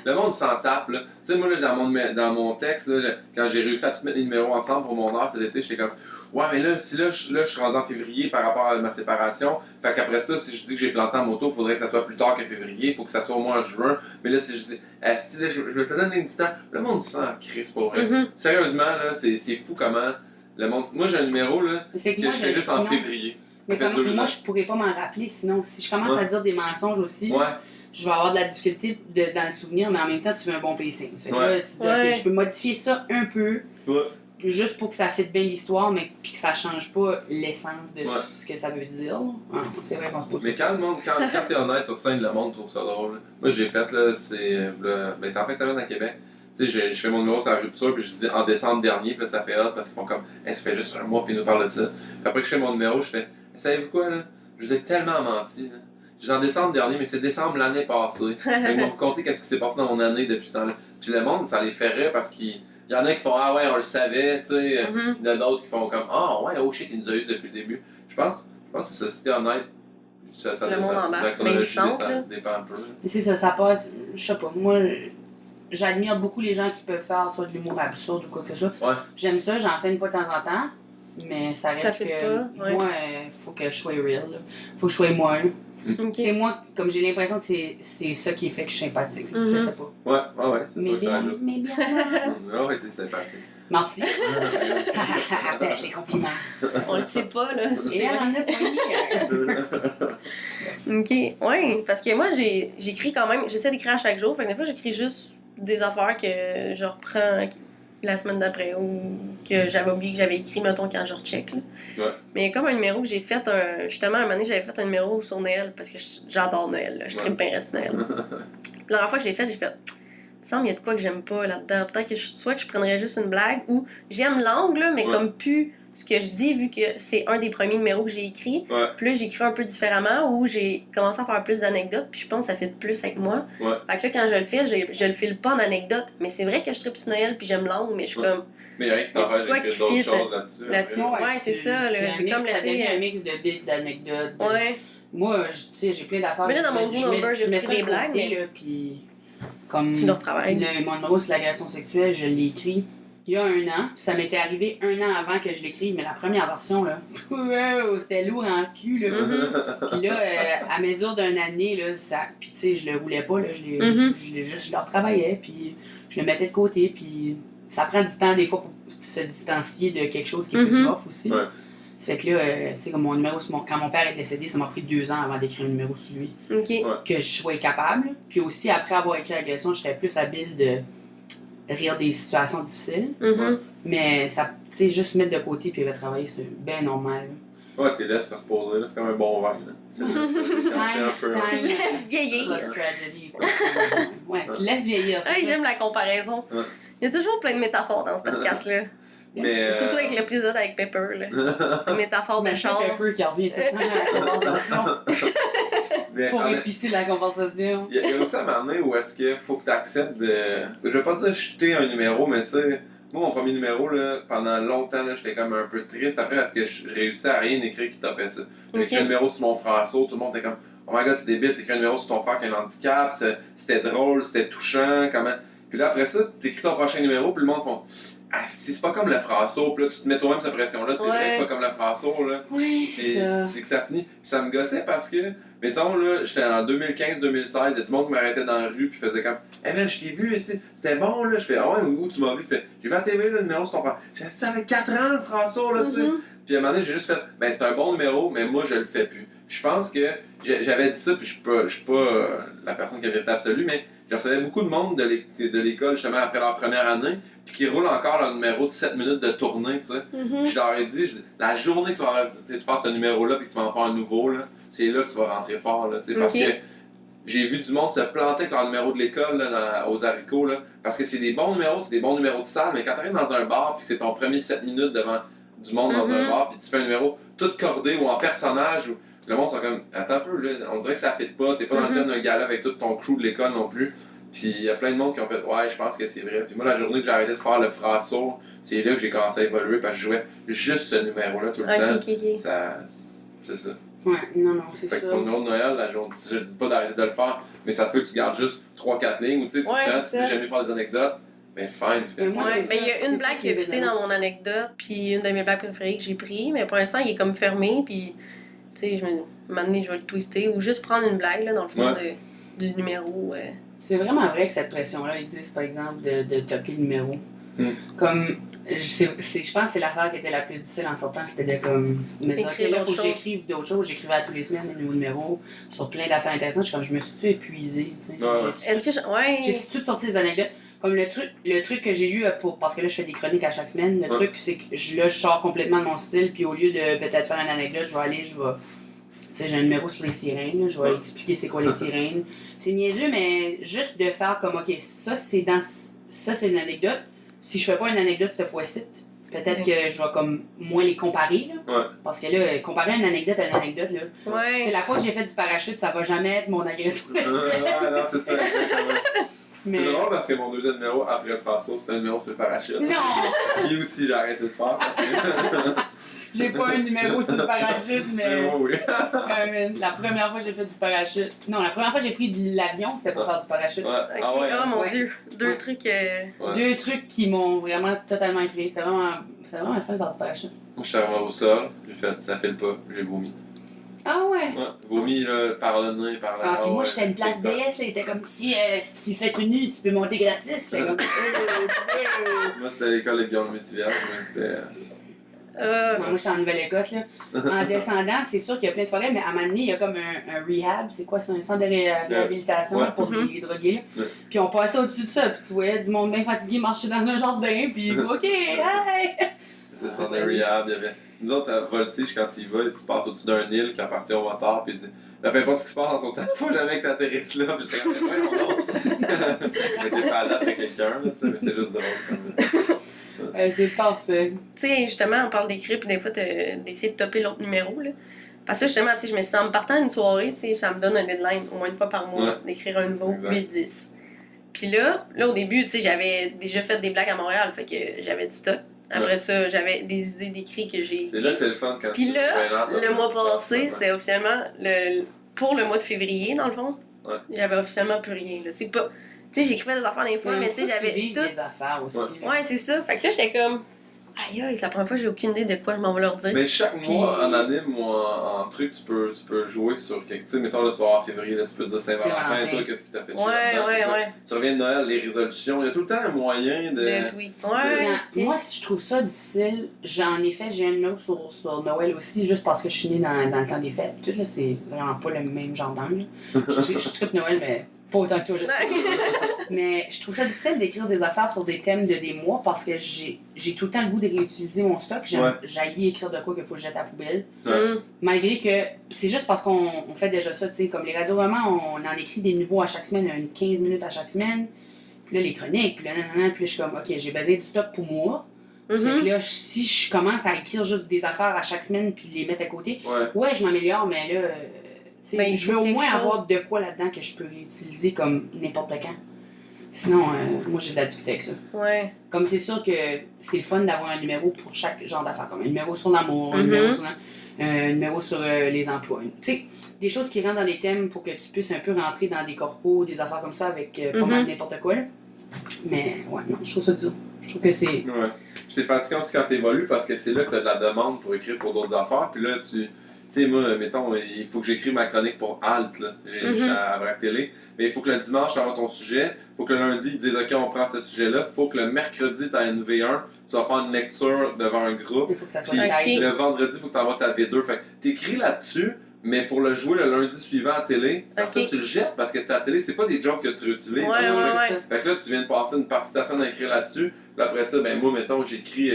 Le monde s'en tape, là. Tu sais, moi, là, dans mon texte, là, quand j'ai réussi à tout mettre les numéros ensemble pour mon heure cet été, j'étais comme, ouais, mais là, si là, je suis rendu en février par rapport à ma séparation, fait qu'après ça, si je dis que j'ai planté en moto, il faudrait que ça soit plus tard que février, il faut que ça soit au mois en juin. Mais là, si je dis, si là, je me faisais une ligne du temps, le monde s'en crisse pour vrai. Mhm. Sérieusement, là, c'est fou comment le monde. Moi, j'ai un numéro, là, C'est que que moi, je fais juste en sinon- février. Mais Ça fait comme, 2 moi, ans. je pourrais pas m'en rappeler sinon. Si je commence Ouais. à dire des mensonges aussi, Ouais. je vais avoir de la difficulté dans le souvenir, mais en même temps, tu veux un bon pacing. Fait que Ouais. là, tu dis, Ouais. ok, je peux modifier ça un peu, Ouais. juste pour que ça fitte bien l'histoire, mais puis que ça change pas l'essence de Ouais. ce que ça veut dire. Ah, c'est vrai qu'on se pose Mais quand le monde, quand t'es honnête sur scène, le monde trouve ça drôle. Moi, j'ai fait, là, c'est en fait, ça vient à Québec. Tu sais, je fais mon numéro sur la rupture, puis je dis en décembre dernier, puis là, ça fait hot parce qu'ils font comme, hey, ça fait juste un mois, puis ils nous parlent de ça. Puis après que je fais mon numéro, je fais, savez-vous quoi, là? Je vous ai tellement menti, là. Je dis en décembre dernier, mais c'est décembre l'année passée. Ils m'ont raconté qu'est-ce qui s'est passé dans mon année depuis ce temps-là. Puis le monde, ça les fait rire parce qu'il y en a qui font, ah ouais, on le savait, tu sais. Mhm. Puis il y en a d'autres qui font comme, ah ouais, oh shit, il nous a eu depuis le début. Je pense que c'est ça, si t'es honnête, ça, Le monde embarque, la mais chronologie, ils sentent, ça là. dépend un peu. Mais c'est ça passe, je sais pas, moi, j'admire beaucoup les gens qui peuvent faire soit de l'humour absurde ou quoi que ce soit. Ouais. J'aime ça, j'en fais une fois de temps en temps, mais ça reste Ça fait que pas, ouais. moi, faut que je sois real, là. Faut que je sois moi, là. Ok. C'est moi, comme j'ai l'impression que c'est ça qui fait que je suis sympathique, là. Je Mhm. sais pas. Ouais, c'est Mais sûr que ça bien, ajoute. mais bien. Ah ouais, t'es sympathique. Merci. Pêche les compliments. On le sait pas, là. Et C'est elle vrai. en a pris. Ok, ouais, parce que moi, j'écris quand même, j'essaie d'écrire à chaque jour, fait que des fois, j'écris juste des affaires que je reprends la semaine d'après ou que j'avais oublié que j'avais écrit, mettons, quand je recheck. Là. Ouais. Mais il y a comme un numéro que j'ai fait, justement, un moment donné, j'avais fait un numéro sur Noël parce que j'adore Noël, là. Je tripe bien sur Noël. Puis la dernière fois que je l'ai fait, il me semble qu'il y a de quoi que j'aime pas là-dedans. Peut-être que soit que je prendrais juste une blague ou j'aime l'angle, là, mais Ouais. comme plus ce que je dis, vu que c'est un des premiers numéros que j'ai écrit. Ouais. Puis là, j'écris un peu différemment où j'ai commencé à faire plus d'anecdotes, puis je pense que ça fait plus avec moi. Ouais. Fait que là, quand je le fais, je le file pas en anecdote, mais c'est vrai que je tripe sur Noël, puis j'aime l'angle, mais je suis Ouais. comme Mais il y a rien qui t'empêche quoi d'écrire qui d'autres fit, choses là-dessus. là-dessus. après. Ouais, c'est ça, là, c'est un j'ai mix, comme ça laissé, devient un mix de bits, d'anecdotes. Ouais. Moi, tu sais, j'ai plein d'affaires. Mais là, dans mon je Go mets- Number, je j'ai mets pris ça de des blagues, côté, mais- là, puis comme Tu le retravailles. mon numéro sur l'agression sexuelle, je l'ai écrit il y a 1 an. Puis ça m'était arrivé 1 an avant que je l'écrive, mais la première version, là, wow, c'était lourd en cul, là. Mhm. Puis là, à mesure d'une année, là, ça... Puis tu sais, je le roulais pas, là, Mhm. je le retravaillais, puis je le mettais de côté, puis ça prend du temps, des fois, pour se distancier de quelque chose qui est plus Mhm. rough aussi. Ouais. Ça fait que là, tu sais, comme mon numéro, quand mon père est décédé, ça m'a pris 2 ans avant d'écrire un numéro sur lui. Ok. Que je sois capable. Puis aussi, après avoir écrit l'agression, j'étais plus habile de rire des situations difficiles. Mhm. Mais ça, tu sais, juste mettre de côté puis retravailler, c'est bien normal. Ouais, t'es laisse se reposer, là. C'est comme un bon vin, là. C'est un peu. Time. Tu laisses vieillir. Plus tragedy, quoi. Ouais, tu laisses vieillir. c'est Hey, ça. j'aime la comparaison. Ouais. Il y a toujours plein de métaphores dans ce podcast-là. Mais. Surtout avec l'épisode avec Pepper, là. C'est une métaphore de Imagine char. Pepper qui revient tout le temps à la conversation Mais pour en même- épicer la conversation. il y a aussi un moment donné où est-ce qu'il faut que tu acceptes de. Je vais pas dire jeter un numéro, mais tu sais, moi, mon premier numéro, là, pendant longtemps, là, j'étais comme un peu triste après parce que je réussissais à rien écrire qui topait ça. J'ai écrit Ok. un numéro sur mon frère tout le monde était comme, oh my god, c'est débile, t'écris un numéro sur ton frère qui a un handicap, c'était drôle, c'était touchant, comment. Puis là, après ça, t'écris ton prochain numéro, puis le monde font, ah, c'est pas comme le Frasso, puis là, tu te mets toi-même cette pression-là, c'est vrai que c'est pas comme le Frasso, là. Oui, c'est ça. C'est que ça finit. Puis ça me gossait parce que, mettons, là, j'étais en 2015-2016, il y a tout le monde qui m'arrêtait dans la rue, puis faisait comme, hey man, je t'ai vu, c'était bon, là. Je fais, ah ouais, où tu m'as vu? Il fait, j'ai vu à la TV, là, le numéro sur ton frère. J'ai dit, ça fait 4 ans, le François, là, tu sais. Mhm. Puis à un moment donné, j'ai juste fait, ben c'est un bon numéro, mais moi, je le fais plus. Puis je pense que j'avais dit ça, puis je suis pas la personne qui a vérité absolue, mais je recevais beaucoup de monde de l'école, justement, après leur première année, puis qui roulent encore leur numéro de 7 minutes de tournée, tu sais. Mhm. Puis je leur ai dit, la journée que tu vas arrêter de faire ce numéro-là, puis que tu vas en faire un nouveau, là, c'est là que tu vas rentrer fort, là, tu sais, parce Ok. que j'ai vu du monde se planter avec leur numéro de l'école là, aux haricots, là, parce que c'est des bons numéros, c'est des bons numéros de salle, mais quand tu arrives dans un bar, puis que c'est ton premier 7 minutes devant du monde dans un Mhm. bar, puis tu fais un numéro tout cordé ou en personnage, où le monde sont comme, attends un peu, là, on dirait que ça fit pas, t'es pas dans le Mhm. thème d'un gala avec tout ton crew de l'école non plus. Puis il y a plein de monde qui ont fait ouais, je pense que c'est vrai. Puis moi, la journée que j'ai arrêté de faire le Frasso, c'est là que j'ai commencé à évoluer parce que je jouais juste ce numéro-là tout le temps. Ok. C'est ça. Ouais, non, c'est Fait ça. que ton numéro de Noël, la journée, je dis pas d'arrêter de le faire, mais ça se peut que tu gardes juste 3-4 lignes ou tu sais, tu Ouais, si j'aime mieux faire des anecdotes, mais fine, fais Mais ça. moi, Ouais, c'est mais il y ça, a c'est une ça blague qui qui a est fité bizarre. dans mon anecdote, puis une de mes blagues préférées que j'ai pris, mais pour l'instant, il est comme fermé, puis tu sais, un moment donné, je vais le twister, ou juste prendre une blague, là, dans le fond, du numéro. C'est vraiment vrai que cette pression-là existe, par exemple, de topper le numéro. Comme, je pense que c'est l'affaire qui était la plus difficile en sortant, c'était de comme, me dire, Écrire ok, là, faut d'autres que j'écrive d'autres choses. J'écrivais à tous les semaines des nouveaux numéros sur plein d'affaires intéressantes. Je me suis épuisée, tu sais. Ouais. Est-ce que J'ai toutes sorti des anecdotes. Comme le truc que j'ai eu parce que là, je fais des chroniques à chaque semaine, le truc, c'est que je sors complètement de mon style, puis au lieu de peut-être faire une anecdote, tu sais, j'ai un numéro sur les sirènes, là, je vais expliquer c'est quoi les sirènes. C'est niaiseux, mais juste de faire comme, ok, ça, c'est une anecdote. Si je fais pas une anecdote cette fois-ci, peut-être que je vais comme moins les comparer, là. Ouais. Parce que là, comparer une anecdote à une anecdote, là, c'est Ouais. la fois que j'ai fait du parachute, ça va jamais être mon agression sexuelle. Ouais, non, c'est ça, exactement. Mais... C'est drôle parce que mon deuxième numéro après le François, c'était un numéro sur le parachute. Non! Qui aussi j'ai arrêté de faire parce que. J'ai pas un numéro sur le parachute, mais oui. la première fois que j'ai fait du parachute. Non, la première fois que j'ai pris de l'avion, c'était pour faire du parachute. Ouais. Ok. Ah ouais. Oh mon Ouais. dieu, deux Ouais. trucs. Ouais. Deux trucs qui m'ont vraiment totalement effrayé. C'était vraiment fun de faire du parachute. Moi, je suis arrivé au sol, j'ai fait ça file pas, j'ai vomi. Ah ouais? Ouais, vomi là, par le nez, par la Ah, puis moi, ouais. j'étais une place DS, là, il était comme si tu fais tout nu, tu peux monter gratis. J'étais comme. Moi, c'était à l'école de Guillaume Métivier, mais c'était. Moi, j'étais en Nouvelle-Écosse, là. En descendant, c'est sûr qu'il y a plein de forêts, mais à un moment donné, il y a comme un rehab, c'est quoi, c'est un centre de réhabilitation Ouais. pour les drogués, là. Ouais. Puis on passait au-dessus de ça, puis tu voyais du monde bien fatigué marcher dans un jardin, puis OK, hey! C'est ça, c'est un rehab. Il y avait. Nous autres, à Voltige, quand tu y vas, tu passes au-dessus d'un île qui appartient au moteur, puis il dit là, peu importe ce qui se passe dans son temps, faut jamais que t'atterrisses là. Puis j'étais comme, non. Mais t'es pas là après quelqu'un, là, tu sais, mais c'est juste drôle comme. C'est parfait. Tu sais, justement, on parle d'écrire, puis des fois, d'essayer de topper l'autre numéro, là. Parce que justement, tu sais, je me suis dit, en me partant une soirée, tu sais, ça me donne un deadline, au moins une fois par mois, d'écrire un nouveau Exact. 8-10. Puis là, au début, tu sais, j'avais déjà fait des blagues à Montréal, fait que j'avais du stock. Après ça, j'avais des idées d'écrits que j'ai C'est là que écrites. c'est le fun quand Puis tu là, le mois passé, c'est c'est officiellement pour le mois de février, dans le fond. Ouais. J'avais officiellement plus rien, là. Tu sais, j'écrivais des affaires des fois, mais tu sais, j'avais tout. des affaires aussi. Ouais. là. Ouais, c'est ça. Fait que là, j'étais comme, aïe, c'est la première fois que j'ai aucune idée de quoi je m'en vais leur dire. Mais chaque Puis- mois en anime ou en truc, tu peux jouer sur quelque. Tu sais, mettons là, tu vas avoir février, là, tu peux dire Saint-Valentin, Saint-Valentin. toi, qu'est-ce qui t'a fait chier Ouais, là-dedans, c'est quoi? ouais. Tu reviens de Noël, les résolutions, il y a tout le temps un moyen de. De tweet. Ouais. Quand- Moi, si je trouve ça difficile, j'ai un numéro sur Noël aussi, juste parce que je suis née dans le temps des fêtes. Tout là, c'est vraiment pas le même genre d'angle. Je tripe Noël, mais pas autant que toi, je sais. Mais je trouve ça difficile d'écrire des affaires sur des thèmes de des mois parce que j'ai tout le temps le goût de réutiliser mon stock. Ouais. J'haïs écrire de quoi qu'il faut que je jette à la poubelle. Mm. Malgré que c'est juste parce qu'on fait déjà ça, tu sais, comme les radioromans, on en écrit des nouveaux à chaque semaine, 15 minutes à chaque semaine. Puis là, les chroniques, puis là, nanana, puis là, je suis comme, ok, j'ai besoin du stock pour moi. Fait Mhm. que là, si je commence à écrire juste des affaires à chaque semaine puis les mettre à côté, Ouais. je m'améliore, mais là, tu sais, Ben, il je veux faut au quelque moins chose. avoir de quoi là-dedans que je peux réutiliser comme n'importe quand. Sinon, moi, j'ai de la difficulté avec ça. Ouais. Comme c'est sûr que c'est le fun d'avoir un numéro pour chaque genre d'affaires, comme un numéro sur l'amour, un Mhm. numéro sur les emplois. Tu sais, des choses qui rentrent dans des thèmes pour que tu puisses un peu rentrer dans des corpos, des affaires comme ça avec pas mal n'importe quoi. Là. Mais ouais, non, je trouve ça dur. Je trouve que c'est. Ouais. Puis c'est fatigant aussi quand t'évolues parce que c'est là que t'as de la demande pour écrire pour d'autres affaires. Puis là, tu sais, moi, mettons, il faut que j'écrive ma chronique pour Alt, là. Je suis à Vrac Télé. Mais il faut que le dimanche, tu ton sujet. Il faut que le lundi, ils disent, OK, on prend ce sujet-là. Il faut que le mercredi, tu as une V1. Tu vas faire une lecture devant un groupe. Il faut que ça soit Puis détaillé. le vendredi, il faut que tu envoies ta V2. Fait que t'écris là-dessus, mais pour le jouer le lundi suivant à télé, après ça, tu le jettes parce que c'est à la télé, c'est pas des jokes que tu réutilises. Ouais. Fait que là, tu viens de passer une partie de ta semaine à écrire là-dessus. Puis après ça, ben moi, mettons, j'écris.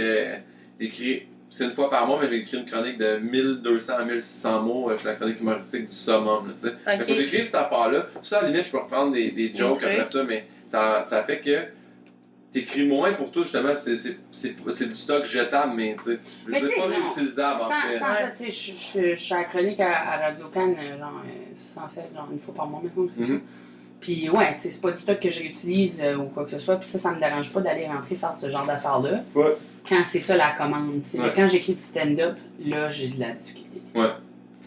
C'est une fois par mois, mais j'ai écrit une chronique de 1200 à 1600 mots. Je suis la chronique humoristique du summum, là, tu sais. Fait que faut écrire cette affaire-là. Ça, à la limite, je peux reprendre des jokes trucs. après ça, mais ça fait que t'écris moins pour tout, justement. Puis c'est du stock jetable, mais tu sais, Mais tu sais, pas non. réutilisable, en fait. Sans ça, tu sais, je suis à la chronique à Radio Cannes, genre, censé être genre une fois par mois, maintenant. Mhm. Puis ouais, tu sais, c'est pas du stock que je réutilise ou quoi que ce soit. Puis ça me dérange pas d'aller rentrer faire ce genre d'affaires-là. Ouais. Quand c'est ça la commande, tu sais. Ouais. Mais quand j'écris du stand-up, là, j'ai de la difficulté. Ouais.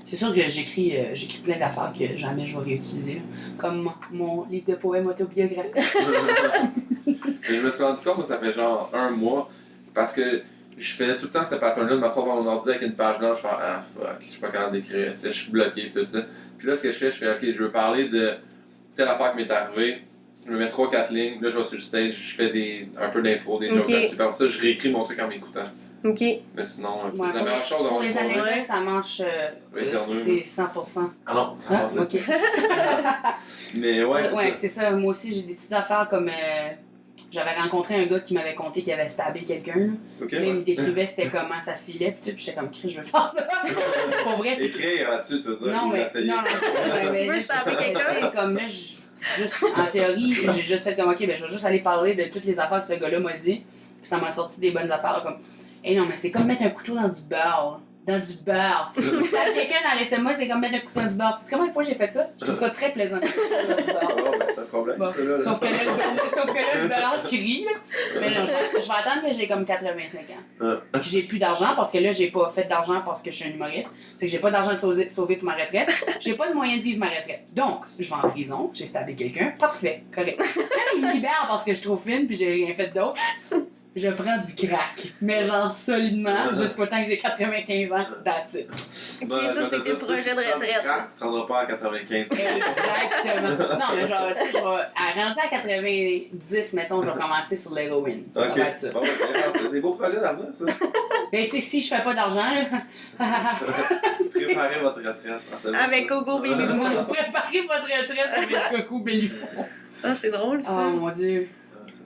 C'est sûr que j'écris plein d'affaires que jamais je vais réutiliser. Là. Comme mon livre de poèmes autobiographiques. Et je me suis rendu compte, moi, ça fait genre 1 mois, parce que je faisais tout le temps ce pattern-là de m'asseoir devant mon ordi avec une page blanche, je fais ah fuck, je suis pas capable d'écrire, je suis bloqué, tout ça. Puis là, ce que je fais ok, je veux parler de telle affaire qui m'est arrivée, je me mets 3-4 lignes, là je vais sur le stage, je fais un peu d'impro, des jokes là-dessus, puis après ça, je réécris mon truc en m'écoutant. Ok. Mais sinon, Ouais, c'est la meilleure chose pour d'avoir une les soirée. anecdotes, ça marche, c'est 100%. Ah non, ça Ah, passe. ok. Mais ouais, c'est ça. C'est ça. Moi aussi, j'ai des petites affaires comme... j'avais rencontré un gars qui m'avait conté qu'il avait stabé quelqu'un. Là. Ok, Là, il me ouais. décrivait c'était comment ça filait, puis tout, puis j'étais comme, je veux faire ça. Pour vrai, c'est... Écrire là-dessus, tu veux dire, Non, ou mais... l'essayer. Non, Tu veux stabber quelqu'un? Comme là, juste, en théorie, j'ai juste fait comme, ok, ben, je vais juste aller parler de toutes les affaires que ce gars-là m'a dit, puis ça m'a sorti des bonnes affaires, là, comme, non, mais c'est comme mettre un couteau dans du beurre. Dans du beurre. Si tu tapes quelqu'un dans l'estomac, c'est comme mettre un couteau dans du beurre. C'est combien de fois j'ai fait ça? Je trouve ça très plaisant. Dans du beurre. Oh, ben, c'est un problème, Bon. ça, là. Sauf que là, le beurre crie, là. Mais non, je vais attendre que j'ai comme 85 ans. Puis que j'ai plus d'argent parce que là, j'ai pas fait d'argent parce que je suis un humoriste. C'est que j'ai pas d'argent de sauver pour ma retraite. J'ai pas de moyen de vivre ma retraite. Donc, je vais en prison, j'ai stabé quelqu'un. Parfait, correct. Quand il me libère parce que je suis trop fine puis j'ai rien fait d'autre, je prends du crack. Mais genre solidement, jusqu'au temps que j'ai 95 ans, that's it. Ok, ça, c'est tes projets de retraite. Tu te rendras pas à 95. Exactement. Non, mais genre, tu sais, je vais, rendu à 90, mettons, je vais commencer sur l'héroïne. Ça Ok. va être ça. Bon, c'est des beaux projets d'avenir, ça. Mais tu sais, si je fais pas d'argent, Préparez votre retraite. Avec Coco Billy. préparez votre retraite avec Coco Bellifon. Ah, c'est drôle, Oh ça. mon dieu.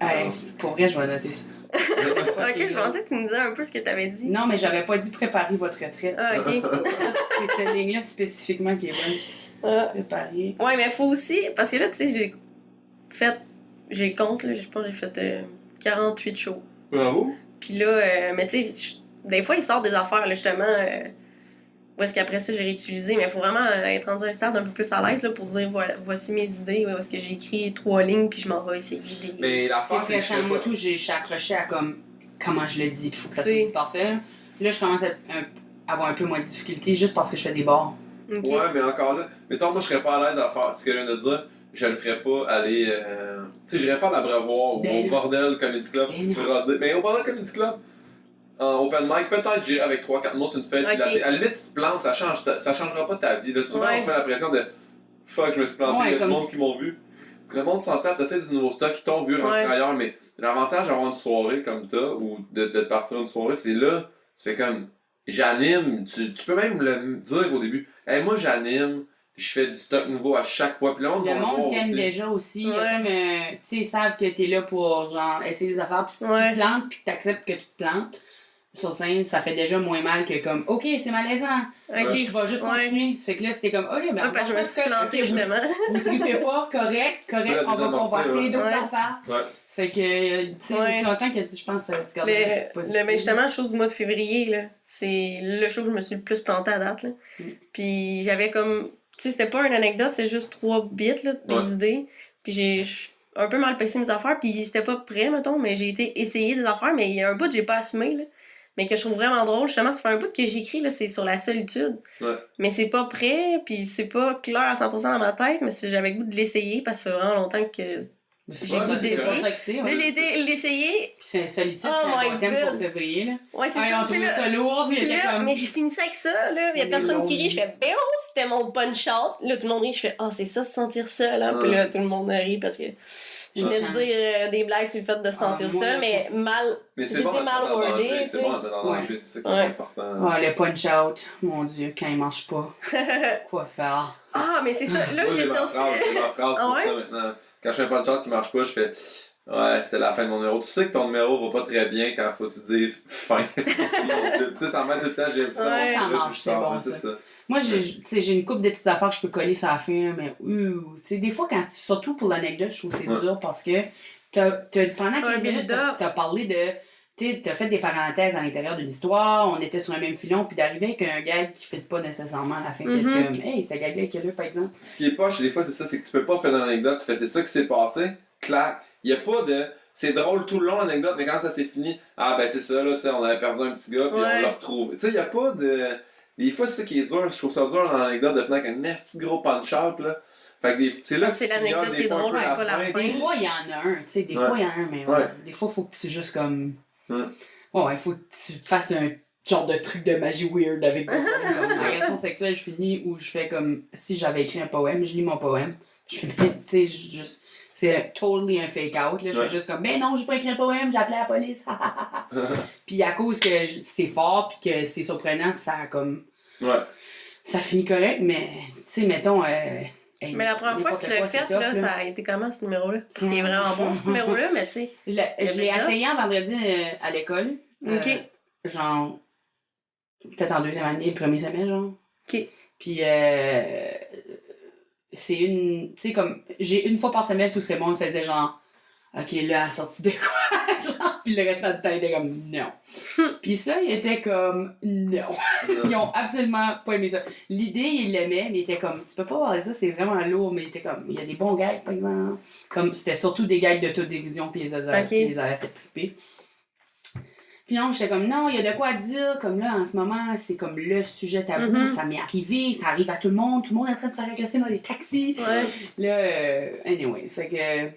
Hey, pour vrai, je vais noter ça. Ok, je pensais que tu nous disais un peu ce que t'avais dit. Non, mais j'avais pas dit préparer votre retraite. Ah, ok. Ça, c'est cette ligne-là spécifiquement qui est bonne. Ah. Préparer. Ouais, mais faut aussi. Parce que là, tu sais, j'ai compte, là, je pense que j'ai fait 48 shows. Bravo. Puis là, mais tu sais, des fois, ils sortent des affaires, là, justement. Où est-ce qu'après ça, j'ai réutilisé. Mais il faut vraiment être rendu à un stade un peu plus à l'aise là, pour dire voici mes idées. Où est-ce que j'ai écrit 3 lignes, puis je m'en vais essayer des. Mais l'affaire, C'est c'est que stressant. Moi, tout, j'ai accroché à comme comment je le dis, puis il faut que ça soit C'est- dit parfait. Là, je commence à avoir un peu moins de difficulté juste parce que je fais des bars. Ok. Ouais, mais encore là, mettons, moi, je serais pas à l'aise à faire ce que je viens de dire. Je le ferais pas aller. Tu sais, j'irais pas à l'Abreuvoir ou Ben au non. Bordel Comedy Club. Ben non. roder. Mais au Bordel Comedy Club, en open mic, peut-être j'irais avec 3-4 mots sur une fête. Ok. Puis là, à la limite, tu te plantes, ça changera pas ta vie. Là, souvent, Ouais. on se met la pression de fuck, je me suis planté, Ouais, il y a du comme monde tu- qui m'ont vu. Le monde s'entend, t'essaies du nouveau stock, ils t'ont vu rentrer Ouais. ailleurs, mais l'avantage d'avoir une soirée comme t'as ou de partir une soirée, c'est là, tu fais comme j'anime, tu peux même le dire au début. Hey, moi j'anime, je fais du stock nouveau à chaque fois, puis le monde va Le le voir monde t'aime aussi. déjà aussi. Il y a Ouais. comme, tu sais, ils savent que t'es là pour genre essayer des affaires. Puis si Ouais. tu te plantes, puis que t'acceptes que tu te plantes sur scène, ça fait déjà moins mal que comme, ok, c'est malaisant. Ok. Je vais juste Ouais. continuer. Ça fait que là, c'était comme, ok, ben, Ouais, parce que je me suis plantée, justement. Vous tripez pas, correct, peux la on va désamorcer, compenser ouais. d'autres Ouais. affaires. Ouais. Ça fait que, tu sais, Ouais. aussi longtemps que je pense que tu gardes un petit positif. Mais justement, le show du mois de février, là, c'est le show que je me suis le plus plantée à date. Là. Mm. Puis j'avais comme. Tu sais, c'était pas une anecdote, c'est juste 3 bits, là, des Ouais. idées. Puis j'ai un peu mal passé mes affaires, puis c'était pas prêt, mettons, mais j'ai été essayer des affaires, mais il y a un bout que j'ai pas assumé, là. Mais que je trouve vraiment drôle, justement, ça fait un bout que j'écris, là, c'est sur la solitude. Ouais. Mais c'est pas prêt, puis c'est pas clair à 100% dans ma tête, mais j'avais le goût de l'essayer parce que ça fait vraiment longtemps que. J'ai Ouais, goût c'est d'essayer. ça. C'est ça que c'est. Là, ouais. j'ai été l'essayer. C'est solitude, Oh c'est un my bon thème God. pour février, là. Ouais, c'est Ah, ça. on Puis trouvait là, ça lourd, puis il Puis était là, comme. mais j'ai fini ça avec ça, là. Il y a On est personne qui longue. rit. Je fais, ben oh, c'était mon punch-out. Là, tout le monde rit. Je fais, ah, c'est ça, se sentir seul. Hein? Puis là, tout le monde rit parce que je venais de change. dire des blagues sur le fait de se sentir moi, seul, là, mais mal. Mais J'ai c'est bon dit de mal mettre en wordé, danger, tu c'est sais. bon de mettre en Ouais. danger, c'est ça qui Ouais. est important. Ah, le punch-out, mon Dieu, quand il marche pas, quoi faire? Ah, mais c'est ça. Là, Moi, j'ai ma sorti. phrase, j'ai ma phrase Ah pour ouais? ça maintenant. Quand je fais un punch-out qui marche pas, je fais ouais, c'est la fin de mon numéro. Tu sais que ton numéro va pas très bien quand il faut se dire fin. tu sais, ça m'aide tout le temps, j'ai Ouais. Ça marche, c'est bon, c'est ça. ça. Moi, tu sais, j'ai une couple de petites affaires que je peux coller sur la fin, là, mais tu sais, des fois, surtout pour l'anecdote, je trouve que c'est Ouais. dur parce que pendant 15 Un minutes, build-up. t'as parlé de t'as fait des parenthèses à l'intérieur de l'histoire, on était sur un même filon, puis d'arriver avec un gag qui fait pas nécessairement à la fin, d'être comme, hey, ce gag-là est quel par exemple? Ce qui est poche, des fois, c'est ça, c'est que tu peux pas faire d'anecdote, tu fais, c'est ça qui s'est passé, clac. Il y a pas de. C'est drôle tout le long, l'anecdote, mais quand ça s'est fini, ah ben c'est ça, là, on avait perdu un petit gars, puis on l'a retrouvé. Tu sais, il y a pas de. Des fois, c'est ça qui est dur, je trouve ça dur dans l'anecdote de finir avec un esti gros punch-out, là. Fait que c'est là que c'est l'anecdote qui est drôle, mais pas la fin. Des fois, il y en a un, tu sais, des fois, il y en a un, mais des fois, il faut que tu juste comme. Ouais, il faut que tu te fasses un genre de truc de magie weird avec des comme agression sexuelle, je finis où je fais comme si j'avais écrit un poème, je lis mon poème, je fais, tu sais, juste. C'est totally un fake-out, là. Je fais juste comme, ben non, j'ai pas écrit un poème, j'ai appelé la police. Puis à cause que c'est fort, puis que c'est surprenant, ça comme. Ouais. Ça finit correct, mais, tu sais, mettons. Mais la première fois que tu l'as fait, là, ça a été comment ce numéro-là? Parce qu'il est vraiment bon ce numéro-là, mais tu sais. Je l'ai essayé en vendredi à l'école. OK. Genre. Peut-être en deuxième année, premier semestre, genre. OK. Puis, c'est une. Tu sais, comme. J'ai une fois par semestre où ce que le monde faisait genre. Ok, là, elle a sorti de quoi? Genre, puis le restant du temps, il était comme non. Puis ça, il était comme non. Ils ont absolument pas aimé ça. L'idée, ils l'aimaient, mais il était comme tu peux pas voir ça, c'est vraiment lourd, mais il était comme il y a des bons gags, par exemple. Comme c'était surtout des gags d'autodérision qui les avaient fait triper. Puis non, j'étais comme non, il y a de quoi dire, comme là, en ce moment, c'est comme le sujet tabou, ça m'est arrivé, ça arrive à tout le monde est en train de se faire agresser dans les taxis. Ouais. Là, anyway, fait que.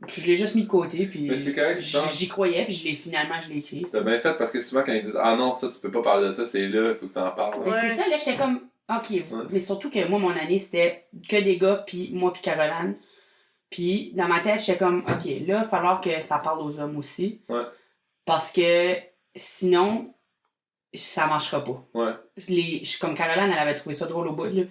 Je l'ai juste mis de côté, puis mais c'est correct, j'y croyais, puis je l'ai écrit. T'as bien fait, parce que souvent quand ils disent ah non, ça tu peux pas parler de ça, c'est là, il faut que t'en parles. Mais c'est ça, là, j'étais comme ok, mais surtout que moi, mon année, c'était que des gars, puis moi, puis Caroline. Puis dans ma tête, j'étais comme ok, là, il va falloir que ça parle aux hommes aussi. Ouais. Parce que sinon, ça marchera pas. Ouais. Comme Caroline, elle avait trouvé ça drôle au bout, là.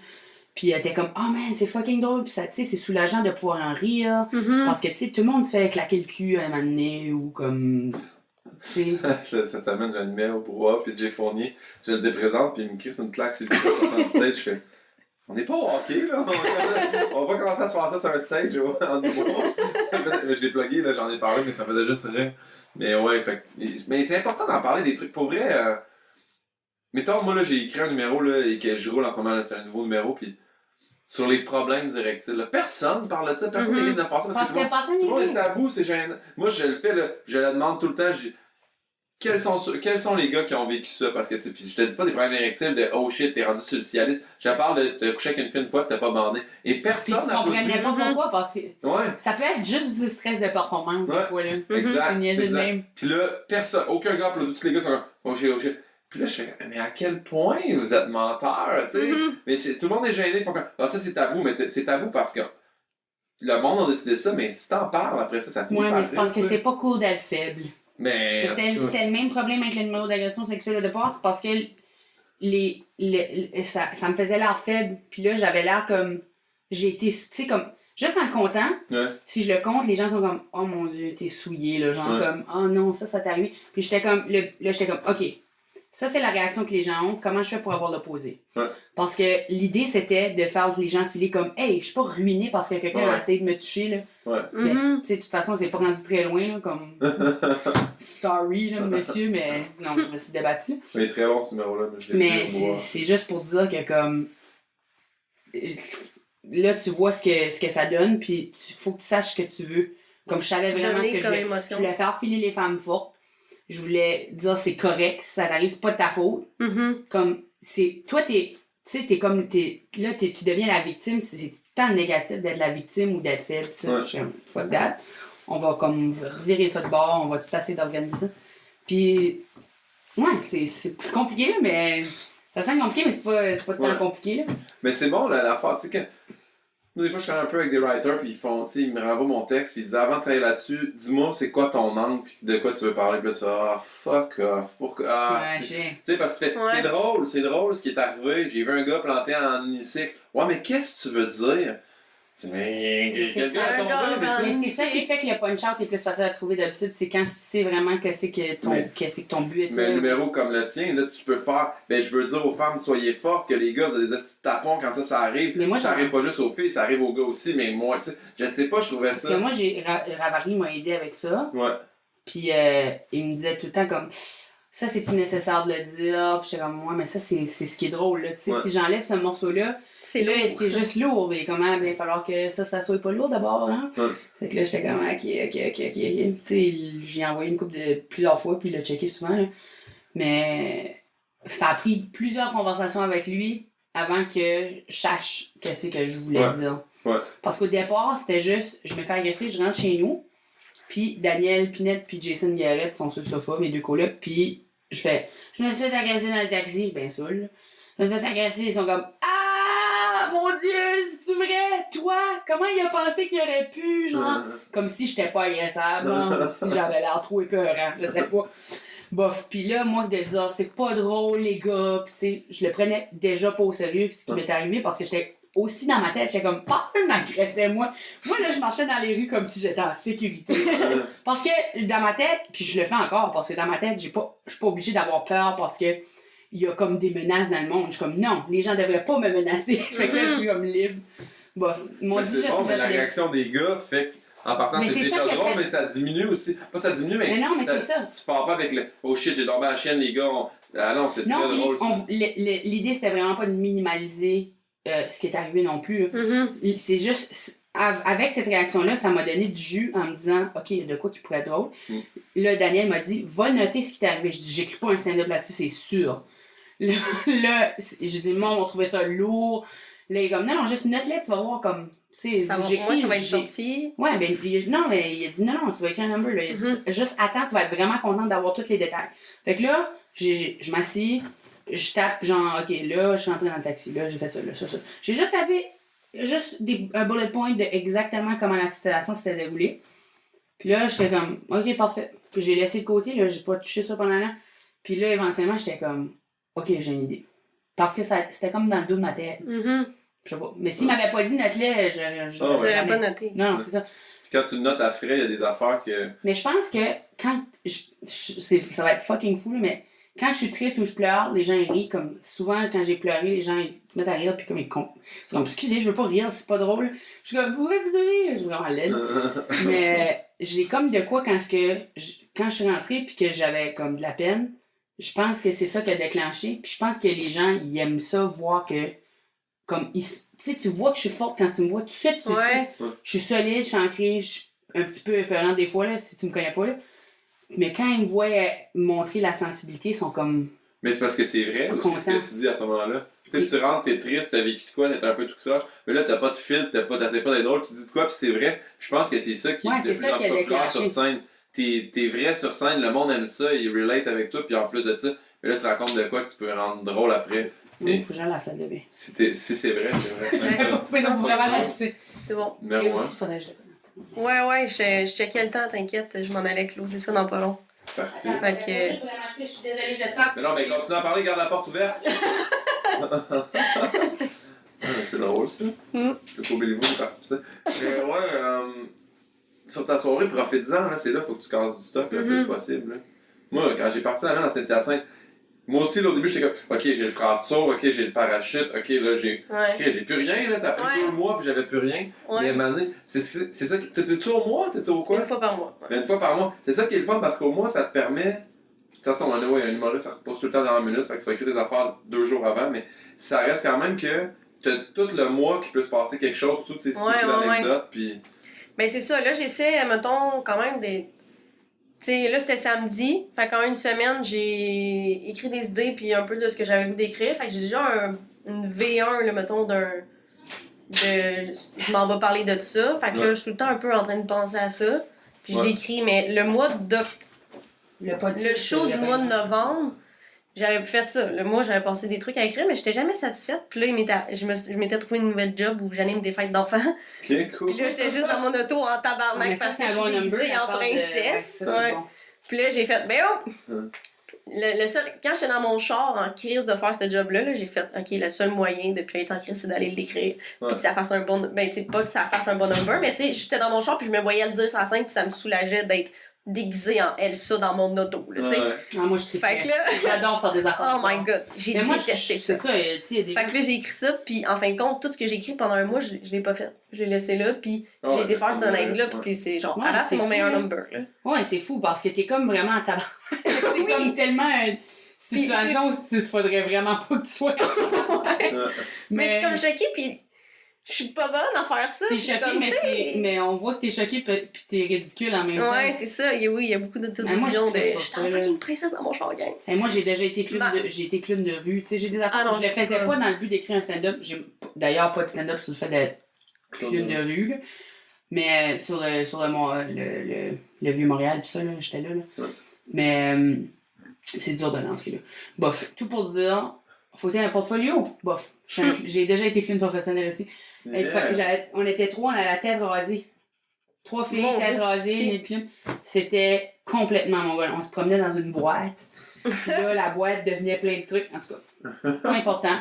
Puis elle était comme, oh man, c'est fucking drôle. Puis ça, tu sais, c'est soulageant de pouvoir en rire. Parce que, tu sais, tout le monde se fait claquer le cul à un moment donné ou comme. Tu sais. Cette semaine, j'animais au brouhaha, puis Jay Fournier, je le déprésente, puis il me crisse une claque sur le stage. Je fais, on n'est pas au hockey, là. On va pas commencer à se faire ça sur un stage, en brouhaha. Mais je l'ai plugué, là, j'en ai parlé, mais ça faisait juste rire. Mais ouais, fait mais c'est important d'en parler des trucs. Pour vrai, mettons, moi, là, j'ai écrit un numéro, là, et que je roule en ce moment, là, c'est un nouveau numéro, puis sur les problèmes directs. Là. Personne parle de ça, personne n'est capable de faire ça. Parce que tout le monde est tabou, c'est gênant. Moi, je le fais, là, je le demande tout le temps. Quels sont les gars qui ont vécu ça? Parce que, tu sais, puis je te dis pas des problèmes érectiles de oh shit, t'es rendu sur le Cialis. Je parle de te coucher avec une fille une fois que t'as pas bandé. Et personne n'a pas pourquoi, parce que ouais. Ça peut être juste du stress de performance, des fois, là. Exact. Même. Puis là, aucun gars applaudit, tous les gars sont comme oh shit. Puis là, je fais, mais à quel point vous êtes menteur, tu sais? Mais tout le monde est gêné. Ah, ça, c'est tabou, mais c'est tabou parce que le monde a décidé ça, mais si t'en parles, après ça finit par mais c'est parce que c'est pas cool d'être faible. Mais. C'était le même problème avec le numéro d'agression sexuelle au départ, c'est parce que ça me faisait l'air faible. Puis là, j'avais l'air comme. J'ai été, tu sais, comme. Juste en le comptant, si je le compte, les gens sont comme, oh mon Dieu, t'es souillé, là. Genre comme, oh non, ça t'est arrivé. Puis j'étais comme, ok. Ça, c'est la réaction que les gens ont. Comment je fais pour avoir l'opposé? Parce que l'idée, c'était de faire les gens filer comme « Hey, je suis pas ruiné parce que quelqu'un a essayé de me toucher. » là. Mais, tu sais, de toute façon, c'est pas rendu très loin, là, comme « Sorry, là, monsieur, mais non, je me suis débattue. » Mais très bon, ce numéro-là. Mais c'est juste pour dire que, comme... Là, tu vois ce que ça donne, puis faut que tu saches ce que tu veux. Comme je savais vraiment ce que je voulais faire filer les femmes fortes. Je voulais dire c'est correct, si ça t'arrive, c'est pas de ta faute. Comme, c'est. Toi, tu deviens la victime, c'est tant négatif d'être la victime ou d'être faible, tu sais. Fuck that. On va comme revirer ça de bord, on va tout essayer d'organiser ça. Puis, ouais, c'est compliqué, là, mais. Ça semble compliqué, mais c'est pas tant compliqué, là. Mais c'est bon, là, l'affaire, tu sais, que. Des fois, je suis un peu avec des writers, puis ils me renvoient mon texte, puis ils disent avant de travailler là-dessus, dis-moi c'est quoi ton angle, puis de quoi tu veux parler, puis là tu fais fuck off, pourquoi? Tu sais, parce que c'est drôle ce qui est arrivé, j'ai vu un gars planté en hémicycle, ouais, mais qu'est-ce que tu veux dire? Mais c'est ça qui fait que le punch-out est plus facile à trouver d'habitude, c'est quand tu sais vraiment qu'est-ce que ton but est. Mais un numéro comme le tien, là, tu peux faire, ben je veux dire aux femmes, soyez fortes, que les gars, vous avez des tapons quand ça arrive. Mais moi, ça arrive pas juste aux filles, ça arrive aux gars aussi, mais moi, tu sais, je sais pas, je trouvais ça. Parce que moi, Ravary m'a aidé avec ça. Ouais. Puis il me disait tout le temps comme ça, c'est tout nécessaire de le dire. Puis j'étais comme, ouais, mais ça, c'est ce qui est drôle, là. Tu sais, si j'enlève ce morceau-là, C'est là, lourd. c'est juste lourd. Mais comment, il va falloir que ça soit pas lourd d'abord, hein? Ouais. Fait que là, j'étais comme, ok. Tu sais, j'ai envoyé une couple de plusieurs fois, puis il l'a checké souvent, là. Mais ça a pris plusieurs conversations avec lui avant que je sache qu'est-ce que je voulais dire. Ouais. Parce qu'au départ, c'était juste, je me fais agresser, je rentre chez nous, puis Daniel Pinette puis Jason Garrett sont sur le sofa, mes deux colocs, puis je me suis fait agresser dans le taxi, je suis bien saoul. Je me suis fait agresser, ils sont comme, ah, mon Dieu, c'est vrai, toi, comment il a pensé qu'il aurait pu, genre, comme si j'étais pas agressable, genre, ou si j'avais l'air trop épeurant, je sais pas. Bof, pis là, moi, de dire, c'est pas drôle, les gars, pis tu sais, je le prenais déjà pas au sérieux, pis ce qui m'est arrivé, parce que j'étais aussi dans ma tête, j'étais comme, personne m'agressait, moi. Moi, là, je marchais dans les rues comme si j'étais en sécurité. Parce que dans ma tête, puis je le fais encore, parce que dans ma tête, je suis pas obligée d'avoir peur parce que il y a comme des menaces dans le monde. Je suis comme, non, les gens devraient pas me menacer. Fait que là, je suis comme libre. Bof, ils m'ont Mais dit, c'est je bon, suis mais la libre. réaction des gars fait qu'en partant, Mais c'est c'est déjà ça qui a drôle, fait- mais ça diminue aussi. Pas ça diminue, mais. Mais non, mais c'est ça. Tu pars pas avec le oh shit, j'ai tombé à la chienne, les gars. Ah non, c'est Non, très puis drôle. Ça. l'idée, c'était vraiment pas de minimaliser ce qui est arrivé non plus. Là. C'est juste, avec cette réaction-là, ça m'a donné du jus en me disant, OK, il y a de quoi qui pourrait être drôle. Là, Daniel m'a dit, va noter ce qui t'est arrivé. Je dis, j'écris pas un stand-up là-dessus, c'est sûr. Là j'ai dit, on trouvait ça lourd. Là, il est comme, non, juste note-le, tu vas voir comme, tu sais, Ça va, j'écris. moi, ça va être j'ai- sorti. Ouais, ben, non, mais il a dit, non, tu vas écrire un number, là. Il a dit, juste attends, tu vas être vraiment contente d'avoir tous les détails. Fait que là, je m'assis, je tape, genre, OK, là, je suis rentrée dans le taxi, là, j'ai fait ça, là, ça. J'ai juste tapé, un bullet point de exactement comment la situation s'était déroulée. Puis là, j'étais comme, OK, parfait. Puis j'ai laissé de côté, là, j'ai pas touché ça pendant là. Puis là, éventuellement, j'étais comme, OK, j'ai une idée. Parce que c'était comme dans le dos de ma tête. Je sais pas. Mais s'il m'avait pas dit notre-là, je Ah ouais. J'aurais jamais. pas noté. Non, c'est ça. Puis quand tu le notes à frais, il y a des affaires que. Mais je pense que quand. Ça va être fucking fou, là, mais quand je suis triste ou je pleure, les gens ils rient. Comme souvent, quand j'ai pleuré, les gens ils se mettent à rire, puis comme ils comptent. C'est comme, excusez, je veux pas rire, c'est pas drôle. Je suis comme, pourquoi tu rires? Je suis vraiment laide. Mais j'ai comme de quoi quand je suis rentrée, puis que j'avais comme de la peine, je pense que c'est ça qui a déclenché. Puis je pense que les gens, ils aiment ça, voir que. Comme, tu sais, tu vois que je suis forte quand tu me vois. Tout de suite, tu sais. Ouais. Je suis solide, je suis ancrée, je suis un petit peu épeurante des fois, là, si tu me connais pas, là. Mais quand ils me voient montrer la sensibilité, ils sont comme... Mais c'est parce que c'est vrai aussi ce que tu dis à ce moment-là. Tu sais, tu rentres, t'es triste, t'as vécu de quoi, t'es un peu tout croche, mais là t'as pas de filtre, t'essaies pas d'être drôle, tu dis de quoi, pis c'est vrai. Je pense que c'est ça qui Ouais, est c'est de plus ça en qui a plus populaire déclenché. sur scène. T'es vrai sur scène, le monde aime ça, il relate avec toi, puis en plus de ça, mais là tu racontes de quoi que tu peux rendre drôle après. Faut Et que j'aille à la salle de bain. si c'est vrai, c'est vrai. Ils ont vraiment la pousser. C'est bon. Et Numéro 1. aussi, faudrait que je le connaisse. Ouais, je checkais le temps, t'inquiète. Je m'en allais closer ça dans pas long. Fait Parfait. que- je suis désolée, j'espère que Mais non, mais continue à parler, garde la porte ouverte. C'est drôle ça. Le court Béliveau est parti pour ça. Mais ouais, sur ta soirée, profite-en, là, c'est là, faut que tu casses du stock le plus possible. Là. Moi, quand j'ai parti là dans Saint-Hyacinthe, moi aussi, là, au début, j'étais comme, ok, j'ai le phrase-sourd, ok, j'ai le parachute, ok, là, Ouais. j'ai plus rien, là, ça a pris 2 mois, puis j'avais plus rien. Ouais. Mais à un moment donné, c'est ça, t'étais-tu au mois, t'étais au quoi? Une fois par mois. Ouais. Mais une fois par mois. C'est ça qui est le fun parce qu'au mois, ça te permet. De toute façon, un humoriste, ça se pose tout le temps dans la minute, fait que tu vas écrire des affaires 2 jours avant, mais ça reste quand même que t'as tout le mois qu'il peut se passer quelque chose, toutes ces anecdotes, puis. Ben c'est ça, là j'essaie, mettons, quand même des. Tu sais, là c'était samedi, fait qu'en une semaine, j'ai écrit des idées puis un peu de ce que j'avais le goût d'écrire. Fait que j'ai déjà une V1, là, mettons, je m'en vais parler de ça. Fait que là, je suis tout le temps un peu en train de penser à ça. Puis je l'écris, mais le mois le show du mois de novembre, j'avais fait ça. Le mois, j'avais passé des trucs à écrire, mais j'étais jamais satisfaite. Puis là, je m'étais trouvé une nouvelle job où j'anime des fêtes d'enfants. Ok, cool. Puis là, j'étais juste dans mon auto en tabarnak Mais ça, parce que c'est un je bon suis number. déguisée en princesse. Ouais. Puis là, j'ai fait, ben oh! Le seul, quand j'étais dans mon char en crise de faire ce job-là, là, j'ai fait, ok, le seul moyen de plus être en crise, c'est d'aller l'écrire. Puis que ça fasse un bon. Ben, tu sais, pas que ça fasse un bon number, mais tu sais, j'étais dans mon char puis je me voyais le dire sur la scène puis ça me soulageait d'être déguisée en Elsa dans mon auto, là, tu sais. Ouais. Ah, moi, je suis Fait que là, j'adore faire des affaires. oh my god, j'ai Mais moi, détesté c'est ça. ça, tu sais, il y a des Fait que là, j'ai écrit ça, puis en fin de compte, tout ce que j'ai écrit pendant un mois, je l'ai pas fait. Je l'ai laissé là, puis Ouais, j'ai été faire c'est cette anecdote-là, ouais. puis c'est genre, Ouais, à là, c'est c'est mon fou, meilleur hein. number, là. Ouais, c'est fou parce que t'es comme vraiment en tabac. c'est Oui. comme tellement une situation où il faudrait vraiment pas que tu sois. Mais je suis comme choquée, puis je suis pas bonne à faire ça. T'es puis je suis choquée, comme, tu sais, mais on voit que t'es choquée pis t'es ridicule en même temps. Ouais, c'est ça. Oui, il y a beaucoup de Mais moi, visions je de. trouve ça Je suis ça, en là. fucking princesse dans mon char gang. Et moi, j'ai déjà été clown, Ma- j'ai été clown de rue. Tu sais, j'ai des affaires. Ah non, je le je sais faisais pas. pas dans le but d'écrire un stand-up. J'ai d'ailleurs pas de stand-up sur le fait d'être clown de rue, là. Mais sur le vieux Montréal, pis ça, là, j'étais là. Ouais. Mais c'est dur de l'entrer, là. Bof. Tout pour dire, faut que t'aies un portfolio. Bof. J'ai déjà été clown professionnel aussi. Et on était 3, on a la tête rasée. 3 filles, Mon tête Dieu. rasée, Ok. nez de clown. C'était complètement mongol. On se promenait dans une boîte. Puis là, la boîte devenait plein de trucs. En tout cas, pas important.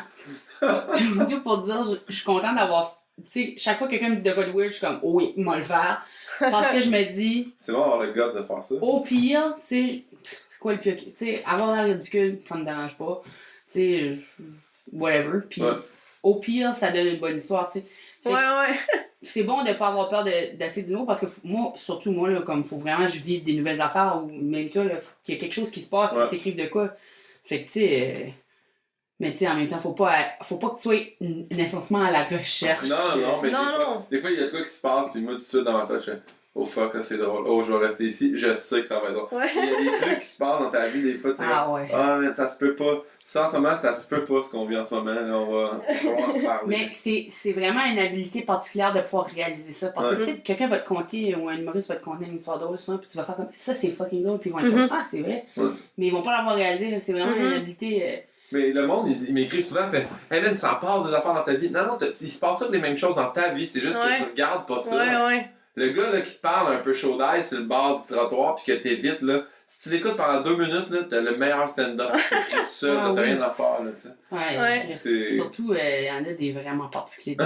Tout pour dire, je suis contente d'avoir. Tu sais, chaque fois que quelqu'un me dit de quoi de weird, je suis comme, oh oui, moi le faire. Parce que je me dis, C'est bon d'avoir le guts de faire ça. au pire, tu sais, c'est quoi le pire? Tu sais, avoir l'air ridicule, ça me dérange pas. Tu sais, whatever. Puis Ouais. au pire, ça donne une bonne histoire, tu sais. C'est- Ouais. C'est bon de pas avoir peur d'essayer du nouveau parce que moi, surtout moi, là, comme faut vraiment que je vive des nouvelles affaires ou même toi, là, faut qu'il y ait quelque chose qui se passe pour Ouais. que t'écrives de quoi. Fait que, tu sais, mais tu sais, en même temps, faut pas que tu sois nécessairement à la recherche. Non, mais Non, des non. fois, il y a de quoi qui se passe, puis moi, tout de suite, dans ma tête, je fais oh fuck, ça c'est drôle. Oh, je vais rester ici. Je sais que ça va être drôle. Ouais. Il y a des trucs qui se passent dans ta vie, des fois, tu sais. Ah ouais. Ah, mais ça se peut pas. Ça, en ce moment, ça se peut pas, ce qu'on vit en ce moment. Là, on va en parler. Mais c'est vraiment une habilité particulière de pouvoir réaliser ça. Parce que, Ouais. tu sais, quelqu'un va te conter, ou un humoriste va te conter une histoire drôle, souvent, puis tu vas faire comme ça, c'est fucking drôle, puis ils vont être comme, ah, c'est vrai. Ouais. Mais ils vont pas l'avoir réalisé, là. C'est vraiment une habilité. Mais le monde, il m'écrit souvent, fait hey man, ça passe des affaires dans ta vie. Non, il se passe toutes les mêmes choses dans ta vie, c'est juste Ouais. que tu regardes pas ça. Ouais. Le gars là, qui te parle un peu chaud d'ail sur le bord du trottoir, puis que t'évites, là, si tu l'écoutes pendant 2 minutes, là, t'as le meilleur stand-up. Tu es tout seul, Ah là, t'as oui. rien à faire. Là, tu sais. Ouais. C'est- Surtout, il y en a des vraiment particuliers.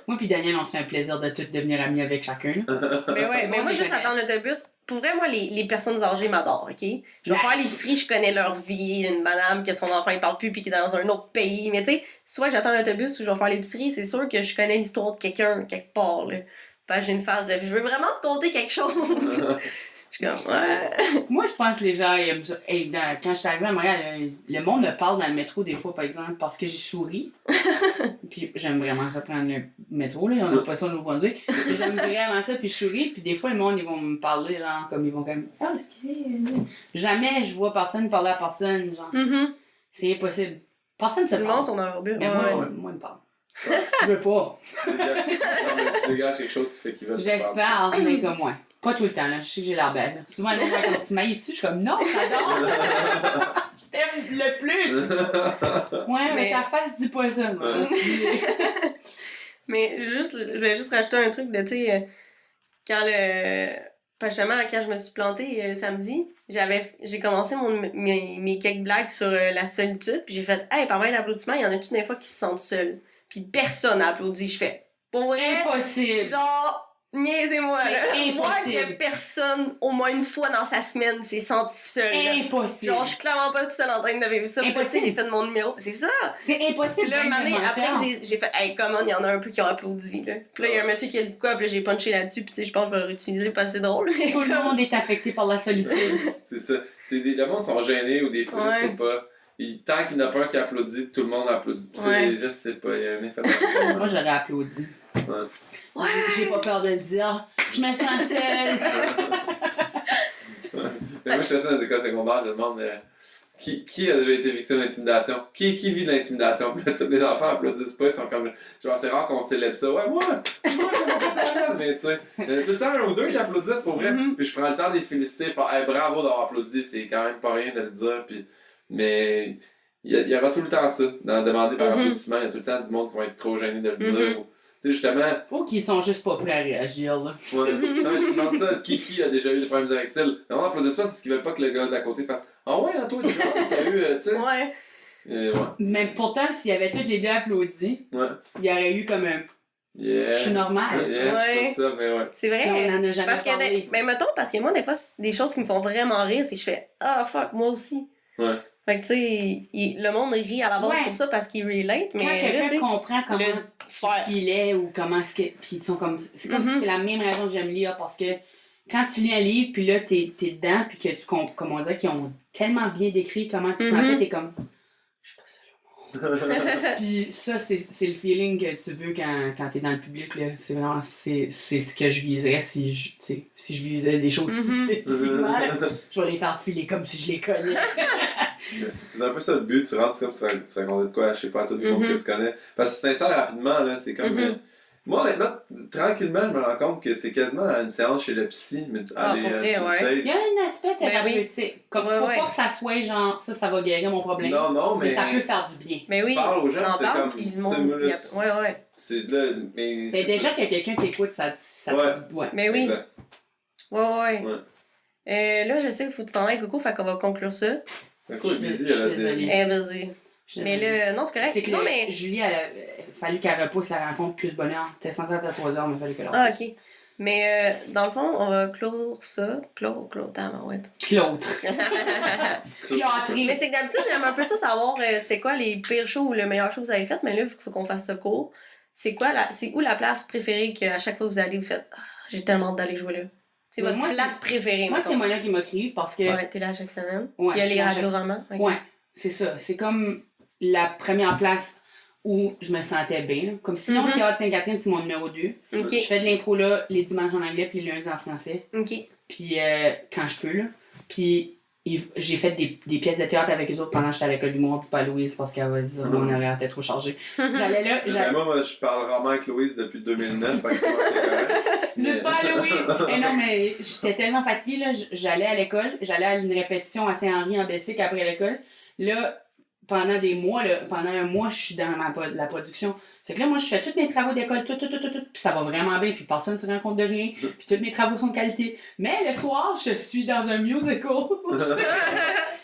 Moi puis Daniel, on se fait un plaisir de tous devenir amis avec chacun. là. Mais moi, juste attendre l'autobus. Pour vrai, moi, les personnes âgées m'adorent, ok? Je vais faire l'épicerie, je connais leur vie. Une madame que son enfant il parle plus puis qui est dans un autre pays. Mais tu sais, soit j'attends l'autobus ou je vais faire l'épicerie, c'est sûr que je connais l'histoire de quelqu'un quelque part, là. Parce que j'ai une phase de. Je veux vraiment te conter quelque chose. Je suis comme, ouais. Moi, je pense que les gens ils aiment ça. Hey, quand je suis arrivée à Montréal, le monde me parle dans le métro des fois, par exemple, parce que j'ai souri. Puis j'aime vraiment ça prendre le métro, là. On n'a pas ça au Nouveau-Brunswick. Mais j'aime vraiment ça, puis je souris. Puis des fois, le monde, ils vont me parler, genre, comme ils vont comme, ah, excusez. Jamais je vois personne parler à personne, genre. C'est impossible. Personne se Le parle. monde sont dans leur bureau. Mais moi, ils me parlent. Je veux pas. Tu dégages quelque chose qui fait qu'il va te parler. J'espère, mais comme moi. Pas tout le temps, là. Je sais que j'ai l'air belle. Là. Souvent, les gens quand tu mailles dessus, je suis comme non, j'adore! Je t'aime le plus! Ouais, mais ta face dit pas ça, moi. Ouais. Mais juste, je vais juste rajouter un truc de, tu sais, quand justement, quand je me suis plantée samedi, j'ai commencé mes quelques blagues sur la solitude, puis j'ai fait, hey, par d'applaudissements, il y en a-tu des fois qui se sentent seuls? Puis personne n'a applaudi. Je fais, pour vrai, Impossible! genre, niaisez-moi, C'est là. impossible. Moi, que personne, au moins une fois dans sa semaine, s'est senti seul. Là. Impossible! Genre, je suis clairement pas toute seule en train de vivre ça. Puis là, tu sais, Impossible. j'ai fait mon numéro. C'est ça! C'est impossible! Puis là, même une année, de après menteur. que j'ai fait, hey, comment, il y en a un peu qui ont applaudi, là. Puis là, il y a un monsieur qui a dit quoi, puis là, j'ai punché là-dessus, puis tu sais, je pense que je vais le réutiliser parce que c'est drôle. Tout le monde est affecté par la solitude. C'est ça. Le monde sont gênés ou des fois, Ouais. je sais pas. Tant qu'il n'y en a pas un qui applaudit, tout le monde applaudit. Puis Ouais. je sais pas, il y a un effet Moi, j'aurais applaudi. Ouais. J'ai pas peur de le dire. Je me sens seule. Mais moi, je fais ça dans des écoles secondaires, je demande qui a déjà été victime d'intimidation? Qui vit de l'intimidation? Puis là, tous les enfants applaudissent pas, ils sont comme. Genre, c'est rare qu'on célèbre ça. Ouais, moi, mais tu sais, il y en a tout le temps un ou deux qui applaudissent pour vrai. Puis je prends le temps de les féliciter, faire hey, bravo d'avoir applaudi, c'est quand même pas rien de le dire. Puis, mais il y aura tout le temps ça, dans demander par applaudissement. Il y a tout le temps du monde qui va être trop gêné de le dire. Ou, tu sais, justement. Faut qu'ils sont juste pas prêts à réagir, là. Ouais. Non, mais tu demandes ça, qui a déjà eu des problèmes érectiles? Le monde n'applaudit pas, c'est ce qu'ils veulent pas que le gars d'à côté fasse ah ouais, toi, t'as eu, tu sais. Ouais. Ouais. Mais pourtant, s'il y avait tous les deux applaudi, Ouais. il y aurait eu comme un Yeah. Je suis normale. Yeah, Ouais. c'est pas ça, mais ouais. C'est Puis on vrai. en a jamais Parce que, parlé. ben, mettons, parce que moi, des fois, c'est des choses qui me font vraiment rire, c'est que je fais ah fuck, moi aussi. Ouais. Fait que, tu sais, le monde rit à la base Ouais. pour ça parce qu'il relate, mais Quand là, tu quelqu'un sais, comprend comment faire. il est ou comment est-ce que. Puis ils sont comme. C'est comme Mhm. c'est la même raison que j'aime lire parce que quand tu lis un livre, puis là, t'es dedans, puis que tu comprends, comme on dirait qu'ils ont tellement bien décrit comment tu te Mhm. sentais, t'es comme. Je suis pas seule au monde. Puis ça, c'est le feeling que tu veux quand t'es dans le public, là. C'est vraiment. C'est ce que je viserais si je, tu sais, si je visais des choses si Mhm. spécifiquement. Je vais les faire filer comme si je les connais. C'est un peu ça le but, tu rentres comme tu racontais de quoi, je sais pas, à tout le monde que tu connais. Parce que tu t'installes rapidement, là, c'est comme. Moi, honnêtement, tranquillement, je me rends compte que c'est quasiment une séance chez le psy, mais aller pour vrai, sur le ouais. stage. Il y a un aspect Ben oui. thérapeutique. Comme, Ouais, faut ouais. pas que ça soit genre, ça va guérir mon problème. Non, mais ça peut faire du bien. Mais Tu oui, parles aux gens, on en c'est parle, comme, puis le tu sais, monde. moi, là, Ouais. C'est là, mais. Mais c'est déjà ça. que quelqu'un t'écoute, ça Ouais. fait du bien. Mais oui. Exact. Ouais. Ouais. Là, je sais qu'il faut que tu t'en ailles, Coco, fait qu'on va conclure ça. Mais quoi, Je suis busy, désolée. elle a des. Vas-y. Je- Mais là, non, c'est correct. C'est que non, le- mais. Julie, elle a fallu qu'elle repousse la rencontre plus bonheur. T'es censé être à 3h, mais il fallait qu'elle Ah, repousse. ok. Mais dans le fond, on va clore ça. Clore, ouais. Claude. Claude. Mais c'est que d'habitude, j'aime un peu ça savoir c'est quoi les pires shows ou le meilleur show que vous avez fait, mais là, il faut qu'on fasse ça court. C'est où la place préférée qu'à chaque fois que vous allez, vous faites j'ai tellement hâte d'aller jouer là. C'est Mais votre moi, place préférée, Moi, mettons. c'est Mona qui m'a crié parce que. Ouais, t'es là chaque semaine. Ouais, Il y a je suis les là radioromans. ok. Ouais, c'est ça. C'est comme la première place où je me sentais bien. Là. Comme sinon, Mhm. le Théâtre Sainte-Catherine, c'est mon numéro 2. Ok. Je fais de l'impro là les dimanches en anglais puis les lundis en français. Ok. Puis quand je peux, là. Puis j'ai fait des pièces de théâtre avec eux autres pendant que j'étais à l'école d'humour. Dis pas Louise parce qu'elle va se dire mon horaire était trop chargé. J'allais là. Ben, moi, je parle rarement avec Louise depuis 2009, fait que je pense que c'est correct. Dis pas Louise! Eh non, mais j'étais tellement fatiguée, là. J'allais à l'école. J'allais à une répétition à Saint-Henri en Bessic après l'école. Là, pendant des mois, là, pendant un mois, je suis dans la production. C'est que là, moi, je fais tous mes travaux d'école, tout, puis ça va vraiment bien, puis personne ne se rend compte de rien, puis tous mes travaux sont de qualité. Mais le soir, je suis dans un musical.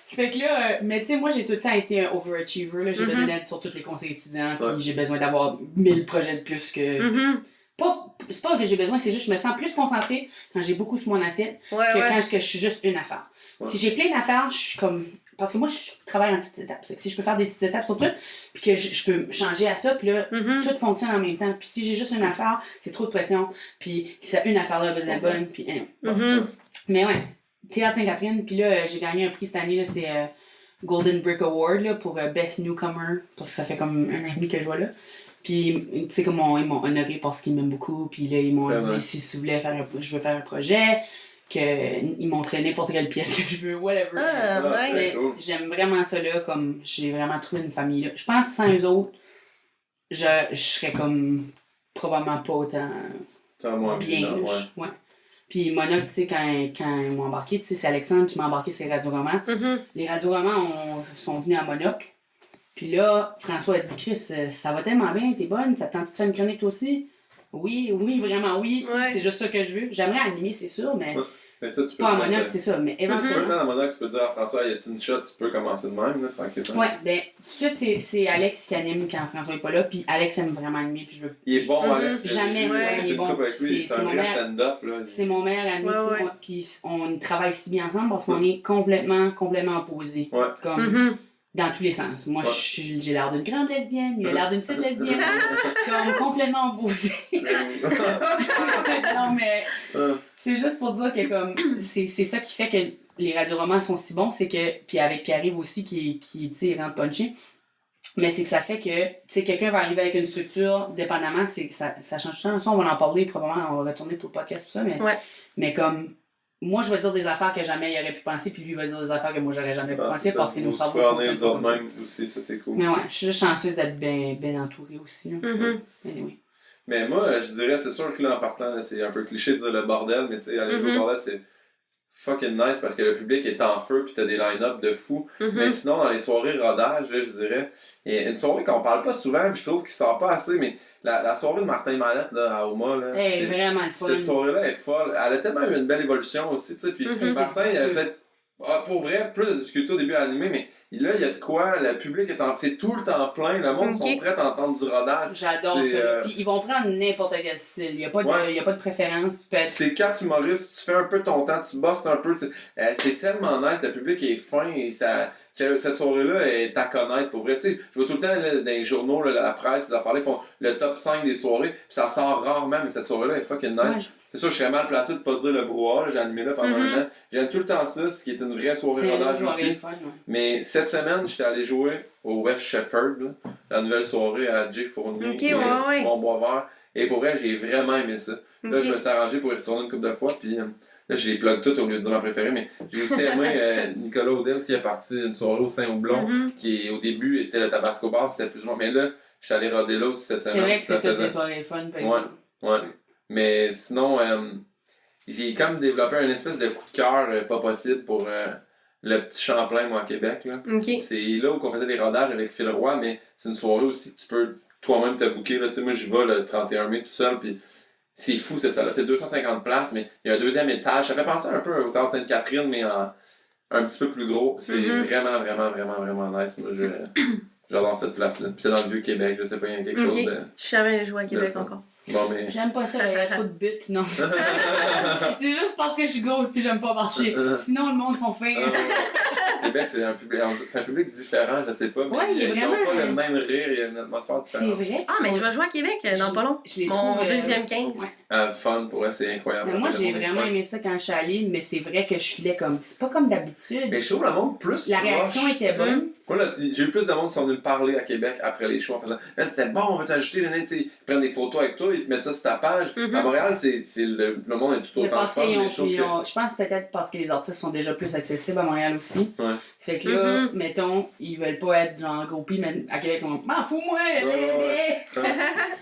Fait que là, mais tu sais, moi, j'ai tout le temps été un overachiever, là. J'ai besoin d'être sur tous les conseils étudiants, puis j'ai besoin d'avoir 1000 projets de plus que... Mhm. C'est pas que j'ai besoin, c'est juste que je me sens plus concentrée quand j'ai beaucoup sur mon assiette Ouais, que ouais. quand je suis juste une affaire. Ouais. Si j'ai plein d'affaires, je suis comme... Parce que moi, je travaille en petites étapes. C'est que si je peux faire des petites étapes sur tout, puis que je peux changer à ça, puis là, Mhm. tout fonctionne en même temps. Puis si j'ai juste une affaire, c'est trop de pression. Puis ça, une affaire-là, besoin de la bonne, puis... Mhm. Mais ouais, Théâtre Sainte-Catherine, puis là, j'ai gagné un prix cette année, là, c'est Golden Brick Award, là, pour Best Newcomer, parce que ça fait comme un an et demi que je vois là. Puis, tu sais, comme ils m'ont honoré parce qu'ils m'aiment beaucoup, puis là, ils m'ont Très dit nice. si je veux faire un projet, qu'ils montraient n'importe quelle pièce que je veux, whatever. Ah, Ouais, nice. Mais cool. j'aime vraiment ça là, comme j'ai vraiment trouvé une famille là. Je pense que sans eux autres, je serais comme probablement pas autant T'as moins bien. non, là. ouais. Ouais. Puis Mona, tu sais, quand ils m'ont embarqué, tu sais, c'est Alexandre qui m'a embarqué sur les radioromans. Mhm. Les radioromans sont venus à Monoc. Puis là, François a dit Chris, ça va tellement bien, t'es bonne, ça te tente de faire une chronique toi aussi? Oui, vraiment oui, tu sais, Ouais. c'est juste ça que je veux. J'aimerais animer, c'est sûr, mais Ouais. Mais ça, tu peux pas à le mettre, Monoc, c'est ça, mais Tu peux le éventuellement. mettre dans Monoc, tu peux dire à François, y a-tu une shot, tu peux commencer de même, là, tranquillement. Ouais, ben, tout de suite, c'est Alex qui anime quand François est pas là, puis Alex aime vraiment animer, puis je veux. Il est bon, Mhm. Alex. Jamais, J'ai ouais, été il est une bon. couple avec lui, C'est c'est un mon vrai meilleur- stand-up, là. C'est mon meilleur ami, Ouais, tu sais, ouais. moi, puis on travaille si bien ensemble parce qu'on est complètement opposés. Ouais. Comme, Mhm. dans tous les sens. Moi, Ouais. j'ai l'air d'une grande lesbienne, il a l'air d'une petite lesbienne. Comme complètement opposés. Non, mais c'est juste pour dire que comme c'est ça qui fait que les radioromans sont si bons, c'est que, puis avec Pierre-Yves aussi qui tu sais, rentre punché, mais c'est que ça fait que, tu sais, quelqu'un va arriver avec une structure, dépendamment, c'est que ça change tout le temps. Ça, on va en parler, probablement, on va retourner pour le podcast, tout ça, mais comme, moi, je vais dire des affaires que jamais il aurait pu penser, puis lui, il va dire des affaires que moi, j'aurais jamais pu penser, parce que nos cerveaux fonctionnent nous pas autres comme ça. mêmes aussi, ça c'est cool. Mais ouais, je suis juste chanceuse d'être bien entourée aussi. Là. Mhm. Anyway. Mais moi, je dirais, c'est sûr que là, en partant, là, c'est un peu cliché de dire le bordel, mais tu sais, aller jouer au bordel, c'est fucking nice parce que le public est en feu pis t'as des line-up de fou. Mais sinon, dans les soirées rodage, là, je dirais, il y a une soirée qu'on parle pas souvent, pis je trouve qu'il sort pas assez, mais la soirée de Martin Mallette, là, à Oma, là. Hey, c'est- vraiment le fun. Cette soirée-là est folle. Elle a tellement eu une belle évolution aussi, tu sais. Puis Mhm. Martin, il avait peut-être Pour vrai, plus de difficulté au début à animer, mais là, il y a de quoi, le public c'est tout le temps plein, le monde sont prêts à entendre du rodage. J'adore ça. Puis ils vont prendre n'importe quel style. Il n'y a, pas de préférence. C'est quatre humoristes, tu fais un peu ton temps, tu bosses un peu. C'est tellement nice, le public est fin et cette soirée-là est à connaître pour vrai. Tu sais, je vois tout le temps là, dans les journaux, là, la presse, ces affaires-là, ils font le top 5 des soirées, puis ça sort rarement, mais cette soirée-là est fucking nice. Ouais. C'est sûr, je serais mal placé de pas dire le brouhaha, j'ai animé là pendant un an. J'aime tout le temps ça, ce qui est une vraie soirée rodage aussi. Fun, ouais. Mais cette semaine, j'étais allé jouer au West Shefford, là, la nouvelle soirée à Jay Fournier, Simon Boisvert. Et pour vrai, j'ai vraiment aimé ça. Là, je me suis arrangé pour y retourner une couple de fois, puis là, j'ai plug tout au lieu de dire ma préférée, mais j'ai aussi aimé Nicolas Audet aussi, il est parti d'une soirée au Saint-Houblon, qui au début était le Tabasco Bar, c'était plus ou moins. Mais là, je suis allé roder là aussi cette semaine. C'est vrai que c'est toutes les soirées fun, ouais. Mais sinon, j'ai comme développé un espèce de coup de cœur pas possible pour le petit Champlain, moi, à Québec. Là. C'est là où on faisait les rodages avec Phil Roy, mais c'est une soirée aussi que tu peux toi-même te booker. Là. Moi, je vais le 31 mai tout seul, puis c'est fou cette salle-là. C'est 250 places, mais il y a un deuxième étage. Ça fait penser un peu au Théâtre Sainte-Catherine, mais un petit peu plus gros. C'est vraiment nice. Moi, j'adore cette place-là. Puis c'est dans le Vieux-Québec, je sais pas, il y a quelque chose de... Je savais aller jouer à Québec encore. Bon, mais... J'aime pas ça, il y a trop de buts, non. C'est juste parce que je suis gauche puis j'aime pas marcher. Sinon, le monde sont fins. Québec, c'est un public différent, je sais pas. Mais ouais, il est vraiment. Ils n'ont pas le même rire, il y a une atmosphère différente. C'est vrai. Ah, mais je vais jouer à Québec dans pas long. Mon deuxième 15. Ouais. Fun, pour eux, c'est incroyable. Mais moi, j'ai vraiment aimé ça quand je suis allée, mais c'est vrai que je filais comme. C'est pas comme d'habitude. Mais je trouve le monde plus. La réaction était bonne. Moi, là, j'ai eu plus de monde qui sont venus me parler à Québec après les shows en faisant c'était bon, on va t'ajouter, ils prennent des photos avec toi, ils te mettent ça sur ta page. À Montréal, le monde est tout autant fun. Je pense peut-être parce que les artistes sont déjà plus accessibles à Montréal aussi. Ouais. Ça fait que là, mettons, ils veulent pas être genre groupies, mais à Québec, on m'en fous, moi!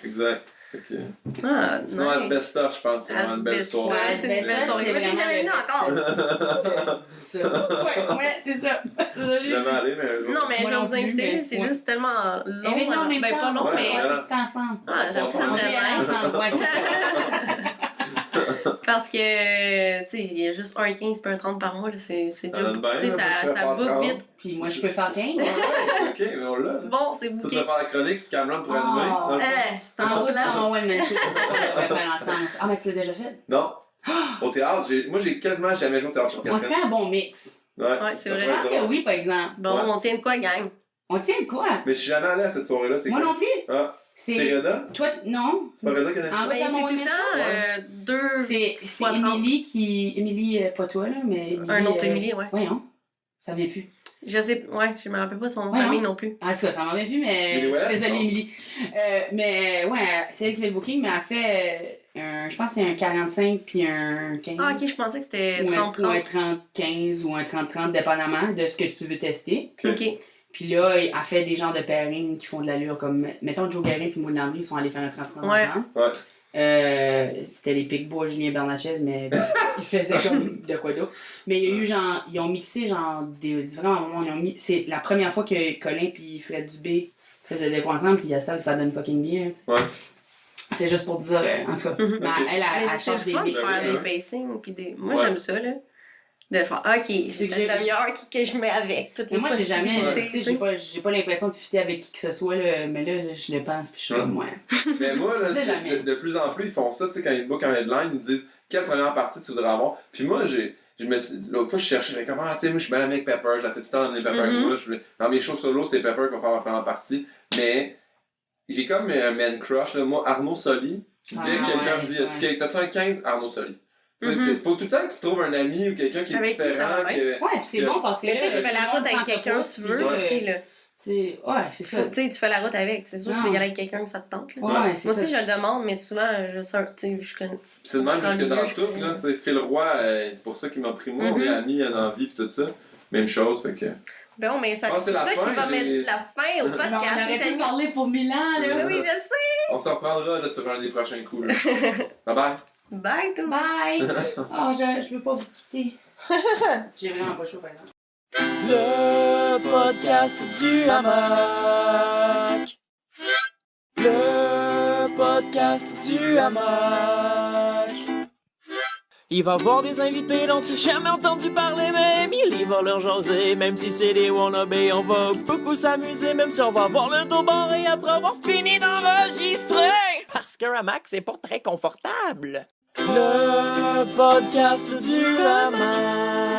Exact. Okay. Sinon, nice. Asbestos, je pense, c'est vraiment une belle soirée. Ouais, Asbestos, c'est vraiment encore. Ouais, c'est ça. Je suis jamais allé, mais... Non, mais je vais vous inviter, c'est juste tellement long. Mais non, mais pas long, mais... c'est ensemble. Ah, j'aime ça, ça serait nice. Parce que, tu sais, il y a juste un 15 et un 30 par mois, c'est déjà... Tu sais, ça book vite. Puis moi, je peux faire 15. Ok, mais on l'a. Bon, c'est booké. Tu vas faire la chronique, puis Cameron pour animer. C'est en route là. Ouais, mais je sais pas qu'on devrait faire ensemble. Ah, mais tu l'as déjà fait? Non. Au théâtre, moi, j'ai quasiment jamais joué au théâtre. On se fait un bon mix. Ouais, c'est vrai. Je pense que oui, par exemple. Bon, on tient de quoi, gang? On tient de quoi? Mais je suis jamais allé à cette soirée-là, c'est moi quoi? non plus. Ah. C'est Reda? Toi, non. C'est pas Reda qui a en fait, c'est tout le temps deux. C'est Émilie qui. Émilie, pas toi, là, mais. Émilie, un autre Émilie, ouais. Voyons. Ça vient plus. Je sais, je me rappelle pas son nom de famille non plus. Ah, ça m'en vient plus, mais. Je suis désolée, Émilie. Mais, ouais, c'est elle qui fait le booking, mais elle fait. Je pense que c'est un 45 puis un 15. Ah, ok, je pensais que c'était 30-30. Ou un 30-15 ou un 30-30, dépendamment de ce que tu veux tester. Ok. Puis là, elle fait des genres de pairing qui font de l'allure, comme, mettons, Joe Guérin puis Maud Landry, ils sont allés faire un 30-30 ensemble. Ouais. C'était les Picbois, Julien Bernatchez, mais ils faisaient comme de quoi d'autre. Mais il y a eu genre, ils ont mixé genre vraiment moments, c'est la première fois que Colin puis Fred Dubé faisaient des quoi ensemble, puis j'espère que ça donne fucking bien. Ouais. C'est juste pour dire, en tout cas, elle change des mix. Faire des pacing, puis des... Moi, j'aime ça, là. De faire, ok, j'ai une demi-heure que je mets avec toutes les moi, j'ai jamais, tu sais, j'ai pas l'impression de fitter avec qui que ce soit, là, mais là, je le pense, puis je suis comme, ouais. Mais moi, là, de plus en plus, ils font ça, tu sais, quand ils bookent un headline, ils disent quelle première partie tu voudrais avoir. Puis moi, l'autre fois, je cherchais, comment, tu sais, moi, je suis bien avec Pepper, j'essaie tout le temps d'emmener Pepper avec moi. Dans mes shows solo, c'est Pepper qui va faire ma première partie. Mais j'ai comme un man crush, là, moi, Arnaud Soli. Dès que quelqu'un me dit, t'as-tu un 15? Arnaud Soli. Faut tout le temps que tu trouves un ami ou quelqu'un qui est avec différent. Ouais, pis c'est bon parce que. Mais tu sais, tu fais la route avec quelqu'un que tu veux aussi, là. Ouais, c'est ça. Tu sais, tu fais la route avec. C'est sûr que tu veux y aller avec quelqu'un que ça te tente. Là. Ouais, c'est moi ça. aussi, je le demande, mais souvent, je sais, tu sais, je connais. C'est le même jusque dans tout, là. Tu sais, Phil Roy, c'est pour ça qu'il m'a pris moi, on est amis dans la vie, pis tout ça. Même chose, fait que. Bon, mais c'est ça qui va mettre la fin au podcast. On aurait pu parler pour 1000 ans, là. Oui, je sais. On s'en reprendra là, sur un des prochains coups, là. Bye bye. Bye, tout le monde. Bye. Oh, je veux pas vous quitter. J'ai vraiment pas chaud, par exemple. Le podcast du hamac. Le podcast du hamac. Il va voir des invités dont tu n'as jamais entendu parler, même il va leur jaser. Même si c'est des wannabes, on va beaucoup s'amuser, même si on va voir le dos barré après avoir fini d'enregistrer. Parce qu'un hamac, c'est pas très confortable. Le podcast du hamac.